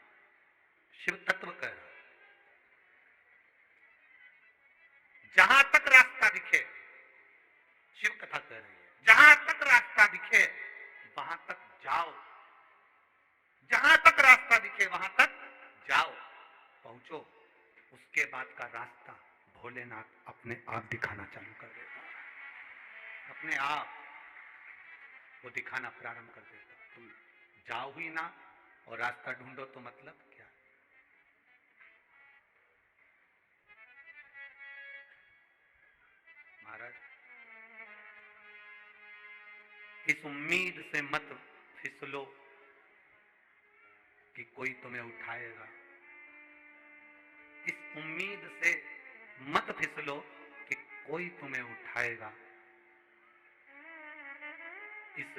शिव तत्व कर रहा। जहां तक रास्ता दिखे शिव कथा कर रही है, जहां तक रास्ता दिखे वहां तक जाओ, जहां तक रास्ता दिखे वहां तक जाओ, पहुंचो। उसके बाद का रास्ता भोलेनाथ अपने आप दिखाना चालू कर देता, अपने आप वो दिखाना प्रारंभ कर देता। तुम जाओ ही ना और रास्ता ढूंढो तो मतलब क्या? महाराज इस उम्मीद से मत फिसलो कि कोई तुम्हें उठाएगा, इस उम्मीद से मत फिसलो कि कोई तुम्हें उठाएगा, इस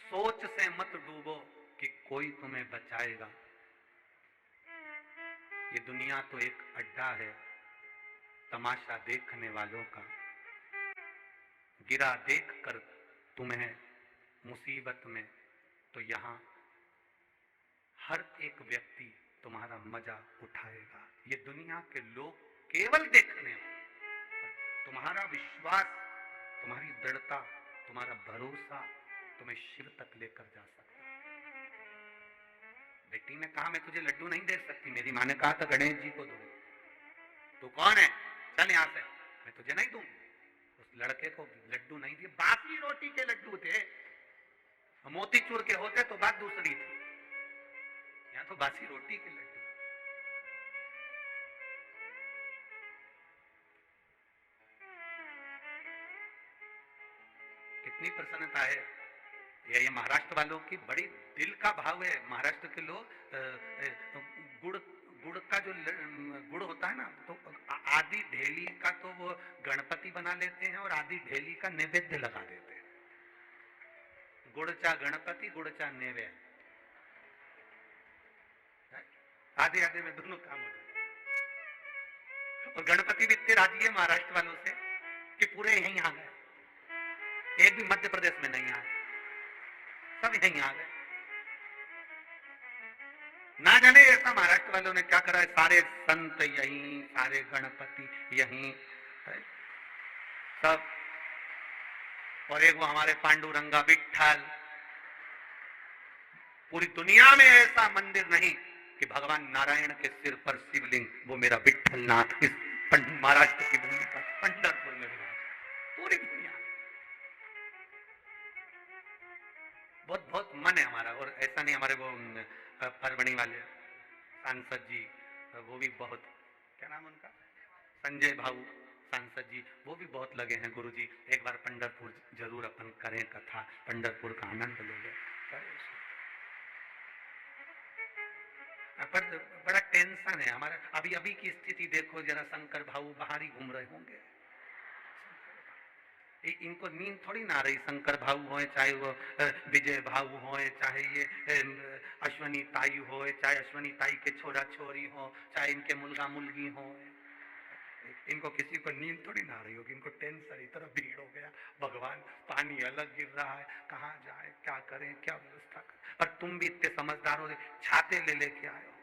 सोच से मत डूबो कि कोई तुम्हें बचाएगा। ये दुनिया तो एक अड्डा है तमाशा देखने वालों का, गिरा देख कर तुम्हें मुसीबत में तो यहां हर एक व्यक्ति तुम्हारा मजा उठाएगा। ये दुनिया के लोग केवल देखने हो, तुम्हारा विश्वास, तुम्हारी दृढ़ता, तुम्हारा भरोसा तुम्हें शिव तक लेकर जा सकता है। बेटी ने कहा मैं तुझे लड्डू नहीं दे सकती, मेरी माँ ने कहा था गणेश जी को दूंगी। तू कौन है? चल यहां से, मैं तुझे नहीं दूंगी। उस लड़के को लड्डू नहीं दिए, बासी रोटी के लड्डू थे, मोतीचूर के होते तो बात दूसरी थी, यहाँ तो बासी रोटी के लड्डू। कितनी प्रसन्नता है। ये महाराष्ट्र वालों की बड़ी दिल का भाव है। महाराष्ट्र के लोग गुड़ गुड़ का जो गुड़ होता है ना, तो आधी ढेली का तो वो गणपति बना लेते हैं और आधी ढेली का नैवेद्य लगा देते हैं। गुड़चा गणपति, गुड़चा नैवेद्य, आधे आधे में दोनों काम हो जाते हैं। और गणपति भी इतने राजी है महाराष्ट्र वालों से कि पूरे यहीं आ गए, एक भी मध्य प्रदेश में नहीं आए, सब यहीं आ गए। ना जाने ऐसा महाराष्ट्र वालों ने क्या करा है, सारे संत यहीं, सारे गणपति यहीं है सब। और एक वो हमारे पांडुरंगा विट्ठल, पूरी दुनिया में ऐसा मंदिर नहीं कि भगवान नारायण के सिर पर शिवलिंग, वो मेरा विट्ठलनाथ इस महाराष्ट्र की भूमि पर पंढरपुर में विराज, पूरी दुनिया में। बहुत बहुत मन है हमारा। और ऐसा नहीं, हमारे वो परवणी वाले सांसद जी, वो भी बहुत, क्या नाम उनका, संजय भाऊ सांसद जी वो भी बहुत लगे हैं गुरु जी, एक बार पंढरपुर जरूर अपन करें कथा, पंढरपुर का आनंद ले। पर बड़ा टेंशन है हमारा, अभी अभी की स्थिति देखो जरा, शंकर भाऊ बाहर ही घूम रहे होंगे, इनको नींद थोड़ी ना आ रही। शंकर भाऊ हो चाहे वो विजय भाऊ हो, चाहे ये अश्वनी ताई हो, चाहे अश्वनी ताई के छोरा छोरी हो, चाहे इनके मुलगा मुलगी हो, इनको किसी को नींद थोड़ी ना आ रही होगी। इनको टेंशन, इतना भीड़ हो गया, भगवान पानी अलग गिर रहा है, कहाँ जाए, क्या करें, क्या व्यवस्था करें। पर तुम भी इतने समझदार हो, छाते ले लेके आए हो।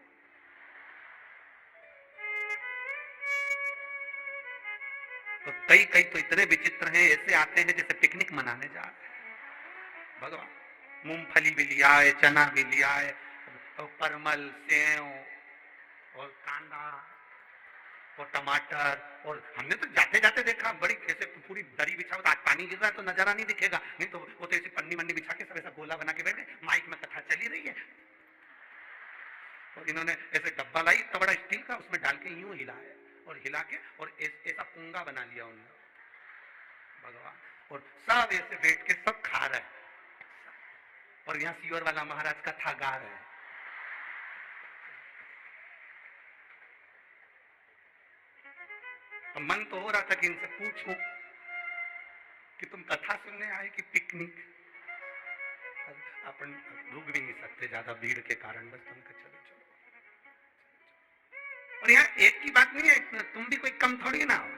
तो कई कई तो इतने विचित्र हैं, ऐसे आते हैं जैसे पिकनिक मनाने जा रहे हैं। भगवान मूंगफली भी लिया है, चना भी लिया है, और परमल, सेव और कांदा और टमाटर, और हमने तो जाते जाते देखा बड़ी ऐसे पूरी दरी बिछा हुआ, आज पानी गिर रहा है तो नजारा नहीं दिखेगा, नहीं तो वो तो ऐसी पन्नी मन्नी बिछा के सब ऐसा गोला बना के बैठ गए, माइक में कथा चली रही है, और इन्होंने ऐसे डब्बा लाई इतना बड़ा स्टील का, उसमें डाल के यूं हिलाया और हिला के और ऐसा पुंगा बना लिया उन्होंने, भगवान, और सब ऐसे बैठ के सब खा रहे हैं, और यहाँ सीवर वाला महाराज कथा गा रहे हैं। तो मन तो हो रहा था कि इनसे पूछूं कि तुम कथा सुनने आए कि पिकनिक। अपन रुक भी नहीं सकते ज्यादा भीड़ के कारण, बस तुम चलो चलो। और यहाँ एक की बात नहीं है, तुम भी कोई कम थोड़ी ना हो।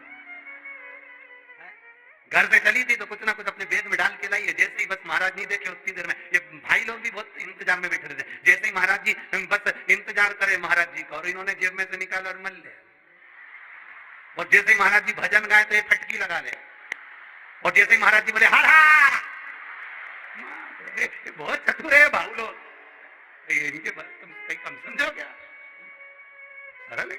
घर से चली थी तो कुछ ना कुछ अपने बैग में डाल के लाई है, जैसे ही बस महाराज नहीं देखे उतनी देर में ये भाई लोग भी बहुत इंतजार में बैठे थे, जैसे ही महाराज जी बस इंतजार करे महाराज जी का, और इन्होंने जेब में से निकाला और मल ले, और जैसे ही महाराज जी भजन गाए तो ये फटकी लगा ले, और जैसे ही महाराज जी बोले हर हर, बहुत चतुर है भाऊ लोग, इनके बात तुम कहीं कम समझो क्या, सरल है।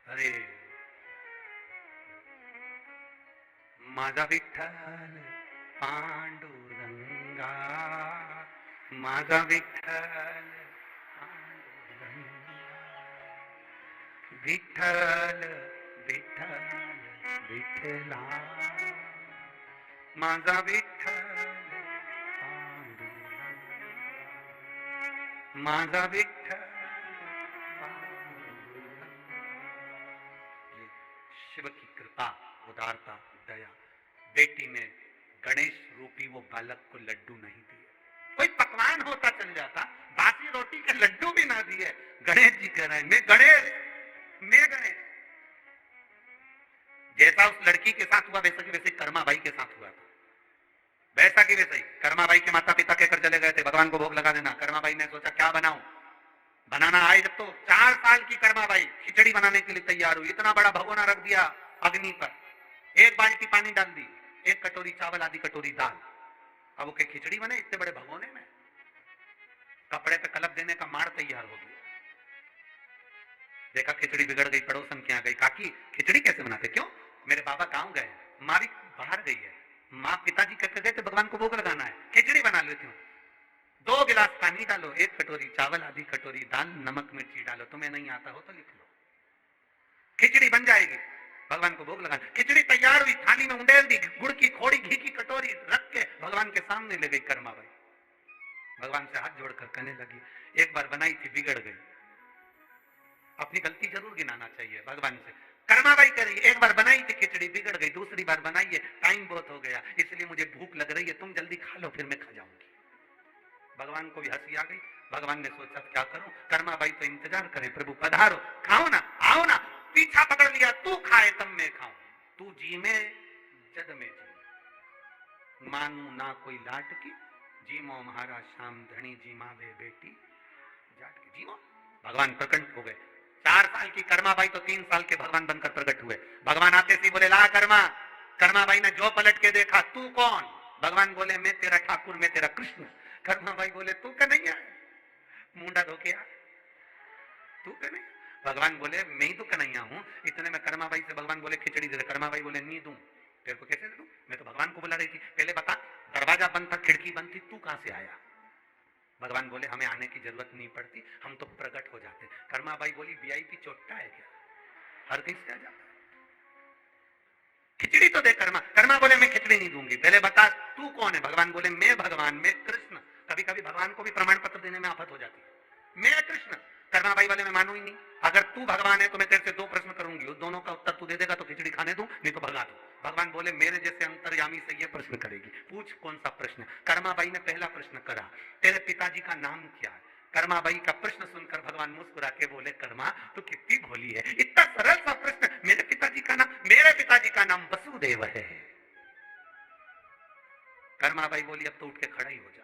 अरे माझा विठ्ठल पांडुरंगा, माझा विठ्ठल विठ्ठल विठ्ठल विठ्ठला, माझा विठ्ठल पांडुरंगा, माझा विठ्ठल। शिव की कृपा, उदारता, दया, बेटी ने गणेश रूपी वो बालक को लड्डू नहीं दिए, कोई पकवान होता चल जाता, बासी रोटी के लड्डू भी ना दिए। गणेश जी कह रहे हैं मैं गणेश, मैं गणेश। जैसा उस लड़की के साथ हुआ वैसा कि वैसे कर्मा बाई के साथ हुआ था, वैसा कि वैसा ही। कर्मा बाई के माता पिता कहकर चले गए थे भगवान को भोग लगा देना, कर्मा बाई ने सोचा क्या बनाऊं, बनाना आए जब तो 4 साल की कर्मा बाई खिचड़ी बनाने के लिए तैयार हुई, इतना बड़ा भगोना रख दिया अग्नि पर, 1 बाल्टी पानी डाल दी, 1 कटोरी चावल, आधी कटोरी दाल, अब वो के खिचड़ी बने इतने बड़े भगोने में। कपड़े पे कलप देने का मार तैयार हो गया, देखा खिचड़ी बिगड़ गई, पड़ोसन के यहाँ गई, काकी खिचड़ी कैसे बनाते, क्यों, मेरे बाबा गाँव गए, माँ भी बाहर गई है, माँ पिताजी कहते गए थे भगवान को भोग लगाना है, खिचड़ी बना लेती हूँ, 2 गिलास पानी डालो, 1 कटोरी चावल, आधी कटोरी दाल, नमक मिर्ची डालो, तुम्हें नहीं आता हो तो लिख लो, खिचड़ी बन जाएगी, भगवान को भोग लगाना। खिचड़ी तैयार हुई, थाली में उंडेल दी, गुड़ की खोड़ी घी की कटोरी रख के भगवान के सामने ले गई कर्मा बाई, भगवान से हाथ जोड़कर कहने लगी एक बार बनाई थी बिगड़ गई, अपनी गलती जरूर गिनाना चाहिए भगवान से। कर्मा बाई कह रही एक बार बनाई थी खिचड़ी बिगड़ गई, दूसरी बार बनाइए, टाइम बहुत हो गया, इसलिए मुझे भूख लग रही है, तुम जल्दी खा लो फिर मैं खा जाऊंगी। भगवान को भी हंसी आ गई, भगवान ने सोचा क्या करूं, कर्मा बाई तो इंतजार करे, प्रभु पधारो, खाओ ना, आओ ना, पीछा पकड़ लिया, तू खाए तब मैं खाऊं, तू जी में जद में जी, मानू ना कोई लाट की, जीमो महाराज श्याम धनी जी मावे बेटी जाट की, जीमो। भगवान प्रकट हो गए, 4 साल की कर्मा बाई तो 3 साल के भगवान बनकर प्रकट हुए। भगवान आते सी बोले ला कर्मा, कर्मा बाई ने जो पलट के देखा, तू कौन, भगवान बोले मैं तेरा ठाकुर, मैं तेरा कृष्ण। कर्मा बाई बोले तू कन्हैया, मुंडा धोके आ, तू कन्हैया। भगवान बोले मैं ही तो कन्हैया हूं। इतने में कर्मा बाई से भगवान बोले खिचड़ी दे दे, कर्मा बाई बोले नहीं दूं, तेरे को कैसे दे दूं, मैं तो भगवान को बुला रही थी, पहले बता, दरवाजा बंद था, खिड़की बंद थी, तू कहां से आया। भगवान बोले हमें आने की जरूरत नहीं पड़ती, हम तो प्रकट हो जाते। कर्माबाई बोली वीआईपी चोट्टा है क्या, हर किसी आ जाता, खिचड़ी तो दे। कर्मा बोले मैं खिचड़ी नहीं दूंगी, पहले बता तू कौन है। भगवान बोले मैं भगवान, मैं कृष्ण। कभी कभी भगवान को भी प्रमाण पत्र देने में आफत हो जाती है, मैं कृष्ण। कर्माबाई वाले मैं मानू ही नहीं, अगर तू भगवान है तो मैं तेरे से 2 प्रश्न करूंगी, उस दोनों का उत्तर तू दे देगा तो खिचड़ी खाने दूं, नहीं तो भगा दूं। भगवान बोले मेरे जैसे अंतर्यामी से ये प्रश्न करेगी, पूछ कौन सा प्रश्न। कर्माबाई ने पहला प्रश्न करा, तेरे पिताजी का नाम क्या है। कर्माबाई का प्रश्न सुनकर भगवान मुस्कुरा के बोले कर्मा तू कितनी भोली है, इतना सरल सा प्रश्न। मेरे पिताजी का नाम वसुदेव है। कर्माबाई बोली अब तो उठ के खड़ा ही हो जा,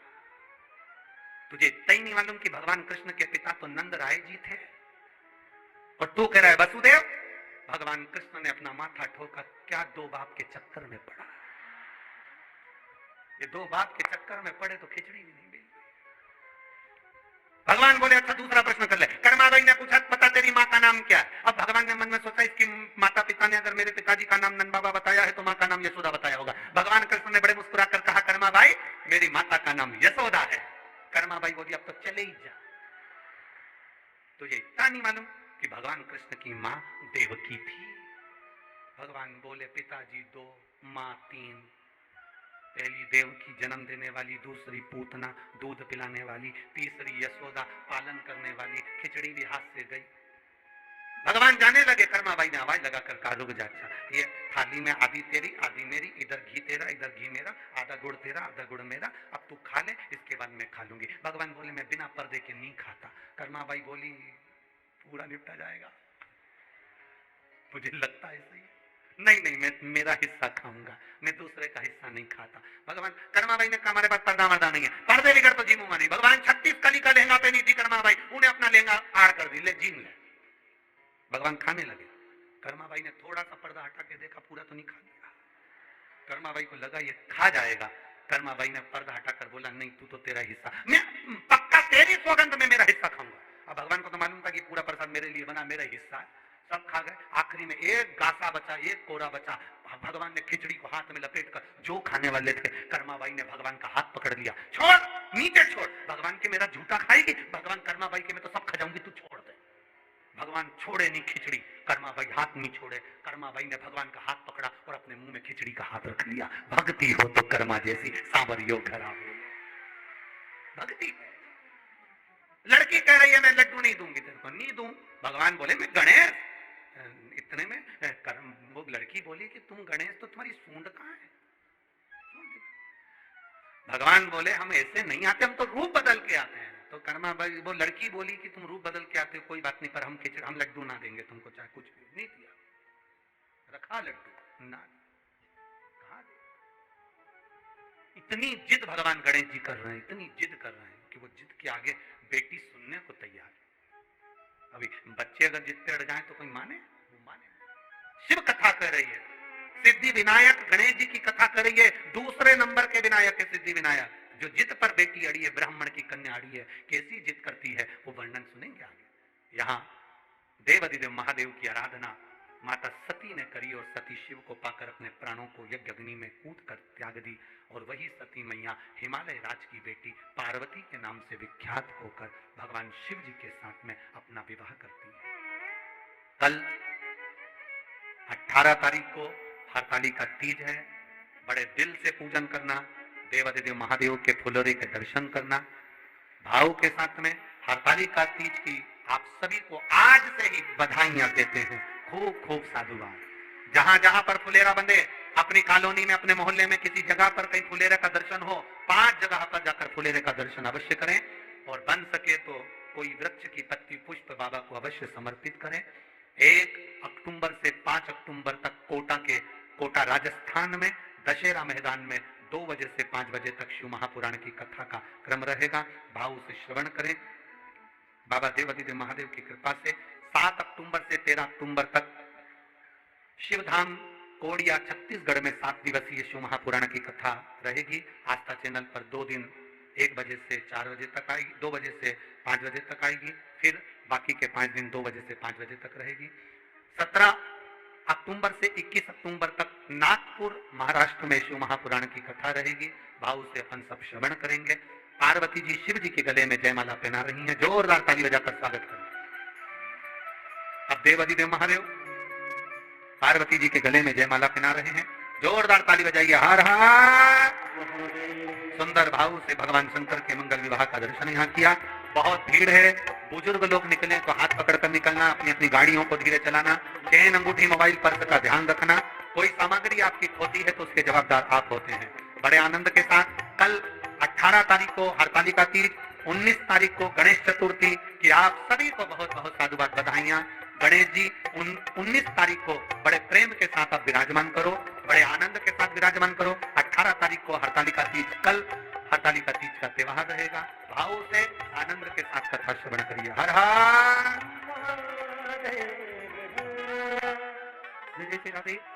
तुझे इतना ही नहीं मालूम कि भगवान कृष्ण के पिता तो नंद राय जी थे और तू कह रहा है वसुदेव। भगवान कृष्ण ने अपना माथा ठोका, क्या 2 बाप के चक्कर में पड़ा, ये 2 बाप के चक्कर में पड़े तो खिचड़ी भी नहीं मिली। भगवान बोले अच्छा दूसरा प्रश्न कर ले। कर्माबाई ने पूछा पता तेरी माँ का नाम क्या है। अब भगवान ने मन में सोचा इसकी माता पिता ने अगर मेरे पिताजी का नाम नंद बाबा बताया है तो माँ का नाम यशोदा बताया होगा। भगवान कृष्ण ने बड़े मुस्कुरा कर कहा कर्माबाई मेरी माता का नाम यशोदा है। कर्माबाई बोली अब तो चले ही जा, तुझे इतना नहीं मालूम कि भगवान कृष्ण की माँ देवकी थी। भगवान बोले पिताजी 2, माँ 3, पहली देवकी जन्म देने वाली, दूसरी पूतना दूध पिलाने वाली, तीसरी यशोदा पालन करने वाली, खिचड़ी भी हाथ से गई। भगवान जाने लगे, कर्माबाई ने आवाज लगाकर कहा रुक जा, अच्छा ये थाली में आधी तेरी आधी मेरी, इधर घी तेरा इधर घी मेरा, आधा गुड़ तेरा आधा गुड़ मेरा, अब तू खा ले इसके बाद मैं खा लूंगी। भगवान बोले मैं बिना पर्दे के नहीं खाता। कर्माबाई बोली पूरा निपटा जाएगा, मुझे लगता है सही, नहीं मैं मेरा हिस्सा खाऊंगा, मैं दूसरे का हिस्सा नहीं खाता। भगवान कर्माबाई ने कहा हमारे पास पर्दा मर्दा नहीं है, पर्दे बिगड़ तो जीमूंगा नहीं। भगवान 36 कली का लहंगा पहनी थी कर्माबाई, उन्हें अपना लहंगा आड़ कर दी, ले जीम ले। भगवान खाने लगे, कर्माबाई ने थोड़ा सा पर्दा हटा के देखा, पूरा तो नहीं खा लिया। कर्माबाई को लगा ये खा जाएगा। कर्माबाई ने पर्दा हटाकर बोला नहीं तू तो तेरा हिस्सा, मैं पक्का तेरी सौगंध में मेरा हिस्सा खाऊंगा। अब भगवान को तो मालूम था कि पूरा प्रसाद मेरे लिए बना, मेरा हिस्सा है, सब खा गए। आखिरी में एक गासा बचा, एक कोरा बचा। भगवान ने खिचड़ी को हाथ में लपेट कर जो खाने वाले थे, कर्माबाई ने भगवान का हाथ पकड़ लिया, छोड़ नीचे छोड़। भगवान के मेरा झूठा खाएगी, भगवान कर्माबाई के मैं तो सब खा जाऊंगी, तू छोड़ दे। भगवान छोड़े नहीं खिचड़ी, कर्माबाई हाथ नहीं छोड़े। कर्माबाई ने भगवान का हाथ पकड़ा और अपने मुंह में खिचड़ी का हाथ रख लिया। भक्ति हो तो कर्मा जैसी सांवरियो घरा हो, भक्ति है। लड़की कह रही है मैं लड्डू नहीं दूंगी तेरे को, नहीं दूं। भगवान बोले मैं गणेश, इतने में वो लड़की बोली कि तुम गणेश तो तुम्हारी सूंड कहाँ है। भगवान बोले हम ऐसे नहीं आते, हम तो रूप बदल के आते हैं। तो कर्मा वो लड़की बोली कि तुम रूप बदल के आते हो कोई बात नहीं, पर हम लड्डू ना देंगे तुमको, चाहे कुछ भी। नहीं दिया, रखा लड्डू ना, कहा। इतनी जिद भगवान गणेश जी कर रहे हैं, इतनी जिद कर रहे हैं कि वो जिद के आगे बेटी सुनने को तैयार है। अभी बच्चे अगर जिद पे अड़ जाए तो कोई माने, वो माने। शिव कथा कर रही है, सिद्धि विनायक गणेश जी की कथा कर रही है। दूसरे नंबर के विनायक है सिद्धि विनायक, जो जिद पर बेटी अड़ी है, ब्राह्मण की कन्या अड़ी है। कैसी जिद करती है वो वर्णन सुनेंगे आगे। यहाँ देवाधिदेव महादेव की आराधना माता सती ने करी और सती शिव को पाकर अपने प्राणों को यज्ञ अग्नि में कूद कर त्याग दी। और वही सती मैया हिमालय राज की बेटी पार्वती के नाम से विख्यात होकर भगवान शिव जी के साथ में अपना विवाह करती है। कल 18 तारीख को हरतालिका तीज है। बड़े दिल से पूजन करना, देवाधिदेव महादेव के फुलोरे के दर्शन करना, भाव के साथ में हरतालिका तीज की आप सभी को आज से ही बधाइयां देते हैं। खूब खूब साधुवाद। जहां जहां पर फुलेरा बंधे, अपनी कॉलोनी में, अपने मोहल्ले में, किसी जगह पर कहीं फुलेरे का दर्शन हो, 5 जगह पर जाकर फुलेरे का दर्शन अवश्य करें। और बन सके तो कोई वृक्ष की पत्ती पुष्प बाबा को अवश्य समर्पित करें। 1 अक्टूबर से 5 अक्टूबर तक कोटा राजस्थान में दशहरा मैदान में 2 बजे से 5 बजे तक शिव महापुराण की कथा का क्रम रहेगा। भाव से श्रवण करें। बाबा देवाधिदेव महादेव की कृपा से 7 अक्टूबर से 13 अक्टूबर तक शिवधाम कोड़िया छत्तीसगढ़ में 7 दिवसीय शिव महापुराण की कथा रहेगी। आस्था चैनल पर 2 दिन 1 बजे से 4 बजे तक आएगी, 2 बजे से 5 बजे तक आएगी। फिर बाकी के 5 दिन 2 बजे से 5 बजे तक रहेगी। 17 अक्टूबर से 21 अक्टूबर तक नागपुर महाराष्ट्र में शिव महापुराण की कथा रहेगी। भाव से अपन सब श्रवण करेंगे। पार्वती जी शिव जी के गले में जयमाला पहना रही हैं। जोरदार ताली बजाकर स्वागत करें। अब देवाधिदेव महादेव पार्वती जी के गले में जयमाला पहना रहे हैं। जोरदार ताली बजाइए। हर हर। सुंदर भाव से भगवान शंकर के मंगल विवाह का दर्शन यहाँ किया। बहुत भीड़ है, बुजुर्ग लोग निकले तो हाथ पकड़कर निकलना, अपनी अपनी गाड़ियों को धीरे चलाना, चेन अंगूठी मोबाइल पर्स का ध्यान रखना। कोई सामग्री आपकी खोती है तो उसके जवाबदार आप होते हैं। बड़े आनंद के साथ कल 18 तारीख को हरतालिका तीज, 19 तारीख को गणेश चतुर्थी की आप सभी को बहुत बहुत साधुवाद बधाइयां। गणेश जी 19 तारीख को बड़े प्रेम के साथ आप विराजमान करो, बड़े आनंद के साथ विराजमान करो। 18 तारीख को हरतालिका तीज, कल हरतालिका तीज का त्योहार रहेगा। भाव से आनंद के साथ कथा श्रवण करिए। हर हर। जय जय श्री राधे।